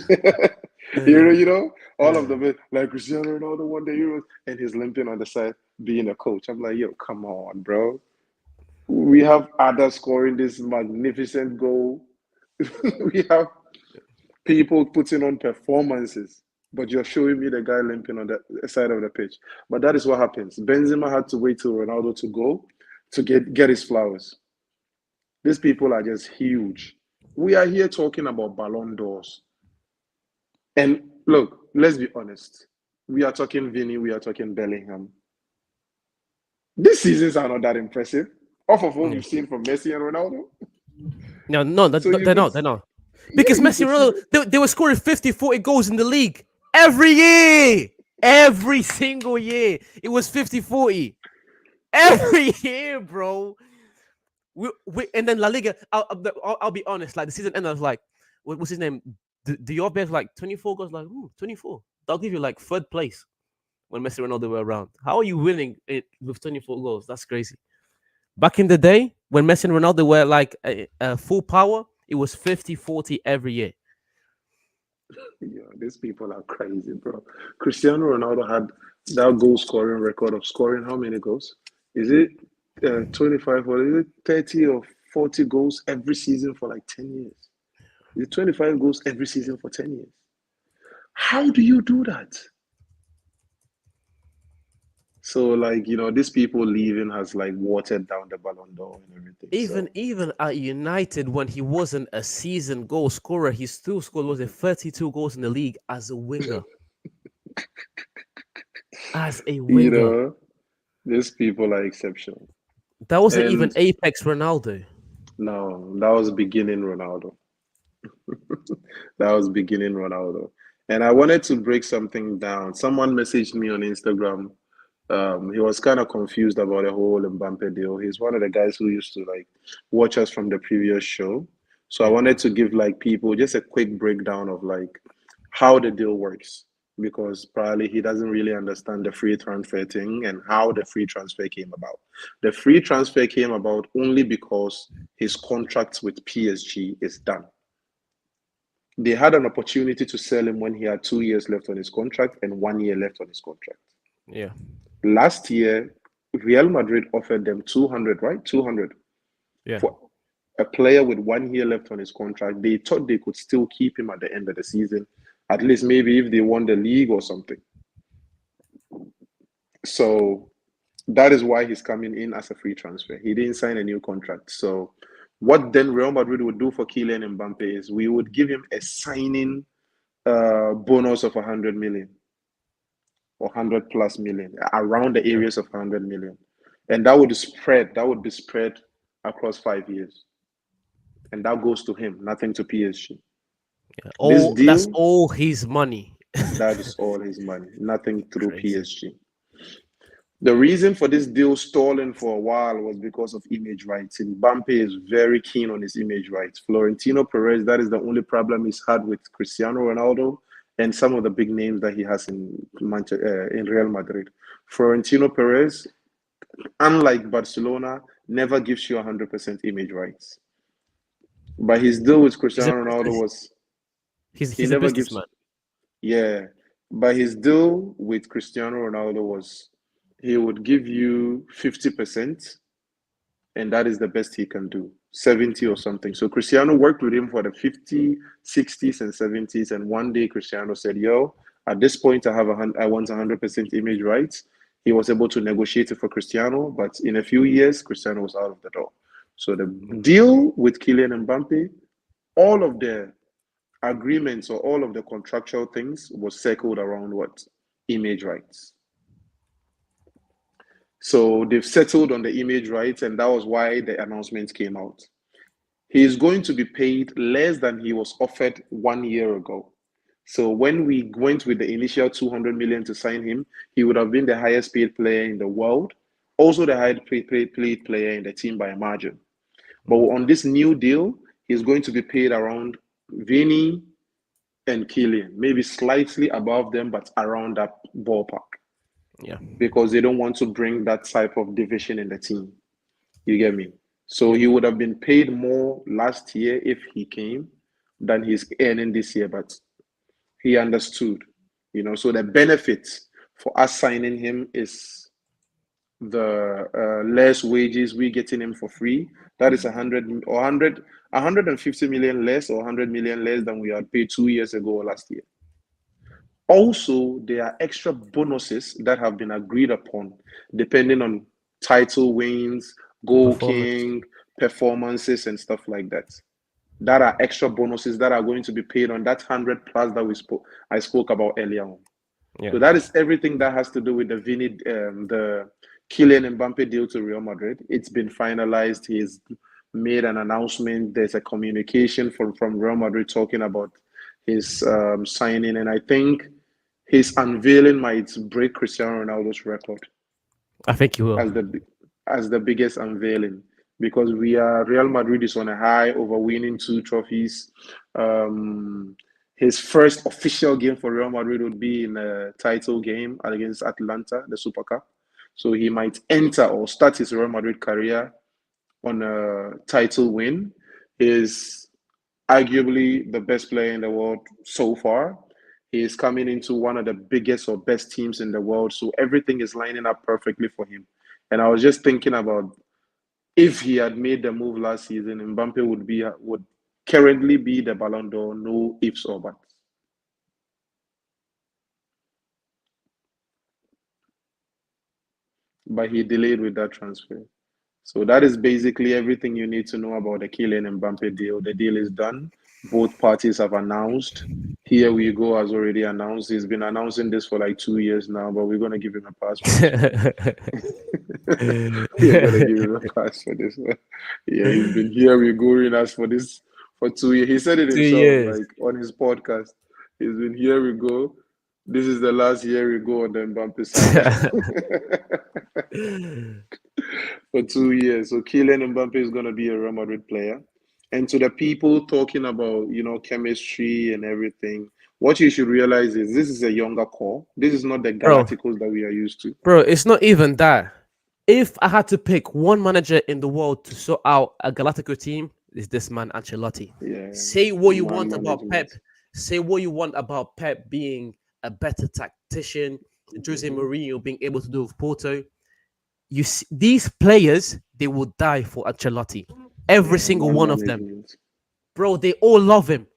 you know, all of them like Cristiano Ronaldo won the Euros and he's limping on the side being a coach. I'm like, yo, come on, bro. We have others scoring this magnificent goal. We have people putting on performances, but you're showing me the guy limping on the side of the pitch. But that is what happens. Benzema had to wait till Ronaldo to go to get his flowers. These people are just huge. We are here talking about Ballon d'Ors. And look, let's be honest. We are talking Vini, we are talking Bellingham. These seasons are not that impressive. Off of what we've seen from Messi and Ronaldo. No, they're not. Because Messi and Ronaldo, they were scoring 50, 40 goals in the league every year. Every single year. It was 50, 40. Every year, bro. And then La Liga, I'll be honest, like the season ended, I was like, what's his name? Diop has like 24 goals, like 24. They'll give you like 3rd place when Messi and Ronaldo were around. How are you winning it with 24 goals? That's crazy. Back in the day, when Messi and Ronaldo were like full power, it was 50, 40 every year. Yeah, these people are crazy, bro. Cristiano Ronaldo had that goal scoring record of scoring how many goals? Is it 25 or is it 30 or 40 goals every season for like 10 years? Is it 25 goals every season for 10 years? How do you do that? So, like, you know, these people leaving has like watered down the Ballon d'Or and everything. Even at United, when he wasn't a season goal scorer, he still scored 32 goals in the league as a winger. As a winger. You know, these people are exceptional. That wasn't even apex Ronaldo. No, that was beginning Ronaldo. That was beginning Ronaldo. And I wanted to break something down. Someone messaged me on Instagram. He was kind of confused about the whole Mbappe deal. He's one of the guys who used to like watch us from the previous show. So I wanted to give like people just a quick breakdown of like how the deal works, because probably he doesn't really understand the free transfer thing and how the free transfer came about. The free transfer came about only because his contract with PSG is done. They had an opportunity to sell him when he had 2 years left on his contract and 1 year left on his contract. Yeah. Last year, Real Madrid offered them 200, right? 200. Yeah. For a player with 1 year left on his contract. They thought they could still keep him at the end of the season, at least maybe if they won the league or something. So that is why he's coming in as a free transfer. He didn't sign a new contract. So what then Real Madrid would do for Kylian Mbappe is we would give him a signing bonus of 100 million or 100 plus million, around the Yeah. areas of 100 million. And that would be spread across 5 years. And that goes to him, nothing to PSG. Yeah. This All that's deal, all his money. that is all his money, nothing through Crazy. PSG. The reason for this deal stalling for a while was because of image rights. And Mbappe is very keen on his image rights. Florentino Perez, that is the only problem he's had with Cristiano Ronaldo and some of the big names that he has in Real Madrid. Florentino Perez, unlike Barcelona, never gives you 100% image rights. But his deal with He's a Cristiano Ronaldo was he he's a never gives, businessman. yeah. But his deal with Cristiano Ronaldo was he would give you 50%, and that is the best he can do, 70 or something. So Cristiano worked with him for the 50, 60s, and 70s. And one day Cristiano said, yo, at this point, I want 100% image rights. He was able to negotiate it for Cristiano, but in a few years, Cristiano was out of the door. So the deal with Kylian Mbappe, all of the agreements or all of the contractual things was circled around what? Image rights. So they've settled on the image rights, and that was why the announcement came out. He is going to be paid less than he was offered 1 year ago. So when we went with the initial 200 million to sign him, he would have been the highest paid player in the world, also the highest paid player in the team by a margin. But on this new deal, he's going to be paid around Vinny and Kylian, maybe slightly above them, but around that ballpark. Yeah. Because they don't want to bring that type of division in the team. You get me? So he would have been paid more last year if he came than he's earning this year, but he understood, So the benefit for us signing him is the less wages, we getting him for free. That is 150 million less or 100 million less than we had paid 2 years ago or last year. Also, there are extra bonuses that have been agreed upon depending on title wins, goal Performance. king, performances, and stuff like that. That are extra bonuses that are going to be paid on that 100 plus that I spoke about earlier on. Yeah. So that is everything that has to do with the Kylian Mbappe deal to Real Madrid. It's been finalized. He's made an announcement. There's a communication from Real Madrid talking about his signing, and I think his unveiling might break Cristiano Ronaldo's record I think you will. as the biggest unveiling, because Real Madrid is on a high over winning 2 trophies. His first official game for Real Madrid would be in a title game against Atlanta, the Super Cup. So he might enter or start his Real Madrid career on a title win. He's arguably the best player in the world so far. He is coming into one of the biggest or best teams in the world. So everything is lining up perfectly for him. And I was just thinking about if he had made the move last season, Mbappe would currently be the Ballon d'Or, no ifs or buts. But he delayed with that transfer. So that is basically everything you need to know about the Kylian Mbappe deal. The deal is done. Both parties have announced. Here we go has already announced. He's been announcing this for like 2 years now, but we're going to give him a pass for this one. We're going to give him a pass for this one. Yeah, he's been here regoing us for this for 2 years. He said it 2 years. himself, like on his podcast. He's been here we go. This is the last year we go on the Mbappe side. For 2 years. So Kylian Mbappe is going to be a Real Madrid player. And to the people talking about, chemistry and everything, what you should realize is this is a younger core. This is not the Bro. Galacticos that we are used to. Bro, it's not even that. If I had to pick one manager in the world to sort out a Galactico team, is this man Ancelotti. Yeah. Say what you want management. about Pep. Say what you want about Pep being a better tactician, Jose Mourinho being able to do with Porto. You see, these players, they will die for Ancelotti. Every single one of them. Bro, they all love him.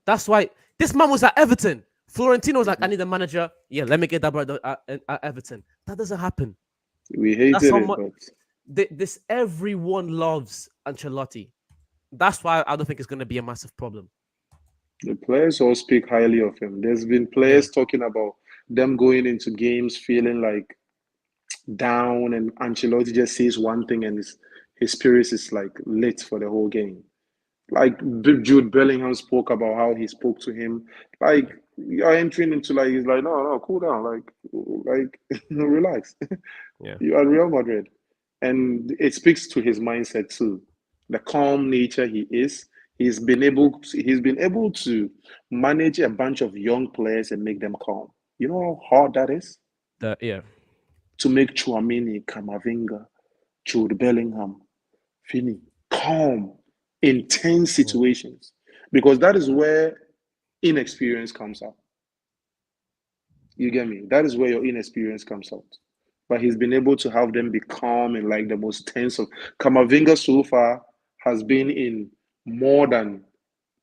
That's why this man was at Everton Florentino was like, I need a manager. Yeah, let me get that brother at Everton. That doesn't happen. We That's hated how it, much but this everyone loves Ancelotti. That's why I don't think it's going to be a massive problem. the players all speak highly of him. There's been Yeah, players talking about them going into games feeling like down, and Ancelotti just says one thing, and his spirit is like lit for the whole game. Like Jude Bellingham spoke about how he spoke to him. Like you're entering into like he's like, no, cool down, like relax. yeah, You are Real Madrid, and it speaks to his mindset too. The calm nature he is. He's been able to manage a bunch of young players and make them calm. You know how hard that is yeah, to make Chouamini, Camavinga, Jude Bellingham, Fini calm in tense yeah, situations, because that is where inexperience comes out. You get me? That is where your inexperience comes out. But he's been able to have them be calm in like the most tense of. Camavinga so far has been in more than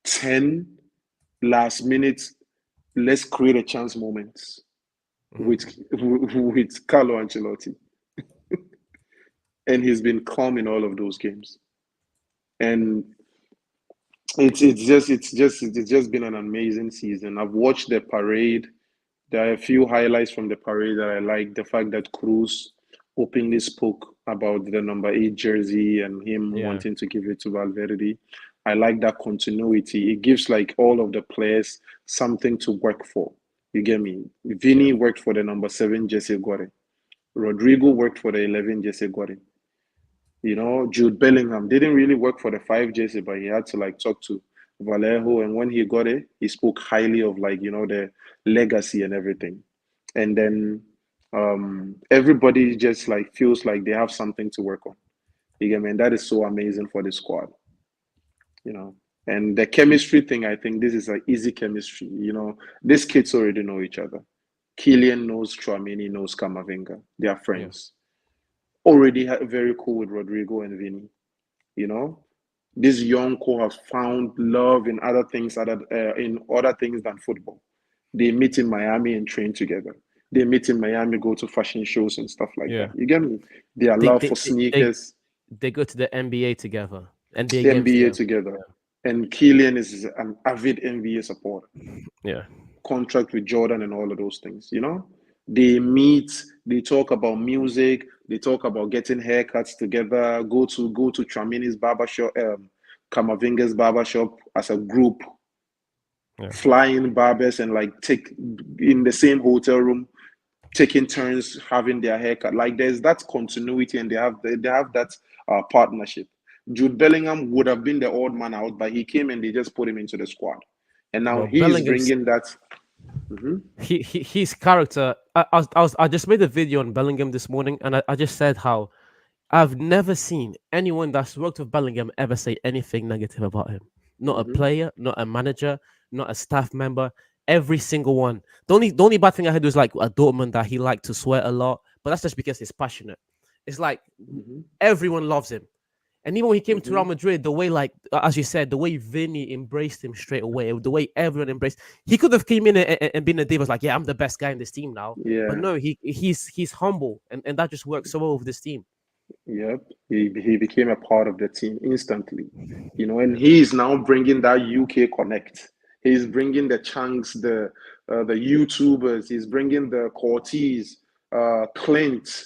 10 last minute, let's create a chance moments mhm, with Carlo Ancelotti. And he's been calm in all of those games. And it's just been an amazing season. I've watched the parade. There are a few highlights from the parade that I like. The fact that Cruz openly spoke about the number 8 jersey and him yeah, wanting to give it to Valverde. I like that continuity. It gives like all of the players something to work for. You get me? yeah, Vini worked for the number 7 jersey, got it. Rodrigo worked for the 11 jersey, got it. Jude Bellingham didn't really work for the 5 jersey, but he had to like talk to Vallejo, and when he got it, he spoke highly of like the legacy and everything. And then everybody just like feels like they have something to work on. You get me? And that is so amazing for the squad. You know. And the chemistry thing, I think this is like easy chemistry. These kids already know each other. Kylian knows Chouamini, knows Camavinga. They are yeah, friends. Already very cool with Rodrigo and Vini. You know, this young core have found love in other things than football. They meet in Miami and train together. They meet in Miami, go to fashion shows and stuff like that. yeah. You get me? Their They love they for they they, sneakers, they go to the NBA together, NBA games NBA together. together. And Kylian is an avid NBA supporter. Yeah, Contract with Jordan and all of those things. They meet, they talk about music, they talk about getting haircuts together, go to Tramini's barbershop, Kamavinga's barbershop as a group, yeah, flying barbers and like take in the same hotel room, taking turns having their haircut. Like there's that continuity, and they have that partnership. Jude Bellingham would have been the odd man out, but he came and they just put him into the squad, and now bro. he's Bellingham's bringing that. Mhm. his character. I just made a video on Bellingham this morning, and I just said how I've never seen anyone that's worked with Bellingham ever say anything negative about him. Not a Mhm. player, not a manager, not a staff member. Every single one. The only bad thing I heard was like a Dortmund that he liked to swear a lot, but that's just because he's passionate. It's like Mhm. everyone loves him. And even when he came to Real Mhm. Madrid, the way, like as you said, the way Vinny embraced him straight away, the way everyone embraced, he could have came in and been a diva, like, yeah, I'm the best guy in this team now. But Yeah. no, he's humble, and that just works so well with this team. Yep. He became a part of the team instantly. And he's now bringing that UK connect. He's bringing the chunks, the YouTubers. He's bringing the Cortez, Clint.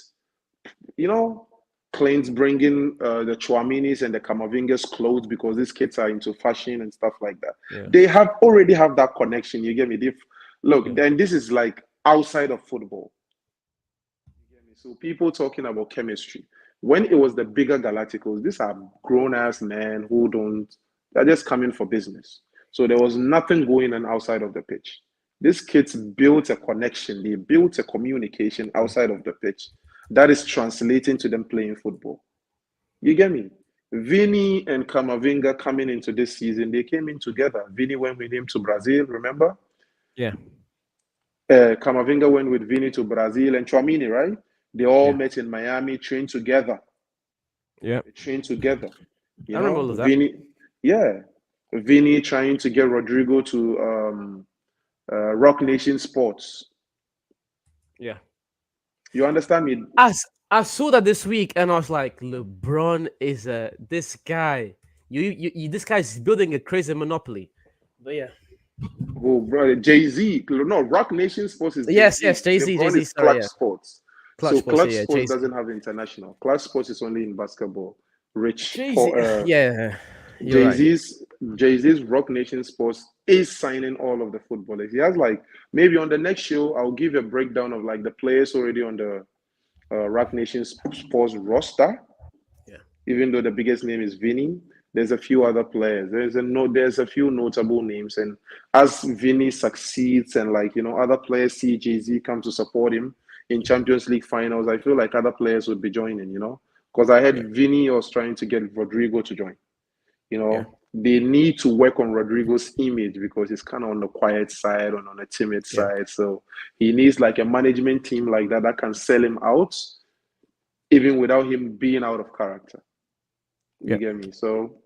You know, Clint's bringing the Chouaminis and the Camavingas clothes because these kids are into fashion and stuff like that. Yeah, They have already have that connection. You get me? Look, yeah, then this is like outside of football. You get me? So people talking about chemistry. When it was the bigger Galacticos, these are grown ass men who don't. They're just coming for business. So there was nothing going on outside of the pitch. These kids built a connection. They built a communication yeah, outside of the pitch that is translating to them playing football. You get me? Vini and Camavinga coming into this season, they came in together. Vini went with him to Brazil, remember? yeah, Camavinga went with Vini to Brazil and Chouamini, right? They all yeah, met in Miami, trained together. yeah. They trained together. I remember all of that. Vini, yeah. Vini trying to get Rodrigo to Rock Nation Sports. Yeah. You understand me? As I saw that this week, and I was like, LeBron is this guy. This guy's building a crazy monopoly. But yeah. Oh, brother, Jay-Z. No, Rock Nation Sports is Yes, Jay-Z. yes, Jay-Z, LeBron Jay-Z. is Sorry, Clutch yeah. Sports. Clutch So Sports, Clutch yeah, Sports Jay-Z. doesn't have international. Clutch Sports is only in basketball. Rich Jay-Z, for yeah, you're right. Jay-Z's Rock Nation Sports is signing all of the footballers. He has like maybe on the next show I'll give a breakdown of like the players already on the Rock Nation Sports roster. Yeah. Even though the biggest name is Vinny, there's a few other players. There's a few notable names, and as Vinny succeeds and like other players see Jay-Z come to support him in Champions League finals, I feel like other players would be joining. Because I Yeah, heard Vinny was trying to get Rodrigo to join. yeah, They need to work on Rodrigo's image because he's kind of on the quiet side and on the timid yeah, side. So he needs like a management team like that can sell him out, even without him being out of character. You yeah. get me? So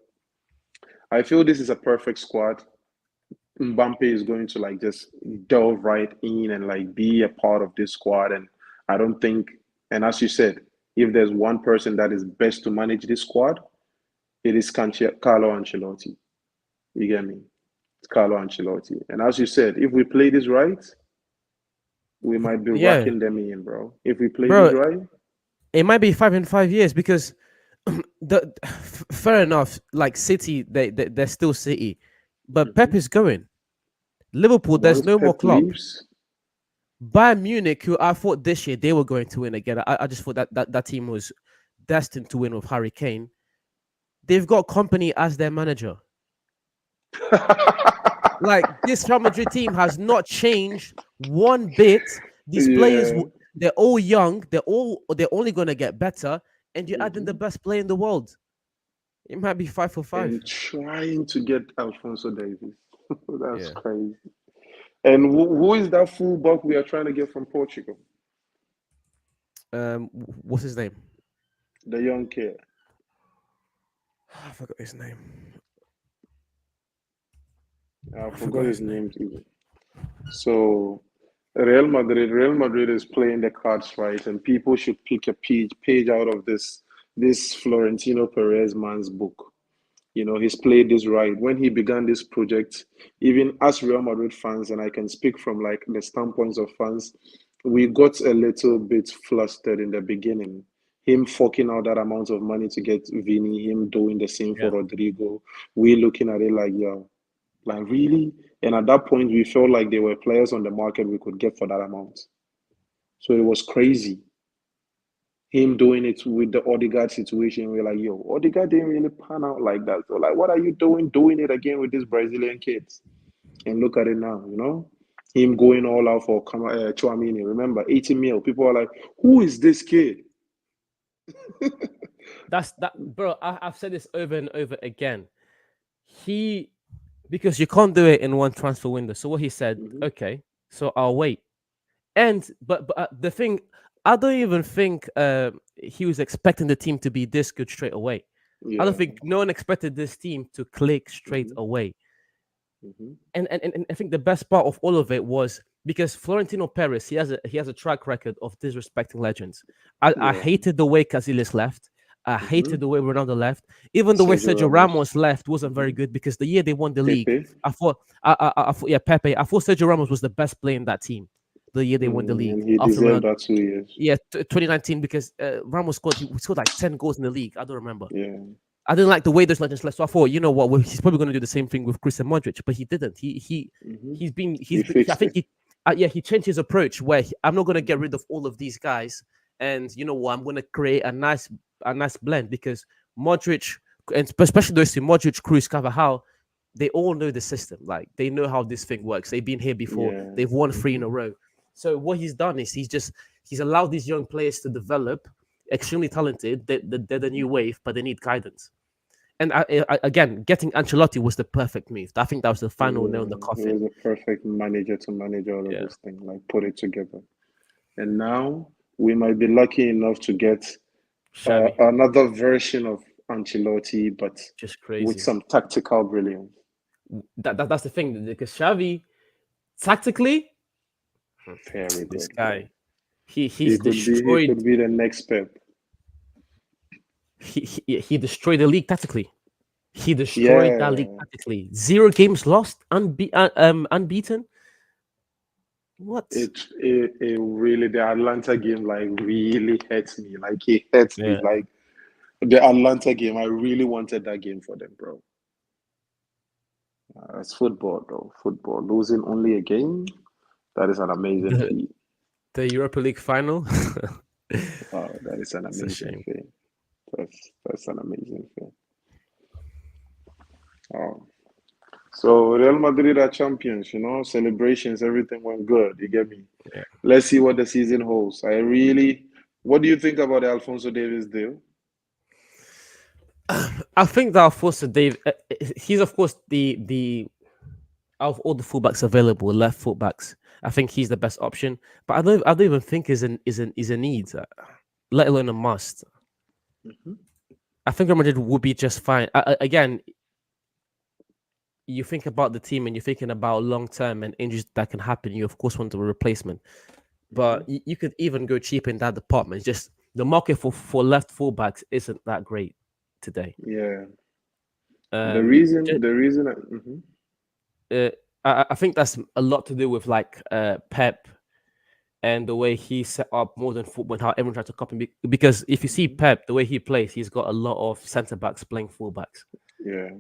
I feel this is a perfect squad. Mbappe is going to like just delve right in and like be a part of this squad. And I don't think, and as you said, if there's one person that is best to manage this squad, it is Carlo Ancelotti. You get me? It's Carlo Ancelotti. And as you said, if we play this right, we might be Yeah, racking them in, bro. If we play this bro, right, it might be 5 in 5 years because fair enough. Like City, they're still City, but Pep is going. Liverpool, there's once no more Pep Klopp. leaves, Bayern Munich, who I thought this year they were going to win again. I just thought that team was destined to win with Harry Kane. They've got Company as their manager. Like this Real Madrid team has not changed one bit. These players, yeah. they're all young. They're only gonna get better. And you're adding the Mhm. best player in the world. It might be 5 for 5. And trying to get Alfonso Davies. That's Yeah. crazy. And who is that fullback we are trying to get from Portugal? What's his name? The young kid. I forgot his name. I I forgot forgot his his name. name too. So Real Madrid is playing the cards right, and people should pick a page out of this Florentino Perez man's book. He's played this right. When he began this project, even as Real Madrid fans, and I can speak from like the standpoints of fans, we got a little bit flustered in the beginning. Him forking out that amount of money to get Vini, him doing the same for Yeah. Rodrigo. We looking at it like, yeah, like really? And at that point, we felt like there were players on the market we could get for that amount. So it was crazy. Him doing it with the Odegaard situation, we're like, yo, Odegaard didn't really pan out like that. So, like, what are you doing it again with these Brazilian kids? And look at it now. Him going all out for Chouamini. Remember, 80 mil. People are like, who is this kid? That's that, bro. I've said this over and over again. Because you can't do it in one transfer window. So what he said, Mhm. okay, so I'll wait. And but the thing, I don't even think he was expecting the team to be this good straight away. I don't Yeah. think no one expected this team to click straight Mhm. away. Mhm. And I think the best part of all of it was because Florentino Perez, he has a track record of disrespecting legends. I Yeah. hated the way Casillas left. I hated Mhm. the way Ronaldo left. Even the way Sergio Sergio Ramos. Ramos left wasn't very Mhm. good because the year they won the league, Pepe. I thought, yeah, Pepe. I thought Sergio Ramos was the best player in that team. The year they won the league And he after deserved Ronaldo. that 2 years. Yeah, 2019 because Ramos scored like 10 goals in the league. I don't remember. Yeah. I didn't like the way those legends left. So I thought, you know what, well, he's probably going to do the same thing with Chris and Modric, but he didn't. Mhm. He's been He I fixed think it. he changed his approach where I'm not going to get rid of all of these guys, and you know what, I'm going to create a nice blend because Modric and especially those two, Modric, Cruz, Carvajal, they all know the system. Like they know how this thing works. They've been here before. Yeah. They've won 3 in Mhm. a row. So what he's done is he's allowed these young players to develop, extremely talented. They're the new wave, but they need guidance. And again, getting Ancelotti was the perfect move. I think that was the final nail in the Yeah. He coffin. was a perfect manager to manage all of Yeah, this thing, like put it together. And now we might be lucky enough to get Xavi, another version of Ancelotti, but just with crazy. some tactical brilliance. That's the thing because Xavi, Tactically, Very this good, bro. guy, he's He destroyed. could be the next Pep. He destroyed the league tactically. He destroyed that league Yeah. tactically. 0 games lost, unbeaten. What? It really, the Atlanta game like really hurts me. Like it hurts me. Yeah. Like the Atlanta game, I really wanted that game for them, bro. It's football, though. Football. Losing only a game, that is an amazing The, feat. the Europa League final. Wow, that is an It's a amazing shame. thing. That's an amazing thing. Oh. So Real Madrid are champions, celebrations, everything went good. You get me? Yeah. Let's see what the season holds. What do you think about the Alfonso Davies deal? I think that Alfonso Dave, he's of course the out of all the fullbacks available, left fullbacks. I think he's the best option, but I don't even think is a need, let alone a must. Mhm. I think Real Madrid would be just fine. Again, you think about the team and you're thinking about long term and injuries that can happen. You of course want a replacement, but Mhm. you could even go cheap in that department. It's just the market for left fullbacks isn't that great today. Yeah. The Um, reason, the reason, uh, I think that's a lot to do with like Pep and the way he set up modern football and how everyone tried to copy him. Because if you see Mhm. Pep, the way he plays, he's got a lot of centre backs playing fullbacks. Yeah.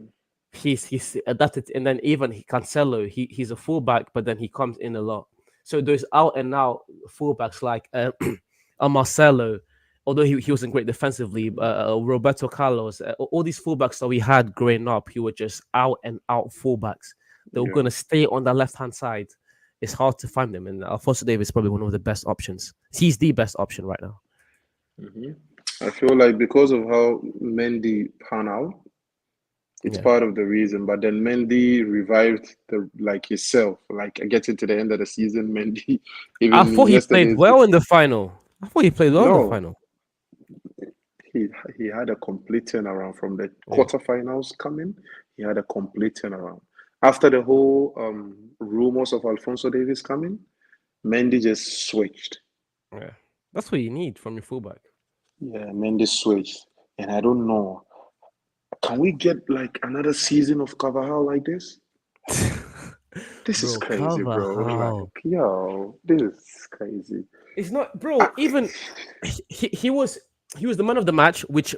He's adapted, and then even Cancelo, he's a fullback, but then he comes in a lot. So those out and out fullbacks like Marcelo, although he wasn't great defensively, Roberto Carlos, all these fullbacks that we had growing up, he were just out and out fullbacks. They were Yeah. going to stay on the left hand side. It's hard to find them, and Alfonso Davies is probably one of the best options. He's the best option right now. Mhm. I feel like because of how Mendy pan out, it's Yeah, part of the reason. But then Mendy revived the like himself. Like getting to the end of the season, Mendy, I even thought in he played yesterday's well in the final. I thought he played well in the no, final. he he had a complete turnaround from the Yeah. quarterfinals coming. He had a complete turnaround after the whole rumors of Alfonso Davis coming. Mendy just switched. Yeah, that's what you need from your fullback. Yeah, Mendy switched, and I don't know. Can we get like another season of Carvajal like this? This is Bro, crazy, bro. Like, Carvajal. yo, this is crazy. It's not, I, bro. Even he was the man of the match, which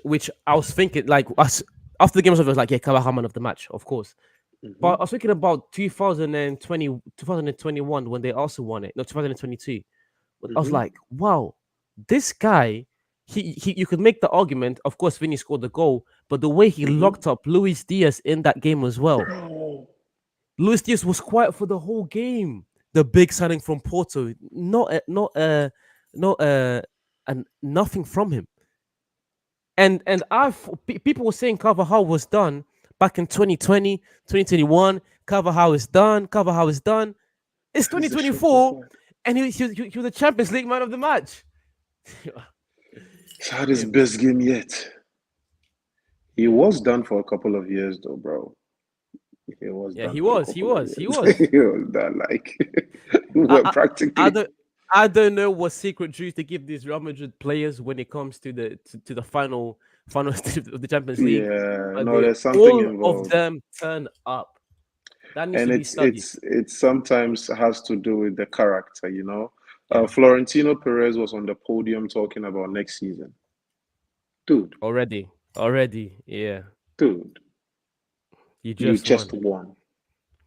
I was thinking like us after the game was over, I was like, yeah, Carvajal man of the match, of course. But Mhm, I was thinking about 2020, 2021 when they also won it. No, 2022. I was mhm, like, wow, this guy. You could make the argument. Of course, Vinny scored the goal, but the way he mhm. locked up Luis Diaz in that game as well. Bro, Luis Diaz was quiet for the whole game. The big signing from Porto, not and nothing from him. And people were saying Carvajal was done back in 2020, 2021. Carvajal is done. Carvajal is done. It's that is a shot on 2024, goal. and he was the Champions League man of the match. He's had his Him. best game yet. He was done for a couple of years, though, bro. He was Yeah, done he for a was. He couple of was. He years. was. He was done. Like, I, we're I, I practically. don't. I don't know what secret juice to give these Real Madrid players when it comes to the final stage of the Champions League, Yeah, but no, they there's something all of involved. them turn up. That needs And to be it's studied it's it sometimes has to do with the character. yeah, Florentino Perez was on the podium talking about next season. Dude, already. Yeah, dude, you you just just won. won.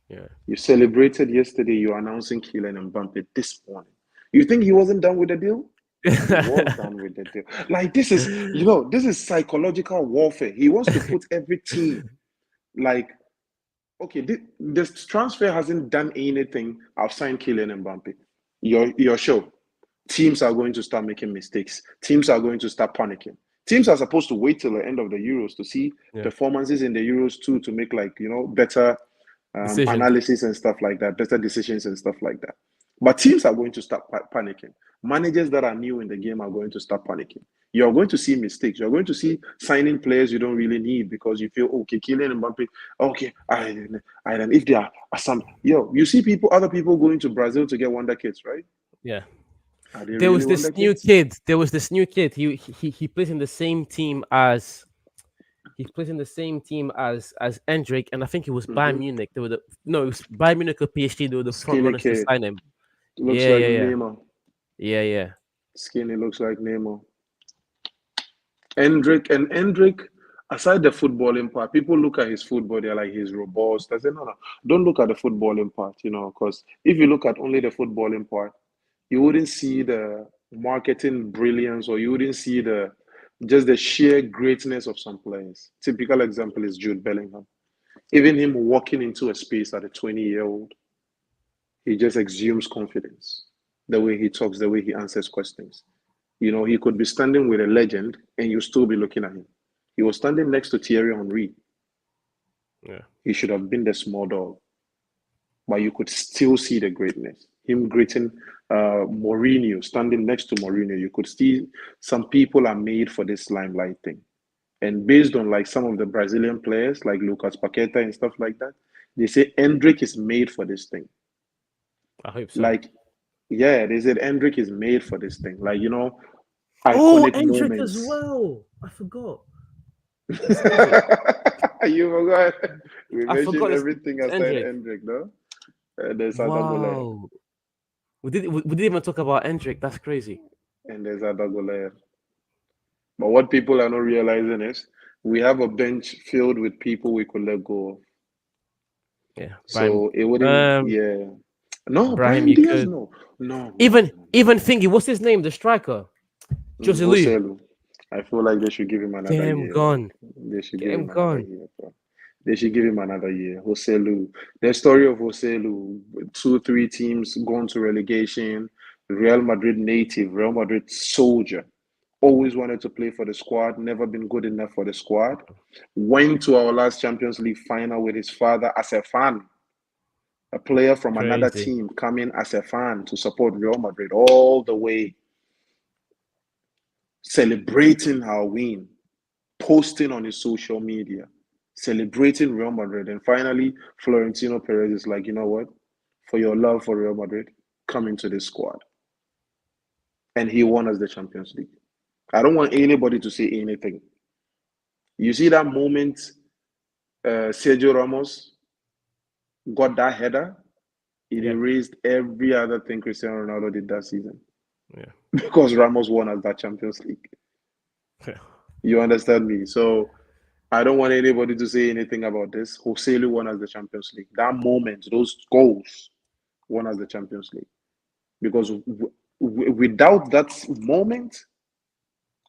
Yeah. You celebrated yesterday. You're announcing Kylian Mbappe this morning. You think he wasn't done with the deal? He was done with the deal. Like this is psychological warfare. He wants to put every team like, okay, this transfer hasn't done anything. I've signed Kylian Mbappe. Your show. Teams are going to start making mistakes. Teams are going to start panicking. Teams are supposed to wait till the end of the Euros to see Yeah. performances in the Euros too to make like better Decisions. analysis and stuff like that, better decisions and stuff like that. But teams are going to start panicking. Managers that are new in the game are going to start panicking. You're going to see mistakes. You're going to see signing players you don't really need because you feel, okay, Kylian Mbappe, okay, I then if there are some, you see other people going to Brazil to get wonder kids, right? Yeah. Are they There really was this wonder new kids? kid. There was this new kid. He plays in the same team as Endrick, and I think it was Bayern Hmm. Munich. They were no, it was Bayern Munich or PSG. They were the front Skinny runners to kid. sign him. Looks Yeah, like yeah, yeah, Neymar. yeah. Skinny looks like Neymar. Endrick, aside the footballing part, people look at his football, they're like he's robust. I say, no, don't look at the footballing part, because if you look at only the footballing part, you wouldn't see the marketing brilliance or you wouldn't see just the sheer greatness of some players. Typical example is Jude Bellingham. Even him walking into a space at a 20-year-old, he just exudes confidence. The way he talks, the way he answers questions. He could be standing with a legend and you still be looking at him. He was standing next to Thierry Henry. Yeah. He should have been the small dog, but you could still see the greatness. Him greeting Mourinho, standing next to Mourinho, you could see some people are made for this limelight thing. And based on like some of the Brazilian players, like Lucas Paqueta and stuff like that, they say Endrick is made for this thing. I hope so. Like, yeah, they said Endrick is made for this thing. Like, Oh, iconic Endrick as moments. well. I forgot. It's Endrick. You forgot. We I mentioned forgot everything it's aside Endrick. Endrick, no? There's Adagolair. Wow. We didn't even talk about Endrick. That's crazy. And there's Adagolair. But what people are not realizing is we have a bench filled with people we could let go of. Yeah, Brahim. So it wouldn't, yeah. No, Brahim, Brian you Diaz, could no. No, no, even no. even thingy. What's his name? The striker, Jose Lu. Joselu. I feel like they should give him Get another him year, man. gone. They should Get give him him another gone. year, bro. They should give him another year. Joselu. The story of Joselu, 2, 3 teams gone to relegation. Real Madrid native, Real Madrid soldier. Always wanted to play for the squad, never been good enough for the squad. Went to our last Champions League final with his father as a fan. A player from another Crazy. team coming as a fan to support Real Madrid all the way, celebrating our win, posting on his social media, celebrating Real Madrid. And finally, Florentino Perez is like, you know what? For your love for Real Madrid, come into this squad. And he won us the Champions League. I don't want anybody to say anything. You see that moment Sergio Ramos got that header? It Yeah. erased every other thing Cristiano Ronaldo did that season. Yeah. Because Ramos won us that Champions League. You understand me? So I don't want anybody to say anything about this. Joselu won us the Champions League. That moment, those goals won us the Champions League. Because without that moment,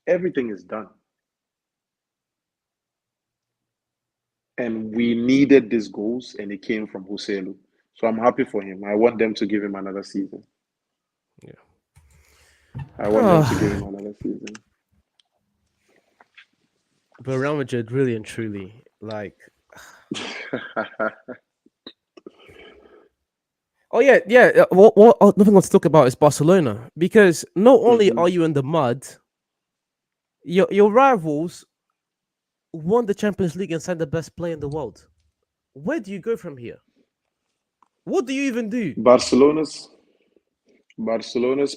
everything is done. And we needed these goals, and it came from Joselu. So I'm happy for him. I want them to give him another season. Yeah. I want them to give him another season. But Real Madrid, really and truly, like. Oh yeah, yeah. What nothing else to talk about is Barcelona, because not only Mhm. are you in the mud, your rivals won the Champions League and signed the best player in the world. Where do you go from here? What do you even do? Barcelona's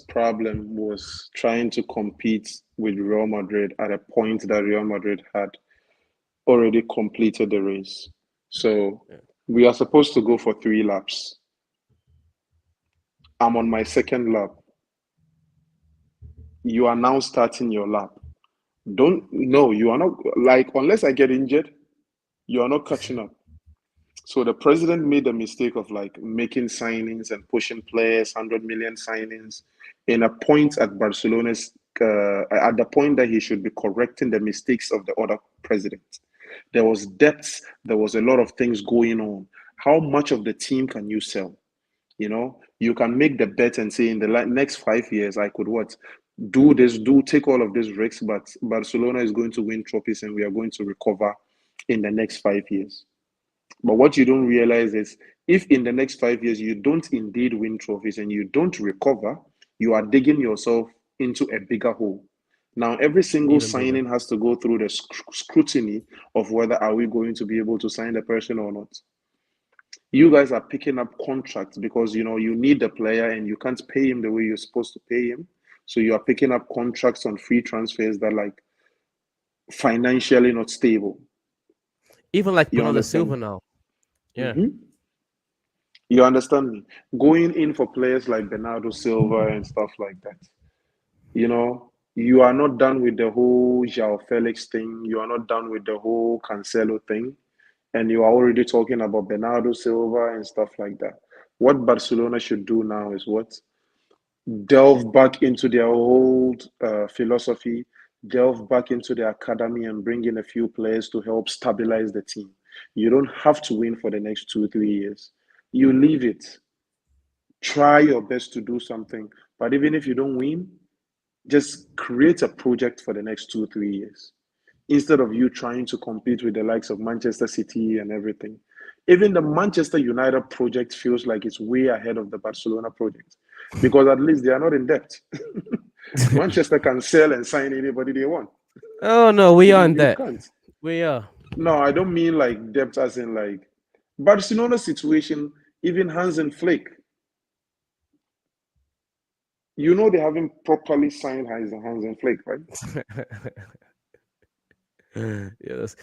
problem was trying to compete with Real Madrid at a point that Real Madrid had already completed the race. So Yeah. we are supposed to go for 3 laps. I'm on my second lap. You are now starting your lap. You are not, like, unless I get injured, you are not catching up. So the president made the mistake of like making signings and pushing players, 100 million signings, in a point at Barcelona's at the point that he should be correcting the mistakes of the other president. There was depth, there was a lot of things going on. How much of the team can you sell? You can make the bet and say in the next 5 years, I could do this, take all of these risks, but Barcelona is going to win trophies and we are going to recover in the next 5 years. But what you don't realize is if in the next 5 years you don't indeed win trophies and you don't recover, you are digging yourself into a bigger hole. Now, every single Even bigger. signing has to go through the scrutiny of whether are we going to be able to sign the person or not. You guys are picking up contracts because you need the player and you can't pay him the way you're supposed to pay him. So you are picking up contracts on free transfers that like financially not stable. Even like You Bernardo understand? Silva now. Yeah. Hmm. You understand me? Going in for players like Bernardo Silva and stuff like that. You are not done with the whole João Felix thing. You are not done with the whole Cancelo thing. And you are already talking about Bernardo Silva and stuff like that. What Barcelona should do now is what? Delve back into their old philosophy, delve back into the academy and bring in a few players to help stabilize the team. You don't have to win for the next 2, 3 years. You leave it. Try your best to do something. But even if you don't win, just create a project for the next 2, 3 years instead of you trying to compete with the likes of Manchester City and everything. Even the Manchester United project feels like it's way ahead of the Barcelona project because at least they are not in debt. Manchester can sell and sign anybody they want. Oh no, we are in You debt. can't. We are. No, I don't mean like debt as in like Barcelona's situation, even Hansen Flick. They haven't properly signed Hansen Flick, right? Yes.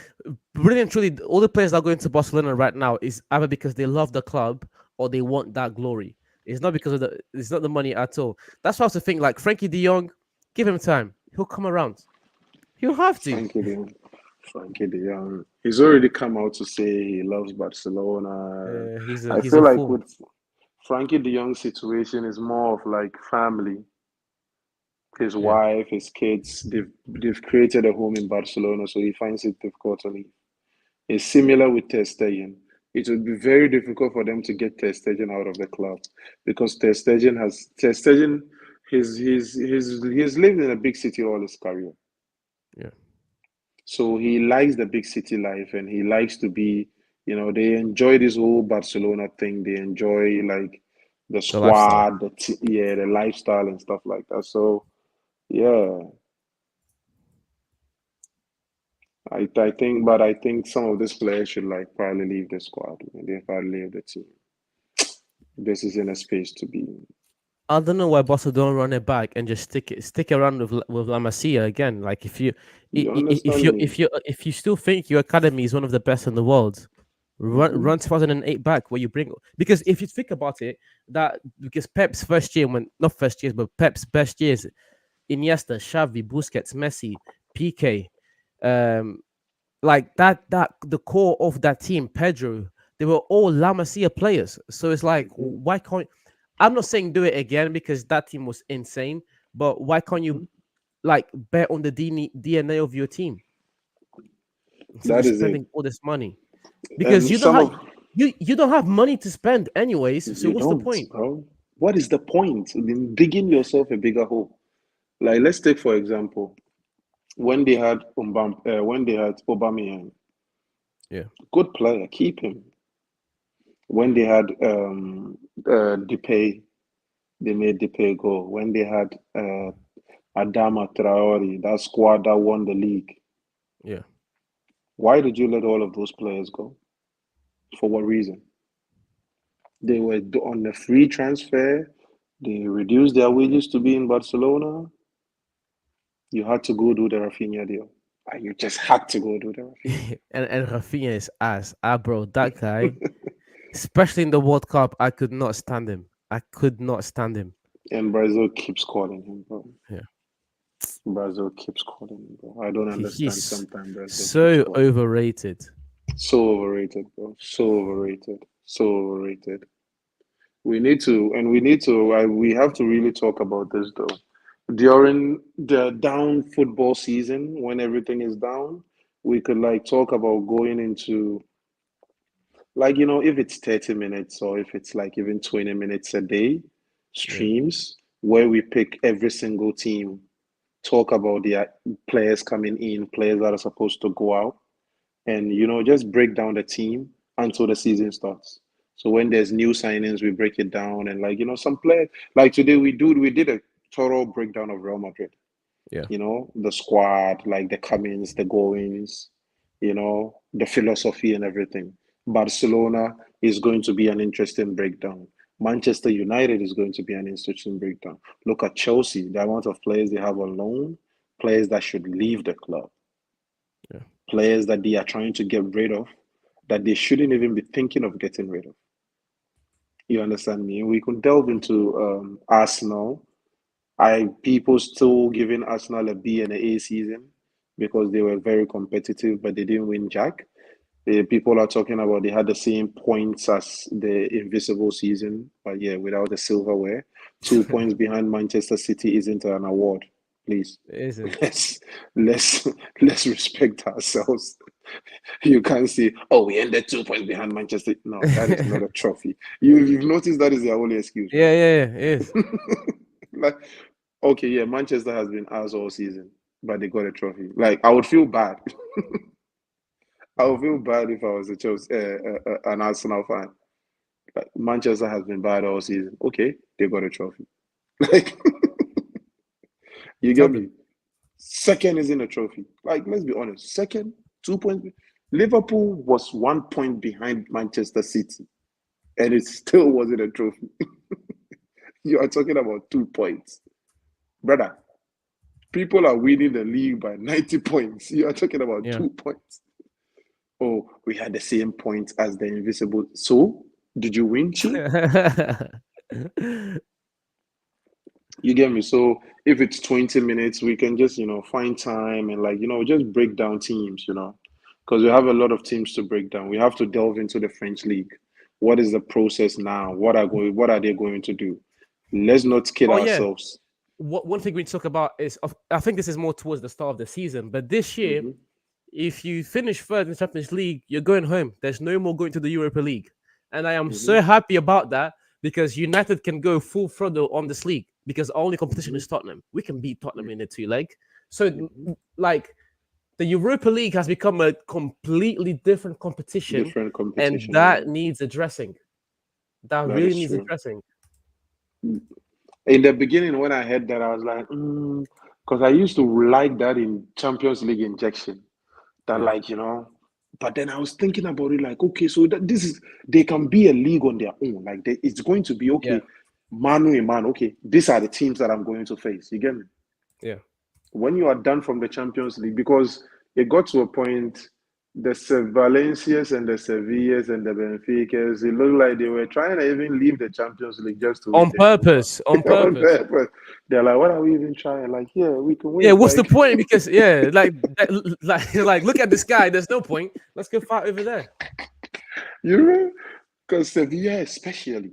Really and truly, all the players that are going to Barcelona right now is either because they love the club or they want that glory. It's not because of it's not the money at all. That's why I was think like Frankie de Jong, give him time. He'll come around. He'll have to. Frankie de Jong. He's already come out to say he loves Barcelona. I He's a feel like fool. with Frankie de Jong's situation is more of like family. His Yeah. wife, his kids, they've created a home in Barcelona, so he finds it difficult to leave. It's similar with Ter Stegen. It would be very difficult for them to get Ter Stegen out of the club because Ter Stegen he's lived in a big city all his career. Yeah. So he likes the big city life and he likes to be, they enjoy this whole Barcelona thing. They enjoy like the The lifestyle. squad, the lifestyle and stuff like that. So yeah, I think some of these players should like probably leave the squad. They probably leave the team. This isn't a space to be in. I don't know why Barca don't run it back and just stick around with La Masia again. Like if you You understand me? if you still think your academy is one of the best in the world, Hmm. run 2008 back where you bring, because if you think about it, that because Pep's first year, when not first years but Pep's best years, Iniesta, Xavi, Busquets, Messi, PK, um, like that the core of that team, Pedro, they were all La Masia players. So it's like, Hmm. why can't, I'm not saying do it again because that team was insane, but why can't you like bet on the DNA of your team instead That of is it. spending all this money? Because And you don't some have of you don't have money to spend anyways. So you what's the don't, point? bro. What is the point in digging yourself a bigger hole? Like let's take for example when they had Aubameyang, Yeah, good player, keep him. When they had Depay, they made Depay go. When they had Adama Traore, that squad that won the league, yeah. why did you let all of those players go? For what reason? They were on the free transfer. They reduced their wages to be in Barcelona. You had to go do the Rafinha deal. You just had to go do the Rafinha. And Rafinha is ass. Bro, that guy, especially in the World Cup, I could not stand him. I could not stand him. And Brazil keeps calling him, bro. Yeah. Brazil keeps calling him, bro. I don't understand He's sometimes Brazil keeps so calling. overrated. So overrated, bro. So overrated. So overrated. We have to really talk about this though. During the down football season, when everything is down, we could like talk about going into like, if it's 30 minutes or if it's like even 20 minutes a day Yeah. streams where we pick every single team, talk about their players coming in, players that are supposed to go out, and just break down the team until the season starts. So when there's new signings, we break it down, and like some players like today we did a total breakdown of Real Madrid. Yeah. You know, the squad, like the comings, the goings, you know, the philosophy and everything. Barcelona is going to be an interesting breakdown. Manchester United is going to be an interesting breakdown. Look at Chelsea, the amount of players they have on loan, players that should leave the club, Yeah. players that they are trying to get rid of, that they shouldn't even be thinking of getting rid of. You understand me? We could delve into Arsenal. I people still giving Arsenal a B and an A season because they were very competitive, but they didn't win jack. People are talking about they had the same points as the invisible season, but yeah, without the silverware. 2 points behind Manchester City isn't an award. Please, It isn't. let's let's respect ourselves. You can't say, "Oh, we ended 2 points behind Manchester." No, that is not a trophy. You've noticed that is their only excuse, Yeah, right? yeah, yeah, it is. Like, okay, yeah, Manchester has been ours all season, but they got a trophy. Like, I would feel bad. I Yeah. would feel bad if I was a Chelsea, an Arsenal fan. Like, Manchester has been bad all season. Okay, they got a trophy. Like, you Tell get them. me? Second isn't a trophy. Like, let's be honest. Second, 2 points. Liverpool was 1 point behind Manchester City, and it still wasn't a trophy. You are talking about 2 points, brother. People are winning the league by 90 points. You are talking about Yeah. 2 points. Oh, we had the same points as the invisible. So, did you win too? You get me? So, if it's 20 minutes, we can just, find time and, like, just break down teams, because we have a lot of teams to break down. We have to delve into the French league. What is the process now? What are they going to do? Let's not kill Oh yeah. ourselves. One thing we talk about is I think this is more towards the start of the season, but this year, Hmm. if you finish third in the Champions League, you're going home. There's no more going to the Europa League, and I am Hmm. so happy about that because United can go full throttle on this league because our only competition Hmm. is Tottenham. We can beat Tottenham in the two leg. So Hmm. like the Europa League has become a completely different competition, Different and competition, that yeah. needs addressing. That That really is needs true. addressing. In the beginning, when I heard that, I was like, because I used to like that in Champions League injection. That, Yeah, like, but then I was thinking about it, like, okay, so they can be a league on their own. Like, it's going to be yeah, okay, manu a man. Okay, these are the teams that I'm going to face. You get me? yeah. When you are done from the Champions League, because it got to a point, the Valencias and the Sevillas and the Benficas, it looked like they were trying to even leave the Champions League just to win On the Europa. purpose, on On purpose. purpose. They're like, what are we even trying? Like, yeah, we can Yeah, win. what's the Like, point? Because yeah, like look at this guy. There's no point. Let's go fight over there. you know, because Sevilla, especially,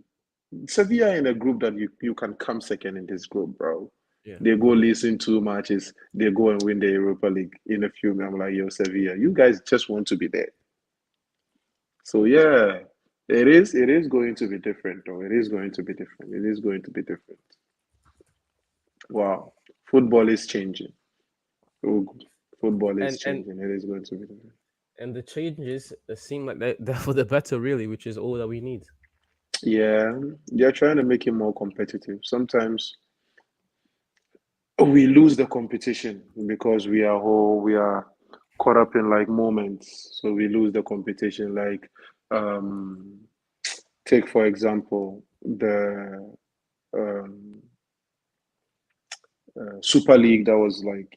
Sevilla in a group that you can come second in this group, bro. Yeah, They go listen 2 matches, they go and win the Europa League in a few. I'm like, yo, Sevilla, you guys just want to be there. So yeah, it is going to be different, though. It is going to be different. It is going to be different. Wow, football is changing. Oh, football is and changing. It is going to be different. and the changes seem like they're for the better, really, which is all that we need. Yeah, they're trying to make it more competitive. Sometimes we lose the competition because we are caught up in like moments, so we lose the competition. Like, um, take for example the um, Super League that was like,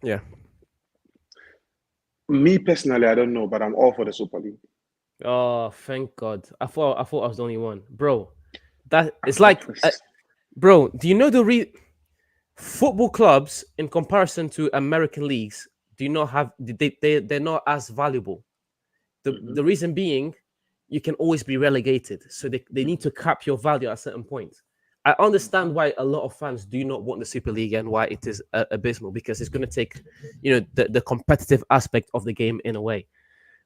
Yeah. me personally, I don't know, but I'm all for the Super League. Oh, thank God. I thought I was the only one, bro. That I'm it's all like, for bro. Do you know football clubs in comparison to American leagues? Do not have they're not as valuable. The Mhm. reason being, you can always be relegated, so they need to cap your value at a certain point. I understand why a lot of fans do not want the Super League and why it is abysmal because it's going to take, the competitive aspect of the game in a way.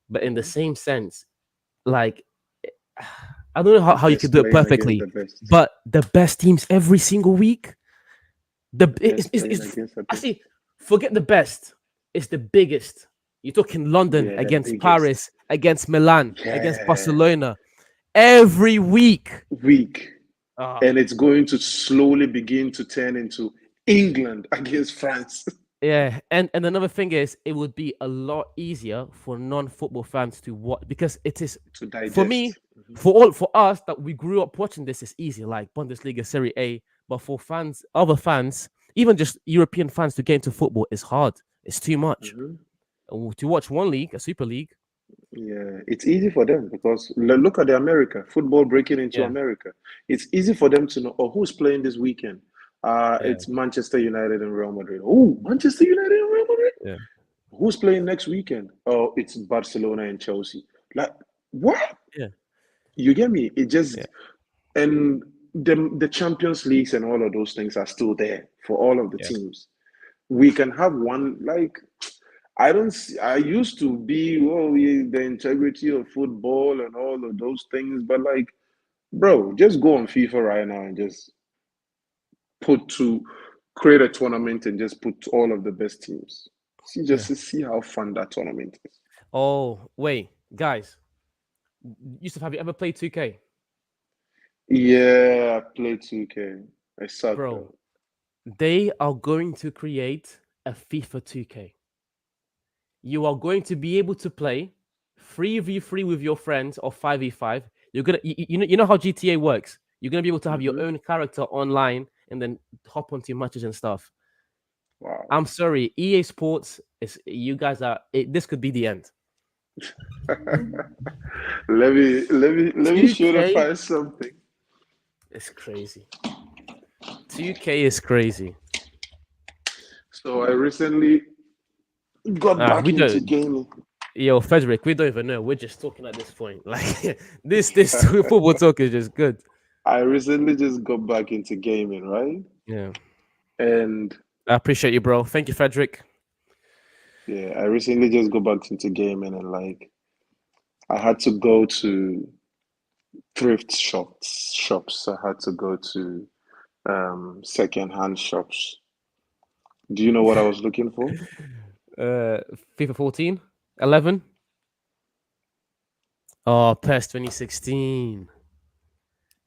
But in the same sense, like I don't know how you could Best do it playing against perfectly, the best. but the best teams every single week, the The best playing it's against the best. actually forget the best, it's the biggest. You're talking London Yeah, the against biggest. Paris, against Milan, against Yeah, Barcelona every week. weak. Ah, And it's going to slowly begin to turn into England against France. Yeah, and another thing is, it would be a lot easier for non-football fans to watch, because it is, To for me, digest. Mhm. for us that we grew up watching this, is easy, like Bundesliga, Serie A. But for fans, other fans, even just European fans, to get into football is hard. It's too much. Mhm. To watch one league, a Super League. Yeah, it's easy for them because look at the America football breaking into Yeah, America. It's easy for them to know, oh, who's playing this weekend. yeah, It's Manchester United and Real Madrid. Oh, Manchester United and Real Madrid. yeah, Who's playing next weekend? Oh, it's Barcelona and Chelsea. Like what? yeah, You get me? It yeah, just and the Champions Leagues and all of those things are still there for all of the yeah, teams. We can have one like I don't see, I used to be the integrity of football and all of those things, but like, bro, just go on FIFA right now and just put to create a tournament and just put all of the best teams. See, just yeah. to see how fun that tournament is. Oh, wait, guys, Yusuf, have you ever played 2K? Yeah, I played 2K. I suck Bro, though. they are going to create a FIFA 2K. You are going to be able to play 3v3 with your friends, or 5v5. You're gonna, you know how GTA works. You're gonna be able to have your Hmm. own character online and then hop onto matches and stuff. Wow. I'm sorry, EA Sports is, you guys are. This could be the end. Let me show the 2K find something. is crazy. 2K is crazy. So I recently got back We into don't. gaming. Yo, Frederick, we don't even know. We're just talking at this point. Like this football talk is just good. I recently just got back into gaming, right? Yeah, And I appreciate you, bro. Thank you, Frederick. yeah, I recently just got back into gaming and like I had to go to thrift shops. I had to go to second-hand shops. Do you know what I was looking for? Uh, FIFA 14, 11. Oh, PES 2016.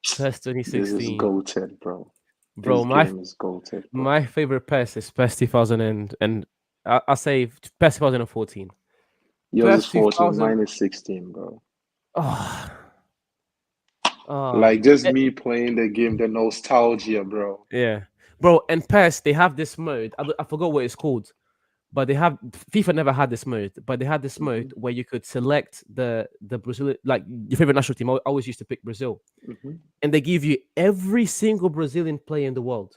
PES This is 2016. goated, bro. Bro, This game is goated, bro. my favorite PES is PES 2000, and I say PES 2014. Yours is PES 14, 2000. mine is 16, bro. Oh, Like just eh, me playing the game, the nostalgia, bro. yeah, bro. And PES, they have this mode. I forgot what it's called, but they have, FIFA never had this mode, but they had this Hmm. mode where you could select the Brazil, like your favorite national team. I always used to pick Brazil, Hmm. and they give you every single Brazilian player in the world,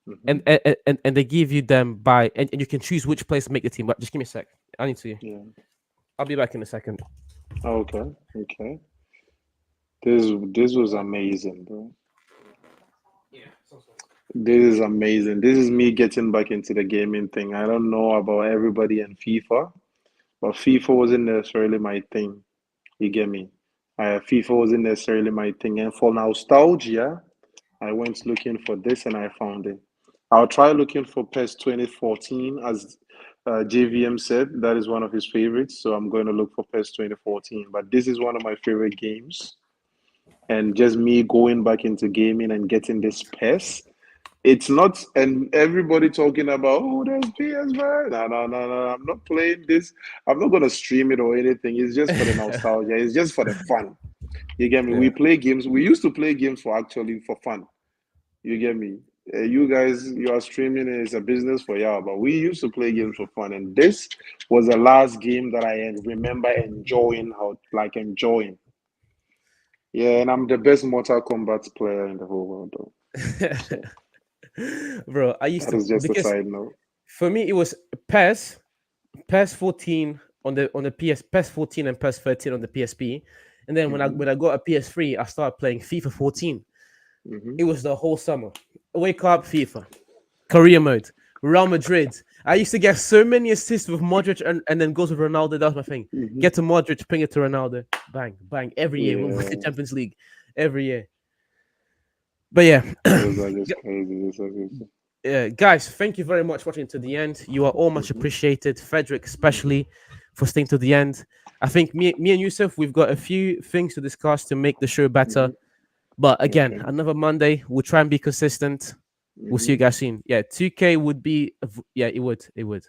Hmm. and they give you them by, and you can choose which players to make the team. But just give me a sec. I need to. Yeah. I'll be back in a second. Okay. Okay. This was amazing, bro. Yeah. This is amazing. This is me getting back into the gaming thing. I don't know about everybody in FIFA, but FIFA wasn't necessarily my thing. You get me? FIFA wasn't necessarily my thing. And for nostalgia, I went looking for this and I found it. I'll try looking for PES 2014, as JVM said. That is one of his favorites. So I'm going to look for PES 2014. But this is one of my favorite games. And just me going back into gaming and getting this PES. It's not, and everybody talking about, oh, there's PS5. No, no, no, no. I'm not playing this. I'm not going to stream it or anything. It's just for the nostalgia. It's just for the fun. You get me? We Yeah. play games. We used to play games for fun. You get me? You guys, you are streaming. It's a business for y'all, but we used to play games for fun. And this was the last game that I remember enjoying. Enjoying. Yeah, and I'm the best Mortal Kombat player in the whole world, though. So Bro, I used that to, is just a because side note. for me it was PES 14 on the PES 14 and PES 13 on the PSP, and then when I Hmm. when I got a PS3, I started playing FIFA 14. Hmm. It was the whole summer. Wake up, FIFA, career mode, Real Madrid. I used to get so many assists with Modric, and then goes with Ronaldo. That was my thing. Hmm. Get to Modric, ping it to Ronaldo, bang, bang, every year when we win the Yeah, Champions League, every year. But yeah, those are just crazy. Those are just, guys, thank you very much for watching to the end. You are all much hmm. appreciated. Frederick, Hmm. especially, for staying to the end. I think me and Yusuf, we've got a few things to discuss to make the show better. Hmm. But again, Okay. another Monday. We'll try and be consistent. We'll see you guys soon. Yeah, 2K would be. Yeah, it would. It would.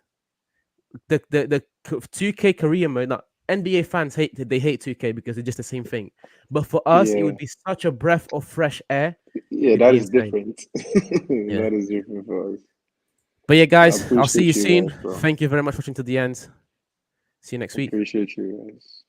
The 2K Korean mode. Now, NBA fans hate 2K because it's just the same thing. But for us, it Yeah. would be such a breath of fresh air. Yeah, It'd that be is insane. different. Yeah. That is different for us. But yeah, I guys, I'll see you appreciate soon. guys, bro. Thank you very much for watching to the end. See you next week. Appreciate you guys.